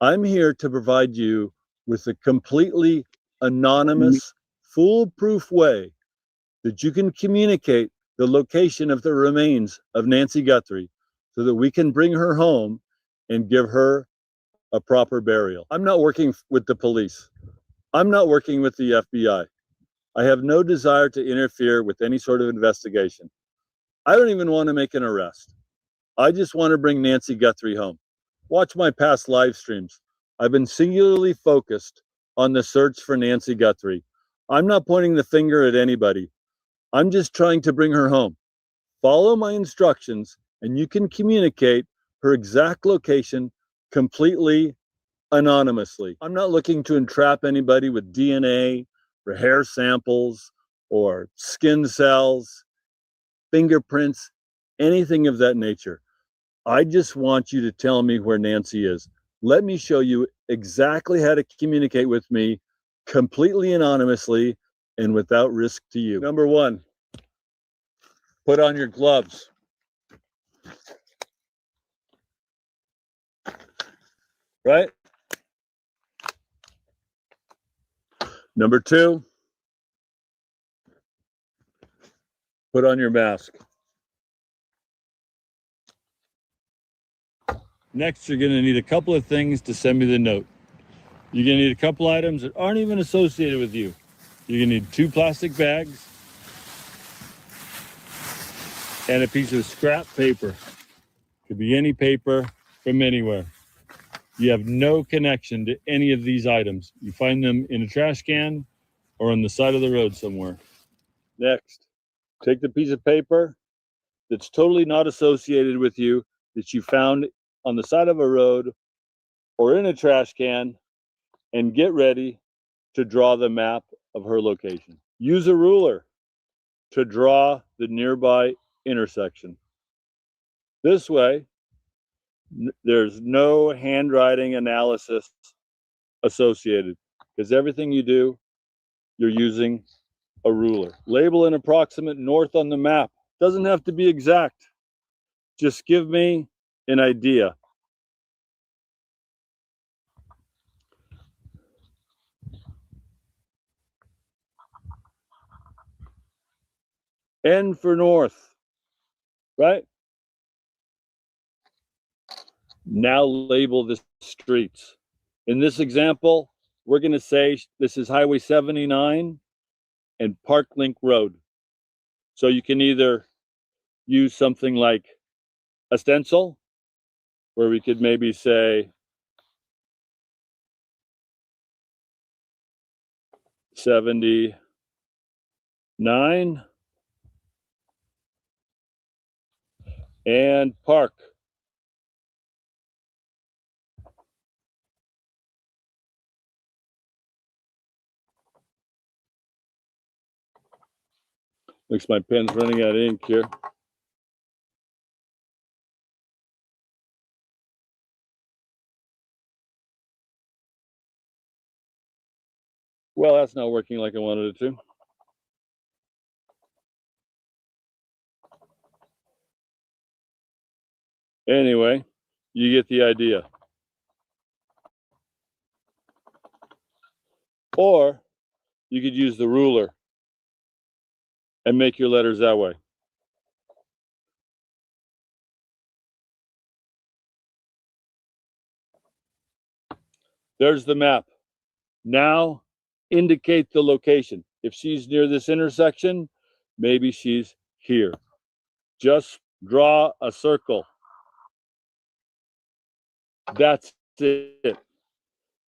I'm here to provide you with a completely anonymous, foolproof way that you can communicate the location of the remains of Nancy Guthrie so that we can bring her home and give her a proper burial. I'm not working with the police. I'm not working with the FBI. I have no desire to interfere with any sort of investigation. I don't even want to make an arrest. I just want to bring Nancy Guthrie home. Watch my past live streams. I've been singularly focused on the search for Nancy Guthrie. I'm not pointing the finger at anybody. I'm just trying to bring her home. Follow my instructions and you can communicate her exact location completely anonymously. I'm not looking to entrap anybody with DNA or hair samples or skin cells, fingerprints, anything of that nature. I just want you to tell me where Nancy is. Let me show you exactly how to communicate with me completely anonymously and without risk to you. Number one, put on your gloves. Right? Number two, put on your mask. Next, you're going to need a couple of things to send me the note. You're going to need a couple items that aren't even associated with you. You're going to need 2 plastic bags and a piece of scrap paper. Could be any paper from anywhere. You have no connection to any of these items. You find them in a trash can or on the side of the road somewhere. Next, take the piece of paper that's totally not associated with you, that you found on the side of a road or in a trash can, and get ready to draw the map of her location. Use a ruler to draw the nearby intersection. This way, there's no handwriting analysis associated, because everything you do, you're using a ruler. Label an approximate north on the map. Doesn't have to be exact. Just give me an idea. N for north, right? Now label the streets. In this example, we're going to say this is Highway 79 and Park Link Road. So you can either use something like a stencil, where we could maybe say 79 and Park. Looks my pen's running out of ink here. Well, that's not working like I wanted it to. Anyway, you get the idea. Or you could use the ruler and make your letters that way. There's the map. Now indicate the location. if she's near this intersection, maybe she's here. Just draw a circle. That's it.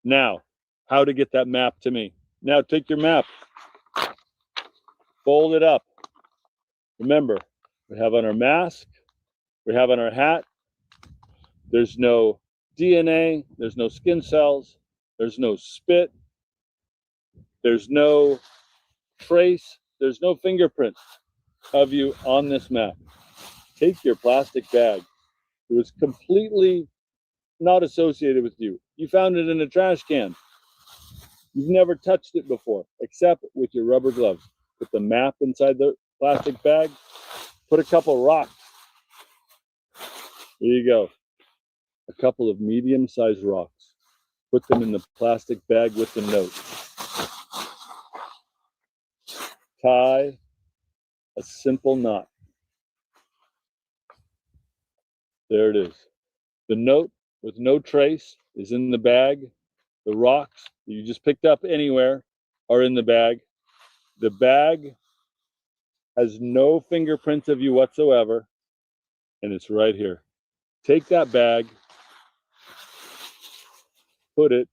Now, how to get that map to me. Now take your map, fold it up. Remember, we have on our mask, we have on our hat, there's no DNA, there's no skin cells, there's no spit, there's no trace, there's no fingerprint of you on this map. Take your plastic bag. It was completely not associated with you. You found it in a trash can. You've never touched it before, except with your rubber gloves. Put the map inside the plastic bag. Put a couple rocks. There you go. A couple of medium-sized rocks. Put them in the plastic bag with the note. Tie a simple knot. There it is. The note with no trace is in the bag. The rocks that you just picked up anywhere are in the bag. The bag has no fingerprints of you whatsoever, and it's right here. Take that bag, put it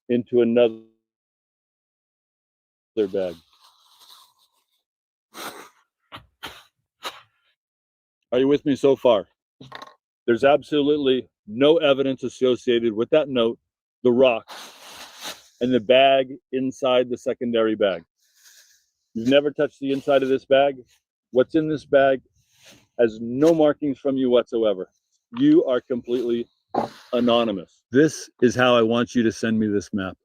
into another bag. Are you with me so far? There's absolutely no evidence associated with that note, the rocks, and the bag inside the secondary bag. You've never touched the inside of this bag. What's in this bag has no markings from you whatsoever. You are completely anonymous. This is how I want you to send me this map.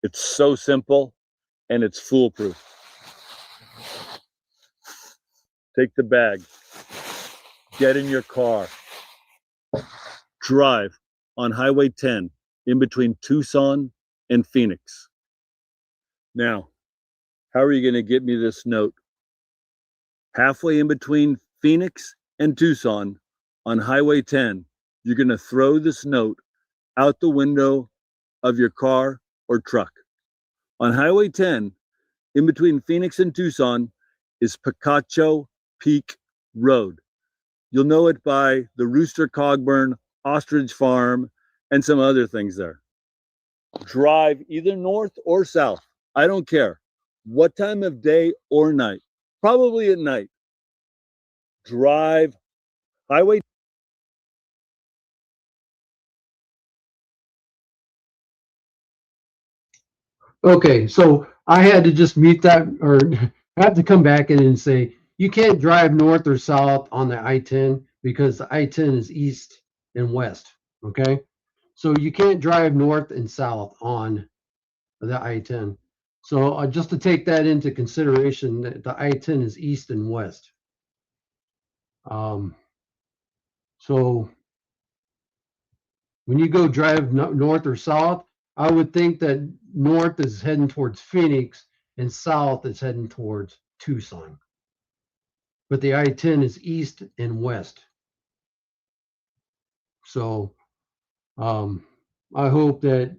It's so simple and it's foolproof. Take the bag, get in your car, drive on Highway 10 in between Tucson and Phoenix. Now, how are you going to get me this note? Halfway in between Phoenix and Tucson on Highway 10, you're going to throw this note out the window of your car or truck. On Highway 10, in between Phoenix and Tucson, is Picacho Peak Road. You'll know it by the Rooster Cogburn Ostrich Farm and some other things there. Drive either north or south. I don't care what time of day or night, probably at night. Drive Highway. Okay, so I had to just mute that, or I have to come back in and say, you can't drive north or south on the I-10 because the I-10 is east and west, okay? So you can't drive north and south on the I-10. So just to take that into consideration, that the I-10 is east and west. So when you go drive north or south, I would think that north is heading towards Phoenix and south is heading towards Tucson. But the I-10 is east and west. So I hope that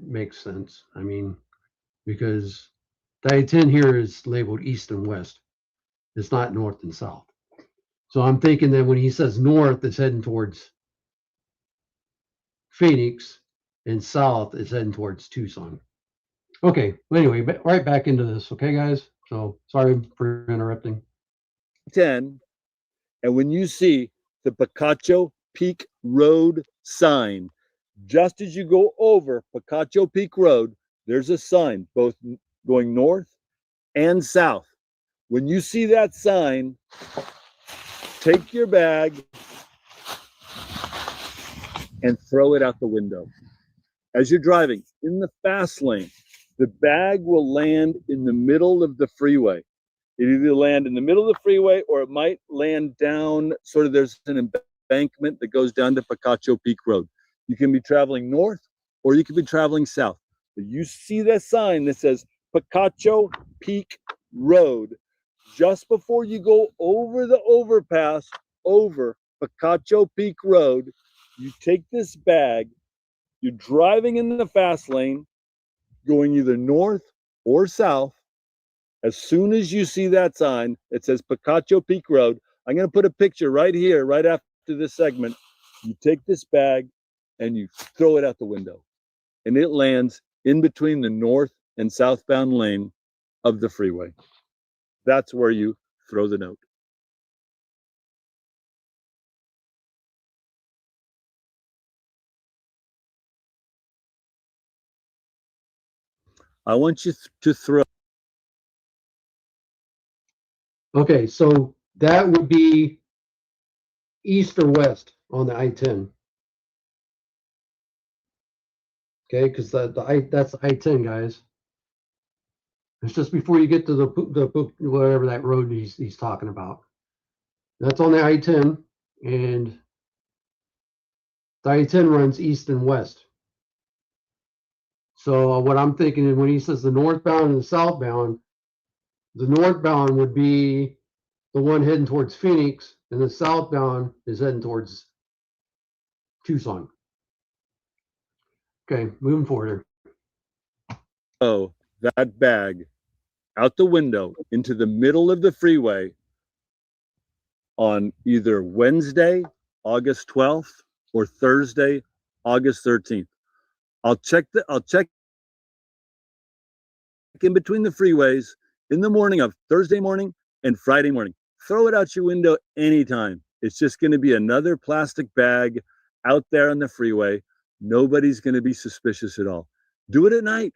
makes sense. I mean, because the I-10 here is labeled east and west. It's not north and south. So I'm thinking that when he says north, it's heading towards Phoenix, and south is heading towards Tucson. Okay, well, anyway, right back into this, okay, guys? So sorry for interrupting. 10, and when you see the Picacho Peak Road sign, just as you go over Picacho Peak Road, there's a sign both going north and south. When you see that sign, take your bag and throw it out the window. As you're driving in the fast lane, the bag will land in the middle of the freeway. It either land in the middle of the freeway or it might land down, sort of there's an embankment that goes down to Picacho Peak Road. You can be traveling north or you can be traveling south. But you see that sign that says Picacho Peak Road. Just before you go over the overpass over Picacho Peak Road, you take this bag You're driving in the fast lane, going either north or south. As soon as you see that sign that says Picacho Peak Road, I'm going to put a picture right here, right after this segment. You take this bag and you throw it out the window, and it lands in between the north and southbound lane of the freeway. That's where you throw the note. I want you to throw. Okay, so that would be east or west on the I-10. Okay, because that's I-10, guys. It's just before you get to the whatever that road he's talking about. That's on the I-10, and the I-10 runs east and west. So what I'm thinking is when he says the northbound and the southbound would be the one heading towards Phoenix, and the southbound is heading towards Tucson. Okay, moving forward here. Throw that bag out the window into the middle of the freeway on either Wednesday, August 12th, or Thursday, August 13th. I'll check in between the freeways in the morning of Thursday morning and Friday morning. Throw it out your window anytime. It's just going to be another plastic bag out there on the freeway. Nobody's going to be suspicious at all. Do it at night.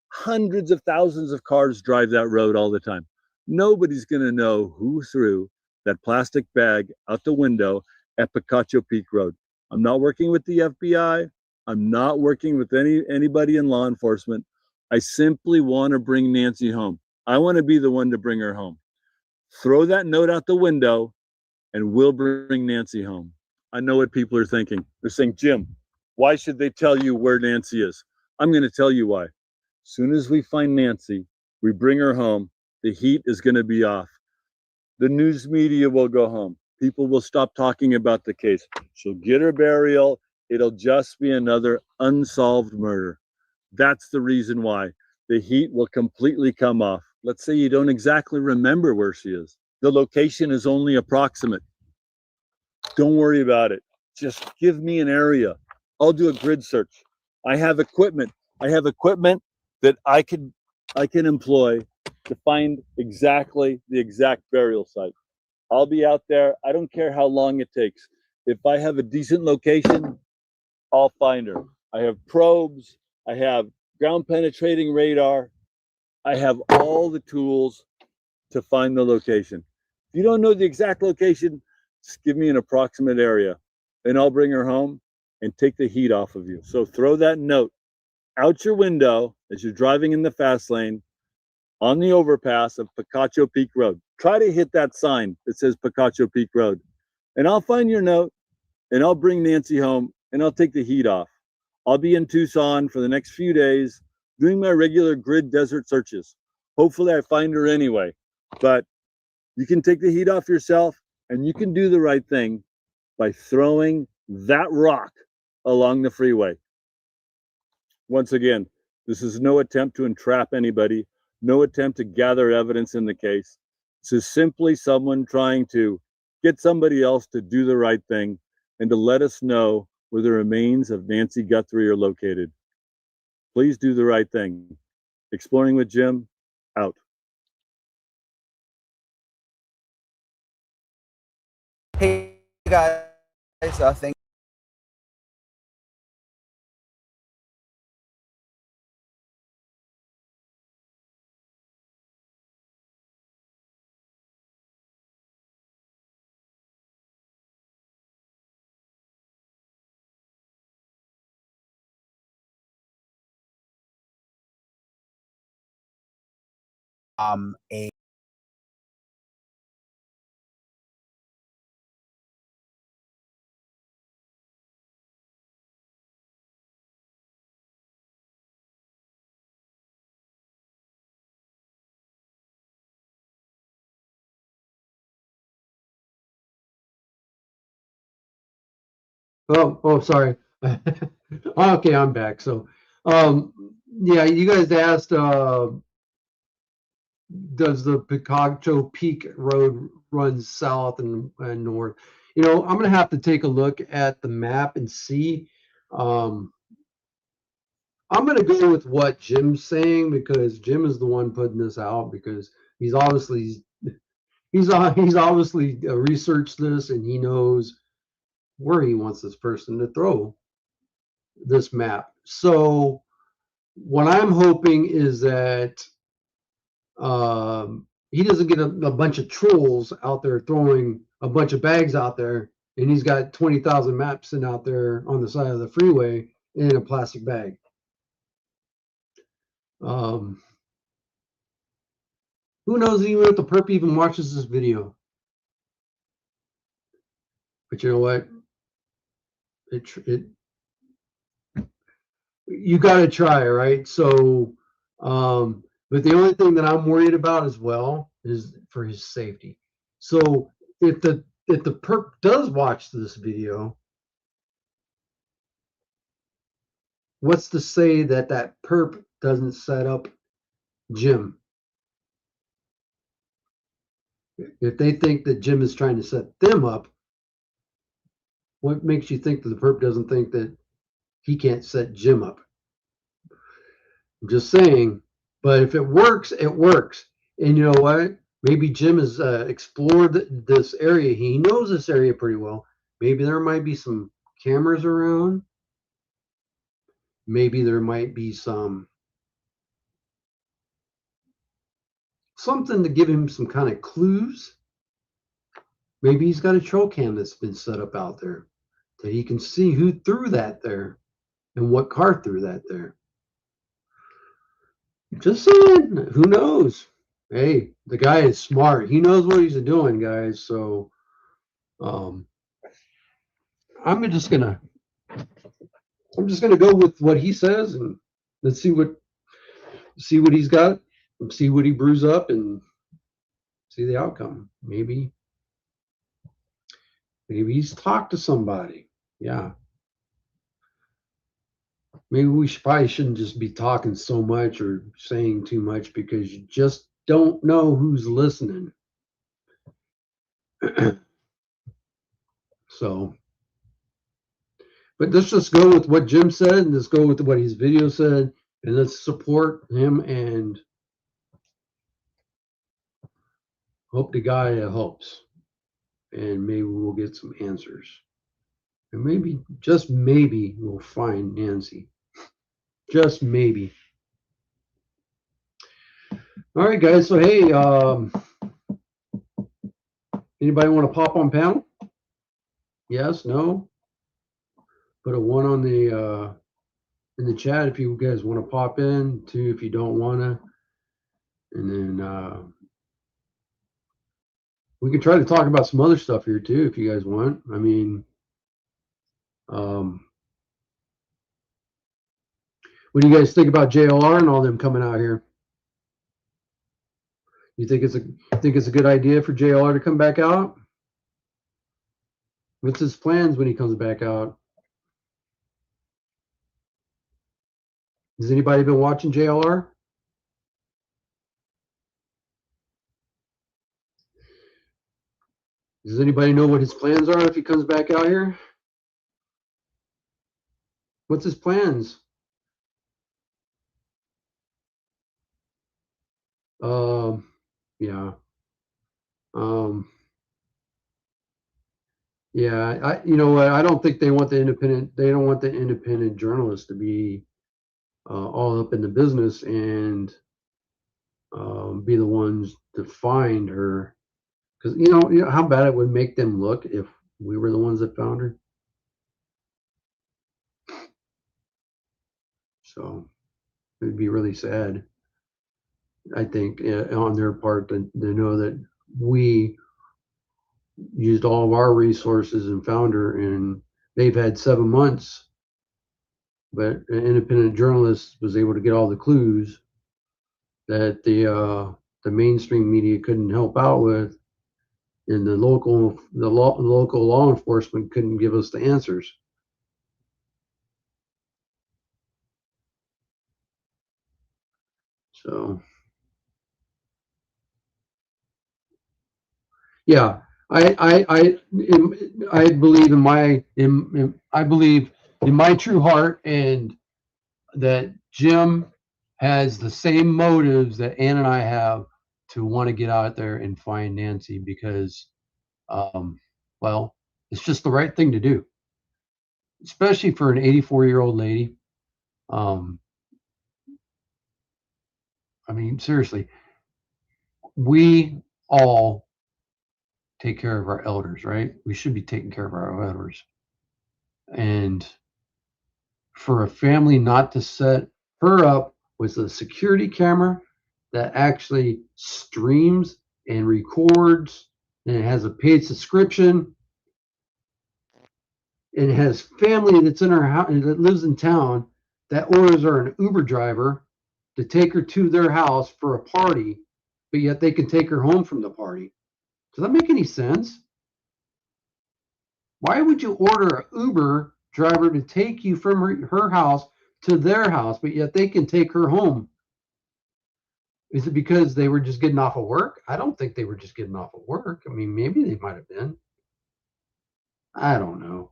Hundreds of thousands of cars drive that road all the time. Nobody's going to know who threw that plastic bag out the window at Picacho Peak Road. I'm not working with the FBI. I'm not working with anybody in law enforcement. I simply want to bring Nancy home. I want to be the one to bring her home. Throw that note out the window and we'll bring Nancy home. I know what people are thinking. They're saying, Jim, why should they tell you where Nancy is? I'm going to tell you why. As soon as we find Nancy, we bring her home, the heat is going to be off. The news media will go home. People will stop talking about the case. She'll get her burial. It'll just be another unsolved murder. That's the reason why. The heat will completely come off. Let's say you don't exactly remember where she is. The location is only approximate. Don't worry about it. Just give me an area. I'll do a grid search. I have equipment. That I can employ to find exactly the exact burial site. I'll be out there. I don't care how long it takes. If I have a decent location, I'll find her. I have probes. I have ground penetrating radar. I have all the tools to find the location. If you don't know the exact location, just give me an approximate area and I'll bring her home and take the heat off of you. So throw that note out your window as you're driving in the fast lane on the overpass of Picacho Peak Road. Try to hit that sign that says Picacho Peak Road. And I'll find your note and I'll bring Nancy home and I'll take the heat off. I'll be in Tucson for the next few days doing my regular grid desert searches. Hopefully I find her anyway. But you can take the heat off yourself and you can do the right thing by throwing that rock along the freeway. Once again, this is no attempt to entrap anybody, no attempt to gather evidence in the case. This is simply someone trying to get somebody else to do the right thing and to let us know where the remains of Nancy Guthrie are located. Please do the right thing. Exploring with Jim, out. Hey guys, thank a Oh, sorry. Okay, I'm back. So, yeah, you guys asked, does the Picacho Peak Road run south and north? You know, I'm gonna have to take a look at the map and see. Um, I'm gonna go with what Jim's saying because Jim is the one putting this out because he's obviously he's obviously researched this and he knows where he wants this person to throw this map. So what I'm hoping is that he doesn't get a bunch of trolls out there throwing a bunch of bags out there, and he's got 20,000 maps sitting out there on the side of the freeway in a plastic bag. Who knows even if the perp even watches this video? But you know what? It you got to try, right? So, but the only thing that I'm worried about as well is for his safety. So if the perp does watch this video, what's to say that that perp doesn't set up Jim? If they think that Jim is trying to set them up, what makes you think that the perp doesn't think that he can't set Jim up? I'm just saying. But if it works, it works. And you know what? Maybe Jim has explored this area. He knows this area pretty well. Maybe there might be some cameras around. Maybe there might be something to give him some kind of clues. Maybe he's got a trail cam that's been set up out there that he can see who threw that there and what car threw that there. Just saying, who knows? Hey, the guy is smart. He knows what he's doing, guys. So I'm just gonna go with what he says and let's see what he's got, see what he brews up and see the outcome. Maybe he's talked to somebody. Yeah. Maybe we probably shouldn't just be talking so much or saying too much because you just don't know who's listening. So, but let's just go with what Jim said and let's go with what his video said and let's support him and hope the guy helps. And maybe we'll get some answers. And maybe, just maybe, we'll find Nancy. Just maybe. All right, guys. So, hey, anybody want to pop on panel? Yes, no? Put a 1 on the in the chat if you guys want to pop in. 2 if you don't want to. And then we can try to talk about some other stuff here too if you guys want. I mean, what do you guys think about JLR and all them coming out here? You think it's a good idea for JLR to come back out? What's his plans when he comes back out? Has anybody been watching JLR? Does anybody know what his plans are if he comes back out here? What's his plans? Yeah. Yeah, you know what? I don't think they don't want the independent journalists to be all up in the business and be the ones to find her. Because you know how bad it would make them look if we were the ones that found her. So it'd be really sad, I think, on their part to know that we used all of our resources and found her, and they've had 7 months, but an independent journalist was able to get all the clues that the mainstream media couldn't help out with, and the local law enforcement couldn't give us the answers. So, yeah, I believe I believe in my true heart, and that Jim has the same motives that Ann and I have to want to get out there and find Nancy, because, well, it's just the right thing to do, especially for an 84-year-old lady. Um, I mean, seriously, we all take care of our elders, right? We should be taking care of our elders. And for a family not to set her up with a security camera that actually streams and records, and it has a paid subscription, and it has family that's in her house that lives in town that orders her an Uber driver to take her to their house for a party, but yet they can take her home from the party. Does that make any sense? Why would you order an Uber driver to take you from her house to their house, but yet they can take her home? Is it because they were just getting off of work? I don't think they were just getting off of work. I mean, maybe they might have been. I don't know.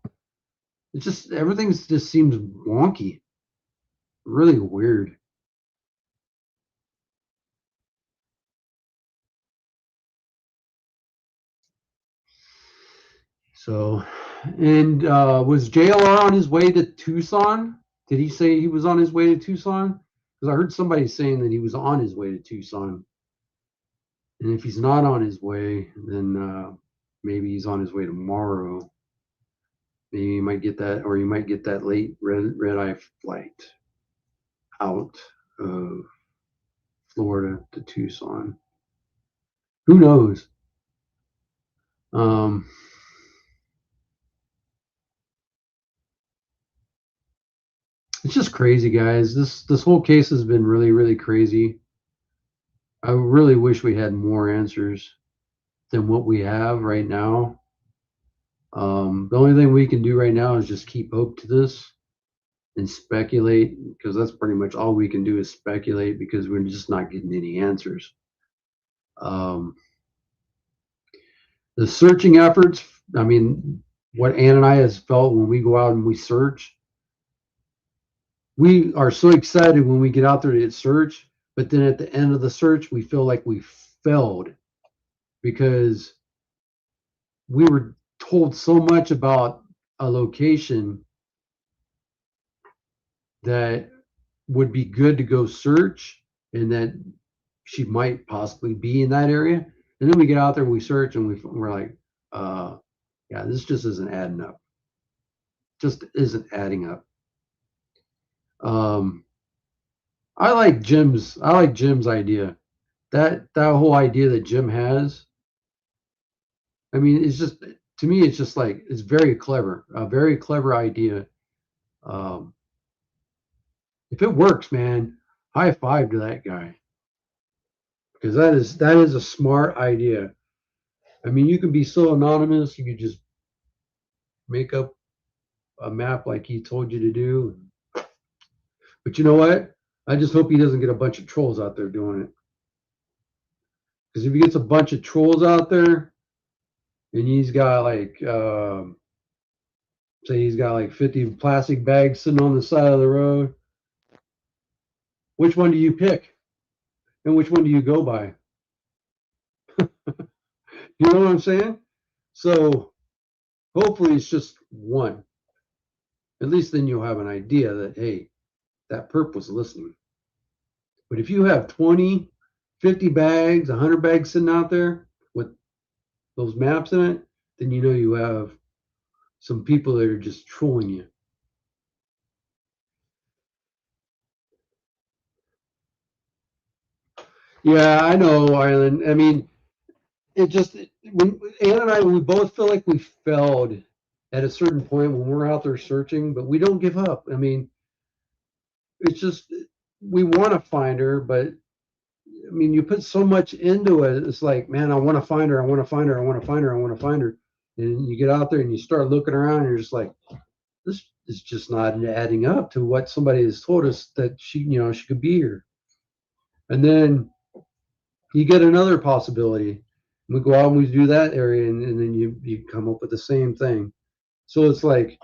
It's just everything just seems wonky, really weird. So, and was JLR on his way to Tucson? Did he say he was on his way to Tucson? Because I heard somebody saying that he was on his way to Tucson. And if he's not on his way, then maybe he's on his way tomorrow. Maybe you might get that, or you might get that late red-eye flight out of Florida to Tucson. Who knows? It's just crazy, guys. This whole case has been really, really crazy. I really wish we had more answers than what we have right now. The only thing we can do right now is just keep hope to this and speculate, because that's pretty much all we can do is speculate, because we're just not getting any answers. The searching efforts, I mean, what Ann and I has felt when we go out and we search, we are so excited when we get out there to search, but then at the end of the search, we feel like we failed, because we were told so much about a location that would be good to go search, and that she might possibly be in that area. And then we get out there and we search, and we're like, yeah, this just isn't adding up. Just isn't adding up. I like Jim's idea. That whole idea that Jim has. I mean, it's just, to me, it's just like, it's very clever, a very clever idea. If it works, man, high five to that guy, because that is a smart idea. I mean, you can be so anonymous, you could just make up a map like he told you to do. But you know what? I just hope he doesn't get a bunch of trolls out there doing it. Because if he gets a bunch of trolls out there, and he's got like, say he's got like 50 plastic bags sitting on the side of the road, which one do you pick? And which one do you go by? You know what I'm saying? So hopefully it's just one. At least then you'll have an idea that, hey, that perp was listening. But if you have 20, 50 bags, 100 bags sitting out there with those maps in it, then you know you have some people that are just trolling you. Yeah, I know, Island. I mean, it just, when Ann and I, we both feel like we failed at a certain point when we're out there searching, but we don't give up. I mean, it's just, we want to find her, but I mean, you put so much into it. It's like, man, I want to find her. I want to find her. I want to find her. I want to find her. And you get out there and you start looking around, and you're just like, this is just not adding up to what somebody has told us that she, she could be here. And then you get another possibility. We go out and we do that area, and then you come up with the same thing. So it's like,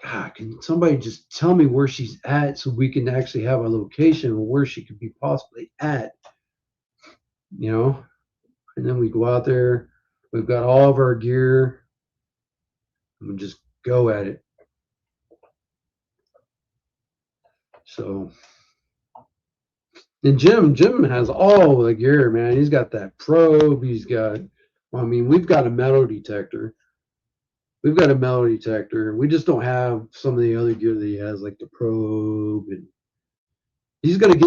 God, can somebody just tell me where she's at so we can actually have a location of where she could be possibly at, you know? And then we go out there, we've got all of our gear, and we just go at it. So, and Jim has all the gear, man. He's got that probe. He's got, I mean, we've got a metal detector. We've got a metal detector. We just don't have some of the other gear that he has, like the probe. And he's gonna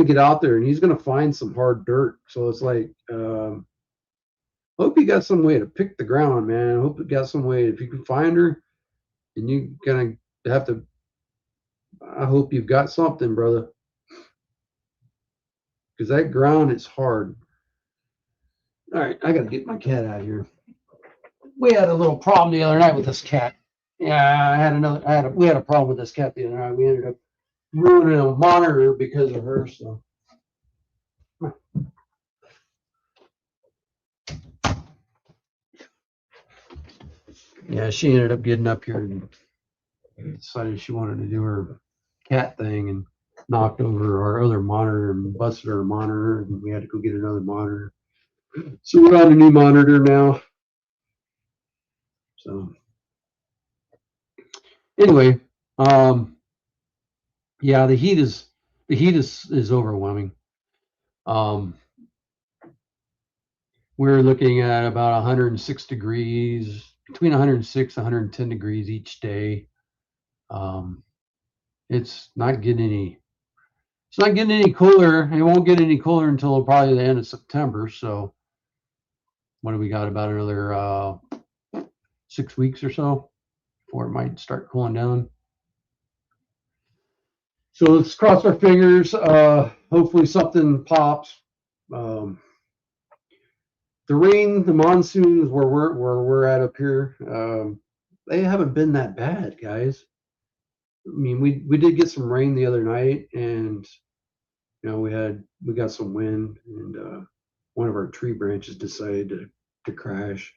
get out there and he's gonna find some hard dirt. So it's like, hope you got some way to pick the ground, man. I hope you got some way, if you can find her, and you gonna have to. I hope you've got something, brother, because that ground is hard. All right, I gotta get my cat out of here. We had a little problem the other night with this cat. Yeah, we had a problem with this cat the other night. We ended up ruining a monitor because of her. So, yeah, she ended up getting up here and decided she wanted to do her cat thing and knocked over our other monitor and busted our monitor, and we had to go get another monitor. So we're on a new monitor now. So anyway, yeah, the heat is overwhelming. We're looking at about 106 degrees, between 106 and 110 degrees each day. It's not getting any cooler. It won't get any cooler until probably the end of September. So what do we got, about another 6 weeks or so before it might start cooling down? So let's cross our fingers. Hopefully something pops. The rain, the monsoons where we're at up here, they haven't been that bad, guys. I mean, we did get some rain the other night, and you know we got some wind, and one of our tree branches decided to crash.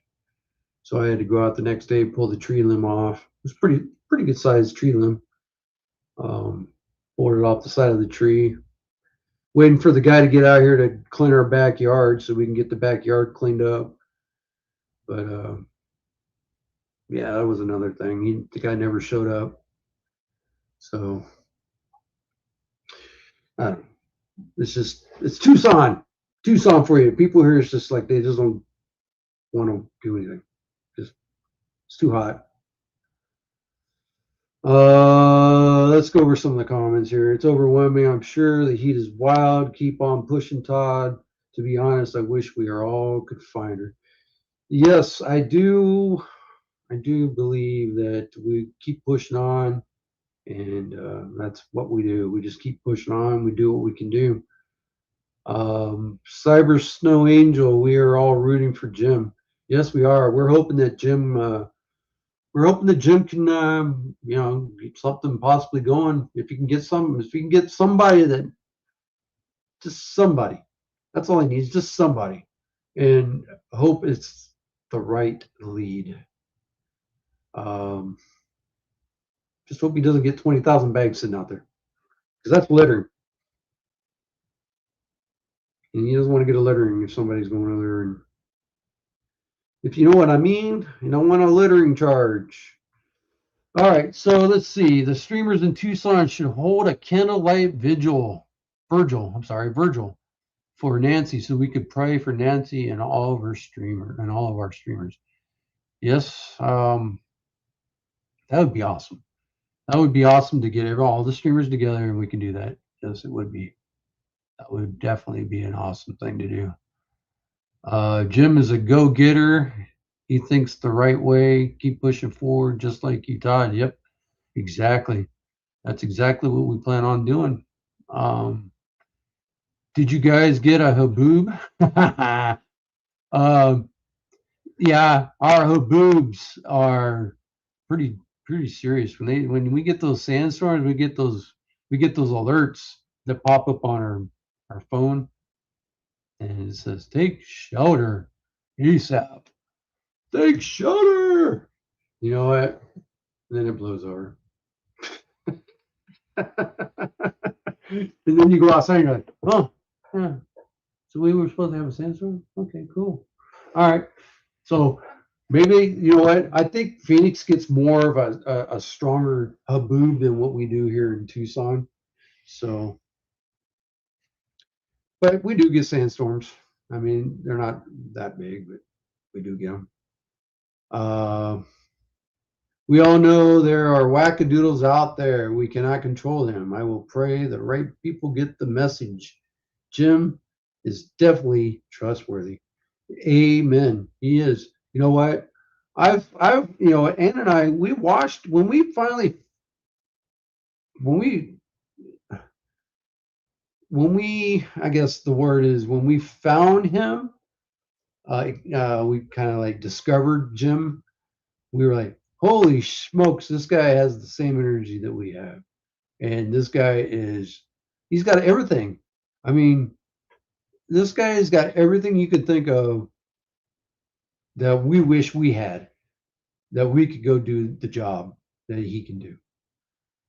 So I had to go out the next day, pull the tree limb off. It was pretty good sized tree limb. Pulled it off the side of the tree. Waiting for the guy to get out here to clean our backyard so we can get the backyard cleaned up. But yeah, that was another thing. The guy never showed up. So I don't know. It's Tucson for you. People here, it's just like they just don't want to do anything. It's too hot. Let's go over some of the comments here. It's overwhelming. I'm sure the heat is wild. Keep on pushing, Todd. To be honest, I wish we all could find her. Yes, I do. I do believe that we keep pushing on, and that's what we do. We just keep pushing on. We do what we can do. Cyber Snow Angel, we are all rooting for Jim. Yes, we are. We're hoping that Jim can, get something possibly going. If you can get somebody just somebody. That's all he needs, just somebody. And hope it's the right lead. Just hope he doesn't get 20,000 bags sitting out there, because that's littering. And he doesn't want to get a littering if somebody's going over there. And if you know what I mean, you don't want a littering charge. All right, so let's see. The streamers in Tucson should hold a candlelight Virgil, for Nancy, so we could pray for Nancy and all of our streamers. Yes, that would be awesome. That would be awesome to get all the streamers together and we can do that. Yes, it would be. That would definitely be an awesome thing to do. Jim is a go-getter. He thinks the right way. Keep pushing forward, just like you, Todd. Yep, exactly. That's exactly what we plan on doing. Did you guys get a haboob? Yeah, our haboobs are pretty serious. When we get those sandstorms, we get those alerts that pop up on our phone, and it says, "Take shelter, ASAP. Take shelter." You know what? And then it blows over. And then you go outside and you're like, "Oh, yeah. So we were supposed to have a sandstorm? Okay, cool. All right." So maybe, you know what? I think Phoenix gets more of a stronger haboob than what we do here in Tucson. So, but we do get sandstorms. I mean, they're not that big, but we do get them. We all know there are wackadoodles out there. We cannot control them. I will pray the right people get the message. Jim is definitely trustworthy. Amen. He is. You know what? You know, Ann and I, we watched when we, I guess the word is when we found him, we kind of like discovered Jim. We were like, holy smokes, this guy has the same energy that we have. And this guy he's got everything. I mean, this guy has got everything you could think of that we wish we had, that we could go do the job that he can do.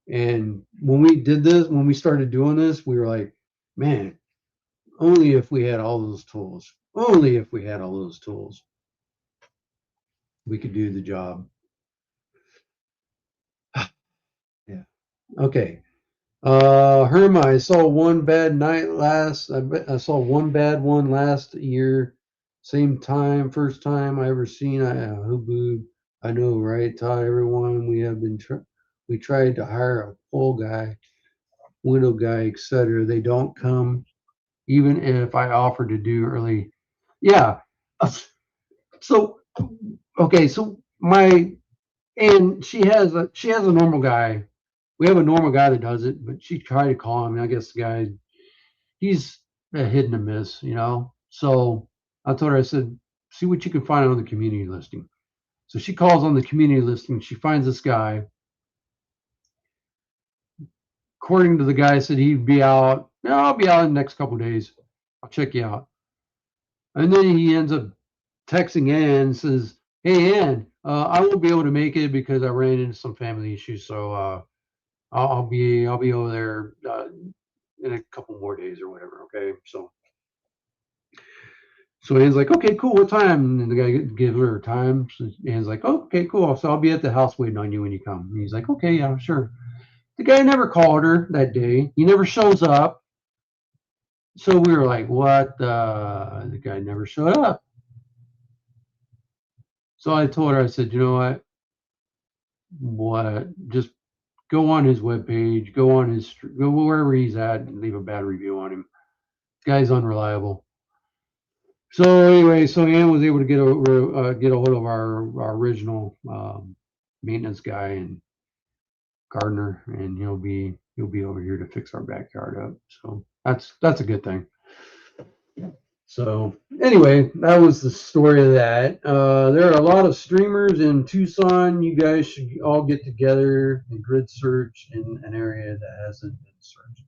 And when we started doing this, we were like, man, only if we had all those tools, only if we had all those tools, we could do the job. Yeah. Okay. Herma, I saw one bad night I saw one bad one last year. Same time, first time I ever seen a hooboo. I know, right? Todd, everyone, we tried to hire a pole guy, window guy, etc. They don't come, even if I offer to do early. Yeah. So, okay, so she has a normal guy. We have a normal guy that does it, but she tried to call him. And I guess the guy, he's a hit and a miss, you know. So I told her, I said, see what you can find on the community listing. So she calls on the community listing. She finds this guy. According to the guy, said he'd be out. No, I'll be out in the next couple of days. I'll check you out. And then he ends up texting Ann and says, "Hey Ann, I won't be able to make it because I ran into some family issues. So I'll be over there in a couple more days or whatever." Okay, so Ann's like, "Okay, cool. What time?" And the guy gives her time. So Ann's like, oh, "Okay, cool. So I'll be at the house waiting on you when you come." And he's like, "Okay, yeah, sure." The guy never called her that day. He never shows up. So we were like, "What? The guy never showed up." So I told her, I said, "You know what? Just go on his webpage, go wherever he's at, and leave a bad review on him. Guy's unreliable." So anyway, so Ann was able to get a hold of our original maintenance guy and gardener, and he'll be over here to fix our backyard up. So that's a good thing. So anyway, that was the story of that. There are a lot of streamers in Tucson. You guys should all get together and grid search in an area that hasn't been searched.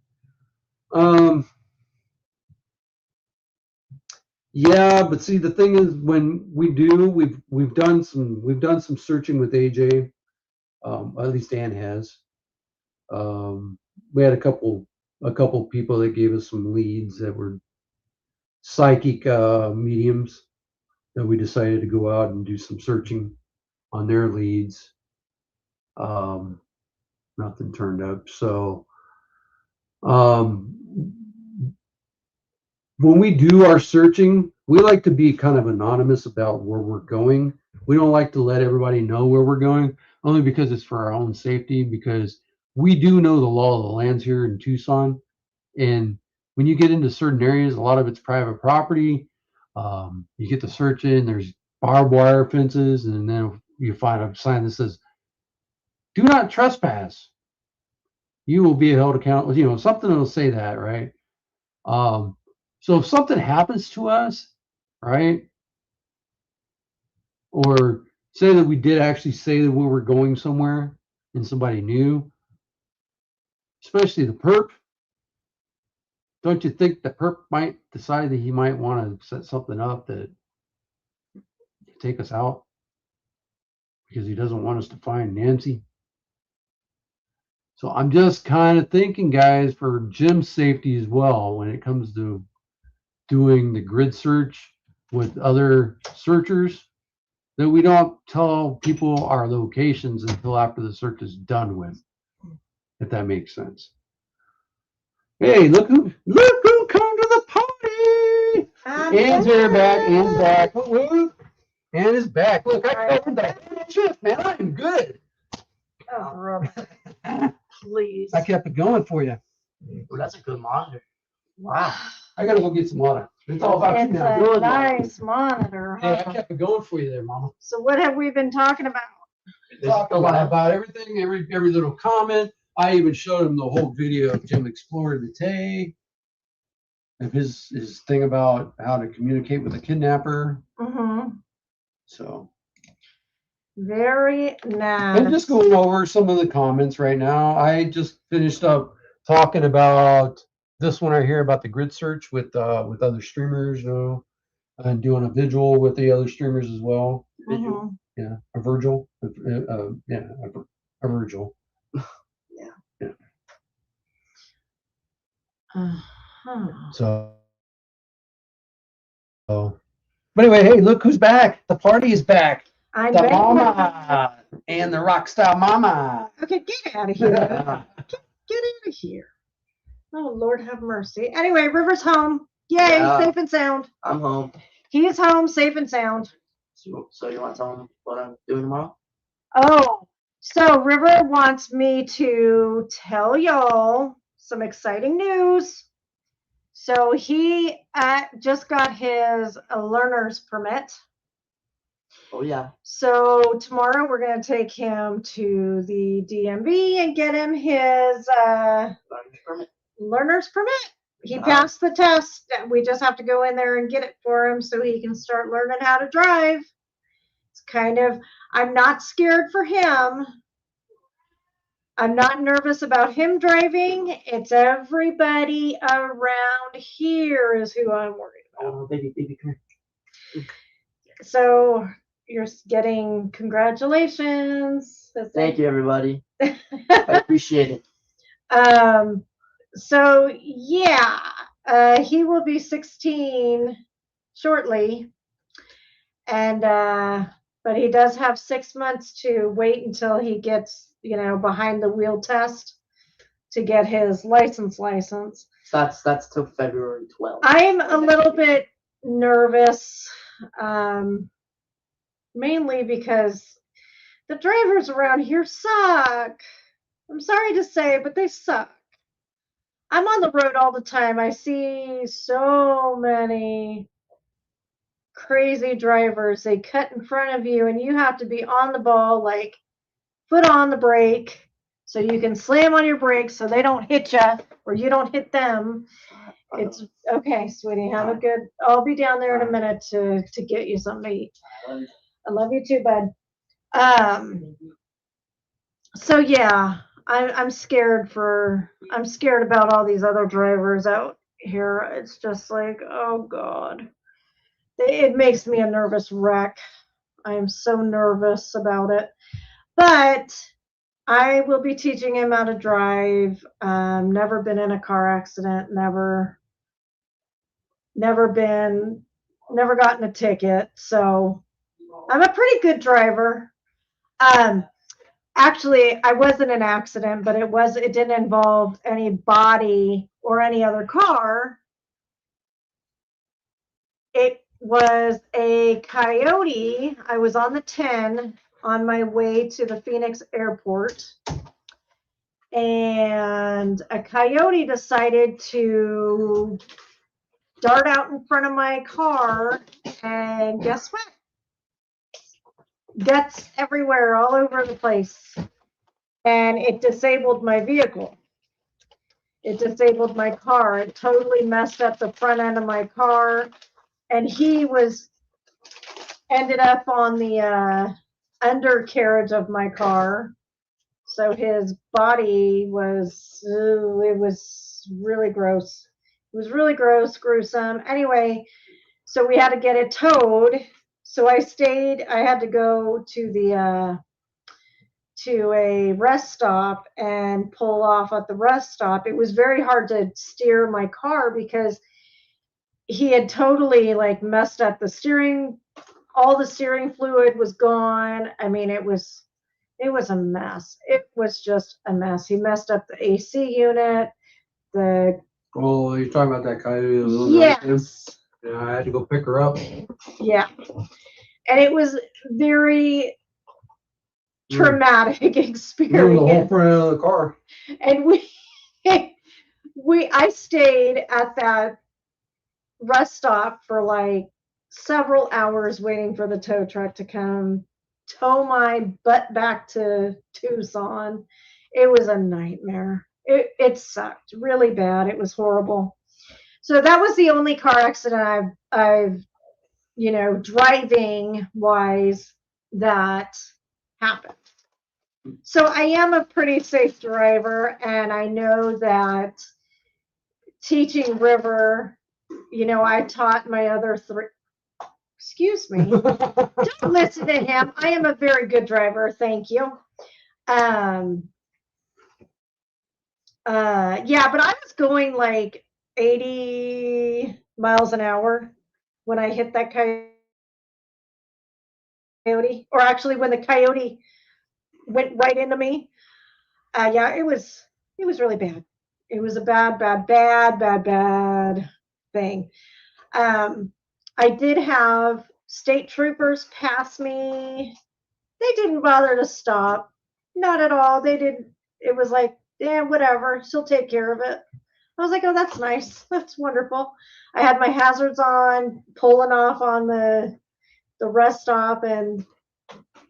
Yeah, but see, the thing is, when we've done some searching with AJ. At least Ann has. We had a couple people that gave us some leads that were psychic mediums that we decided to go out and do some searching on their leads. Nothing turned up. So when we do our searching, we like to be kind of anonymous about where we're going. We don't like to let everybody know where we're going, only because it's for our own safety, because we do know the law of the lands here in Tucson. And when you get into certain areas, a lot of it's private property. You get to search in, there's barbed wire fences, and then you find a sign that says, "Do not trespass. You will be held accountable." You know, something that'll say that, right? So if something happens to us, right, or say that we did actually say that we were going somewhere and somebody knew, especially the perp, don't you think the perp might decide that he might want to set something up that take us out because he doesn't want us to find Nancy? So I'm just kind of thinking, guys, for Jim's safety as well, when it comes to doing the grid search with other searchers, that we don't tell people our locations until after the search is done with, if that makes sense. Hey, look who come to the party! Anne's here back, Anne's back. Woo-woo. Anne is back. Look, I covered the whole shift, man. I am good. Oh, Robert, please. I kept it going for you. Well, that's a good monitor. Wow. I gotta go get some water. It's all about you It's now. a Good, nice monitor. Hey, I Huh? kept it going for you there, Mama. So what have we been talking about? Talk about everything, every little comment. I even showed him the whole video of Jim exploring the Tay, of his thing about how to communicate with a kidnapper. Mm-hmm. So Very nice. I'm just going over some of the comments right now. I just finished up talking about this one right here about the grid search with other streamers, you know, and doing a visual with the other streamers as well. Mhm. Yeah, a Virgil. Yeah, a Virgil. Uh-huh. So, but anyway, hey, look who's back. The party is back. I'm The back. mama and the rock star mama. Okay, get out of here. Get out of here. Oh, Lord have mercy. Anyway, River's home. Yay, Yeah. safe and sound. I'm home. He is home, safe and sound. So you want to tell them what I'm doing tomorrow? Oh, so River wants me to tell y'all some exciting news. So he just got his learner's permit. Oh yeah. So tomorrow we're going to take him to the DMV and get him his Learner's permit. learner's permit. He Wow. passed the test. We just have to go in there and get it for him so he can start learning how to drive. It's kind of, I'm not scared for him. I'm not nervous about him driving. It's everybody around here is who I'm worried about. Oh baby, come here. So you're getting congratulations. Thank you, everybody. I appreciate it. So yeah, he will be 16 shortly, and but he does have 6 months to wait until he gets, you know, behind the wheel test to get his license. So that's till February 12th. I'm a little bit nervous, mainly because the drivers around here suck. I'm sorry to say, but they suck. I'm on the road all the time. I see so many crazy drivers. They cut in front of you, and you have to be on the ball, like foot on the brake, so you can slam on your brakes so they don't hit you or you don't hit them. It's okay, sweetie. Have a good. I'll be down there in a minute to get you something to eat. I love you too, bud. So yeah, I'm scared about all these other drivers out here. It's just like, oh God, it makes me a nervous wreck. I am so nervous about it, but I will be teaching him how to drive. Never been in a car accident. Never gotten a ticket. So I'm a pretty good driver. Actually, I was in an accident, but it didn't involve any body or any other car. It was a Coyote. I was on the 10 on my way to the Phoenix airport, and a Coyote decided to dart out in front of my car, and guess what? Guts everywhere, all over the place. And it disabled my vehicle. It disabled my car. It totally messed up the front end of my car. And he ended up on the undercarriage of my car. So his body was, it was really gross. was really gross, gruesome. Anyway, so we had to get it towed. So I had to go to a rest stop and pull off at the rest stop. It was very hard to steer my car because he had totally like messed up the steering. All the steering fluid was gone. I mean, it was a mess. It was just a mess. He messed up the AC unit. Oh, you're talking about that coyote? The little night then? Yes. Yeah, I had to go pick her up. Yeah. And it was very traumatic Ruined the whole experience. front of the car. And I stayed at that rest stop for like several hours waiting for the tow truck to come tow my butt back to Tucson. It was a nightmare. It sucked really bad. It was horrible. So that was the only car accident I've driving wise that happened. So I am a pretty safe driver, and I know that teaching River, I taught my other three. Excuse me. Don't listen to him. I am a very good driver. Thank you. Yeah, but I was going like 80 miles an hour when I hit that coyote, or actually when the coyote went right into me. Yeah, it was really bad. It was a bad thing. I did have state troopers pass me. They didn't bother to stop. Not at all. They didn't. It was like, yeah, whatever. She'll take care of it. I was like, oh, that's nice. That's wonderful. I had my hazards on, pulling off on the rest stop, and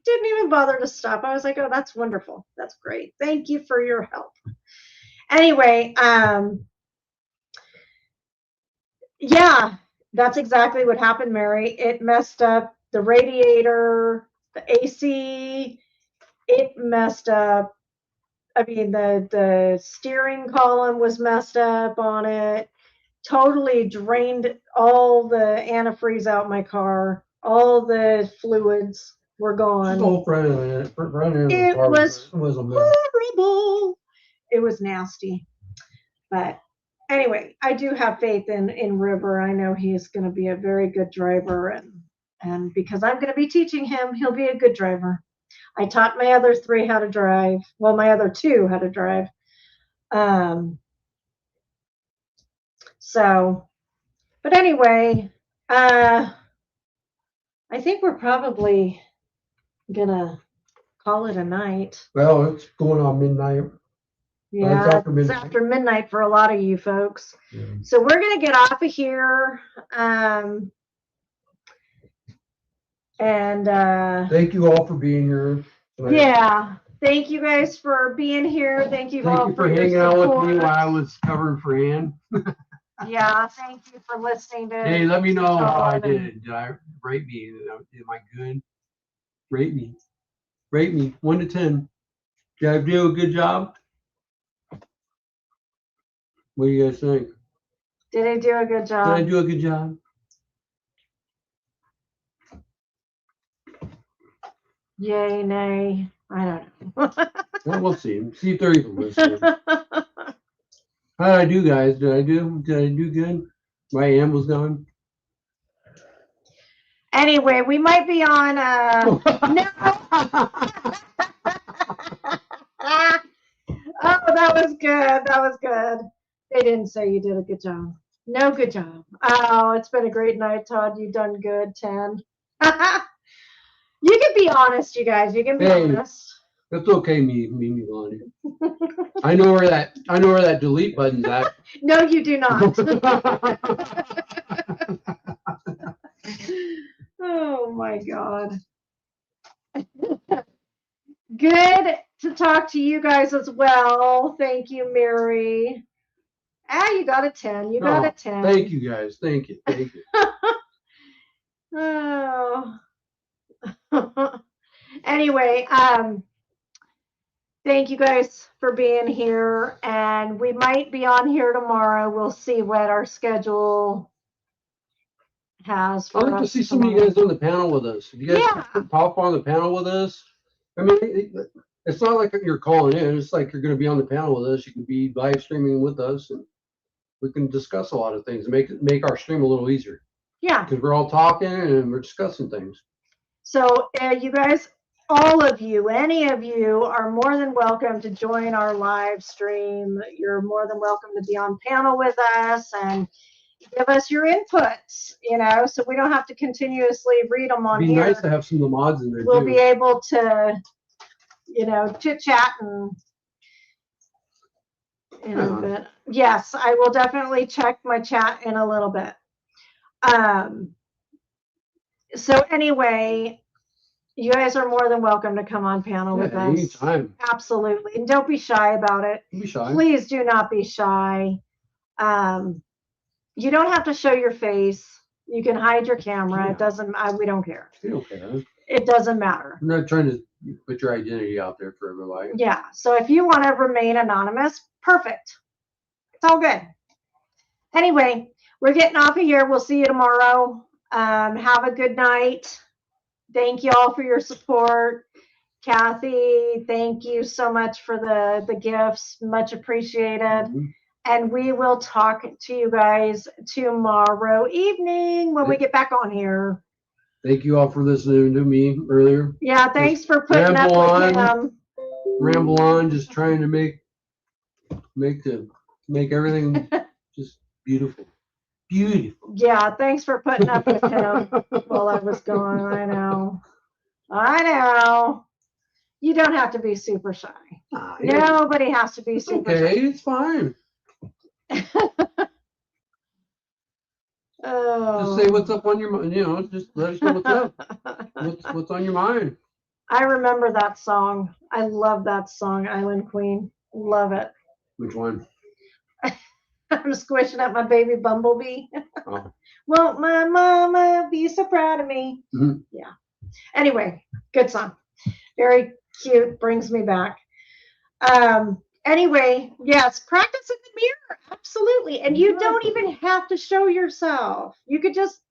didn't even bother to stop. I was like, oh, that's wonderful. That's great. Thank you for your help. Anyway, yeah, that's exactly what happened, Mary. It messed up the radiator, the AC. It messed up. I mean, the steering column was messed up on it. Totally drained all the antifreeze out my car. All the fluids were gone. The whole front end of the It car was was a mess. horrible. It was nasty. But anyway, I do have faith in River. I know he's going to be a very good driver, and because I'm going to be teaching him, he'll be a good driver. I taught my other three how to drive. Well, my other two how to drive. So, but anyway, I think we're probably gonna call it a night. Well, it's going on midnight. Yeah, it's after it's midnight. after midnight for a lot of you folks. Yeah. So we're gonna get off of here. And Thank you all for being here tonight. yeah, thank you guys for being here. Thank you all Thank you for your hanging out with me support. while I was covering for Ann. Yeah, thank you for listening to. Hey, let me know how I Todd did. Did I rate me? Am I good? Rate me. Rate me 1 to 10. Did I do a good job? What do you guys think? Did I do a good Did I job? do a good job? Yay, nay. I don't know. Well, we'll see. See if they're even listening. How did I do, guys? Did I do good? My Ann was gone. Anyway, we might be on no. Oh, that was good. That was good. They didn't say you did a good job. No, good job. Oh, it's been a great night, Todd. You've done good. 10. You can be honest, you guys. You can be Hey. honest. That's okay, me, Lonnie. I know where that delete button's at. No, you do not. Oh my God. Good to talk to you guys as well. Thank you, Mary. You got a 10. You got a 10. Thank you, guys. Thank you. Thank you. Oh. Anyway, Thank you guys for being here, and we might be on here tomorrow. We'll see what our schedule has for I'd like to us see some of you tomorrow. guys on the panel with us. If you guys Yeah. could pop on the panel with us, I mean, it's not like you're calling in. It's like you're going to be on the panel with us. You can be live streaming with us, and we can discuss a lot of things. Make our stream a little easier Yeah. because we're all talking and we're discussing things. So you guys, all of you, any of you are more than welcome to join our live stream. You're more than welcome to be on panel with us and give us your inputs, you know, so we don't have to continuously read them on It'd be here. nice to have some of the mods in there We'll too. be able to, you know, chit chat and in a bit. Yes, I will definitely check my chat in a little bit. So anyway, you guys are more than welcome to come on panel with us. Anytime. Absolutely. And don't be shy about it. Don't be shy. Please do not be shy. You don't have to show your face. You can hide your camera. Yeah. It doesn't, we don't care. We don't care. It doesn't matter. I'm not trying to put your identity out there for everybody. Yeah. So if you want to remain anonymous, perfect. It's all good. Anyway, we're getting off of here. We'll see you tomorrow. Have a good night. Thank you all for your support. Kathy, thank you so much for the gifts. Much appreciated. Mm-hmm. And we will talk to you guys tomorrow evening when we get back on here. Thank you all for listening to me earlier. Yeah, thanks for putting up with him. Ramble on, just trying to make everything just beautiful. Beautiful. Yeah, thanks for putting up with him while I was gone. I know. I know. You don't have to be super shy. Nobody has to be super Okay, shy. it's fine. Oh. Just say what's up on your mind. You know, just let us know what's up. What's on your mind? I remember that song. I love that song, Island Queen. Love it. Which one? I'm squishing up my baby bumblebee. Oh. Won't my mama be so proud of me? Mm-hmm. Yeah. Anyway, good song. Very cute. Brings me back. Anyway, yes, practice in the mirror. Absolutely. And you don't even have to show yourself. You could just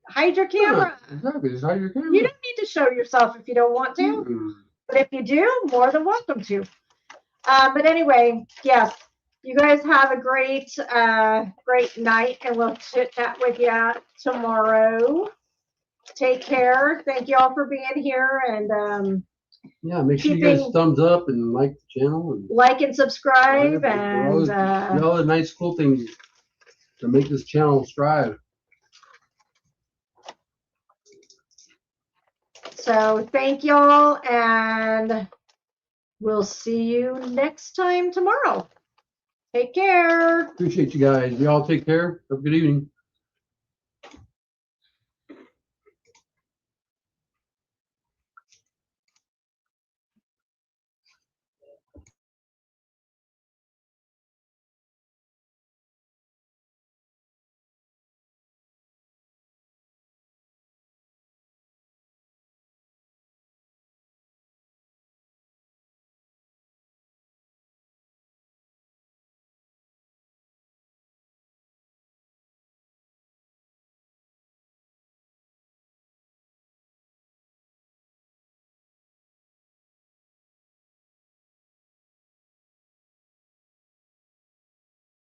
hide your camera. Yeah, exactly. Just hide your camera. You don't need to show yourself if you don't want to. Mm-hmm. But if you do, more than welcome to. But anyway, yes, you guys have a great night, and we'll chit chat with you tomorrow. Take care. Thank you all for being here, and yeah, make sure you guys thumbs up and like the channel and like and subscribe and all the nice cool things to make this channel strive. So thank y'all, and we'll see you next time tomorrow. Take care. Appreciate you guys. Y'all take care. Have a good evening.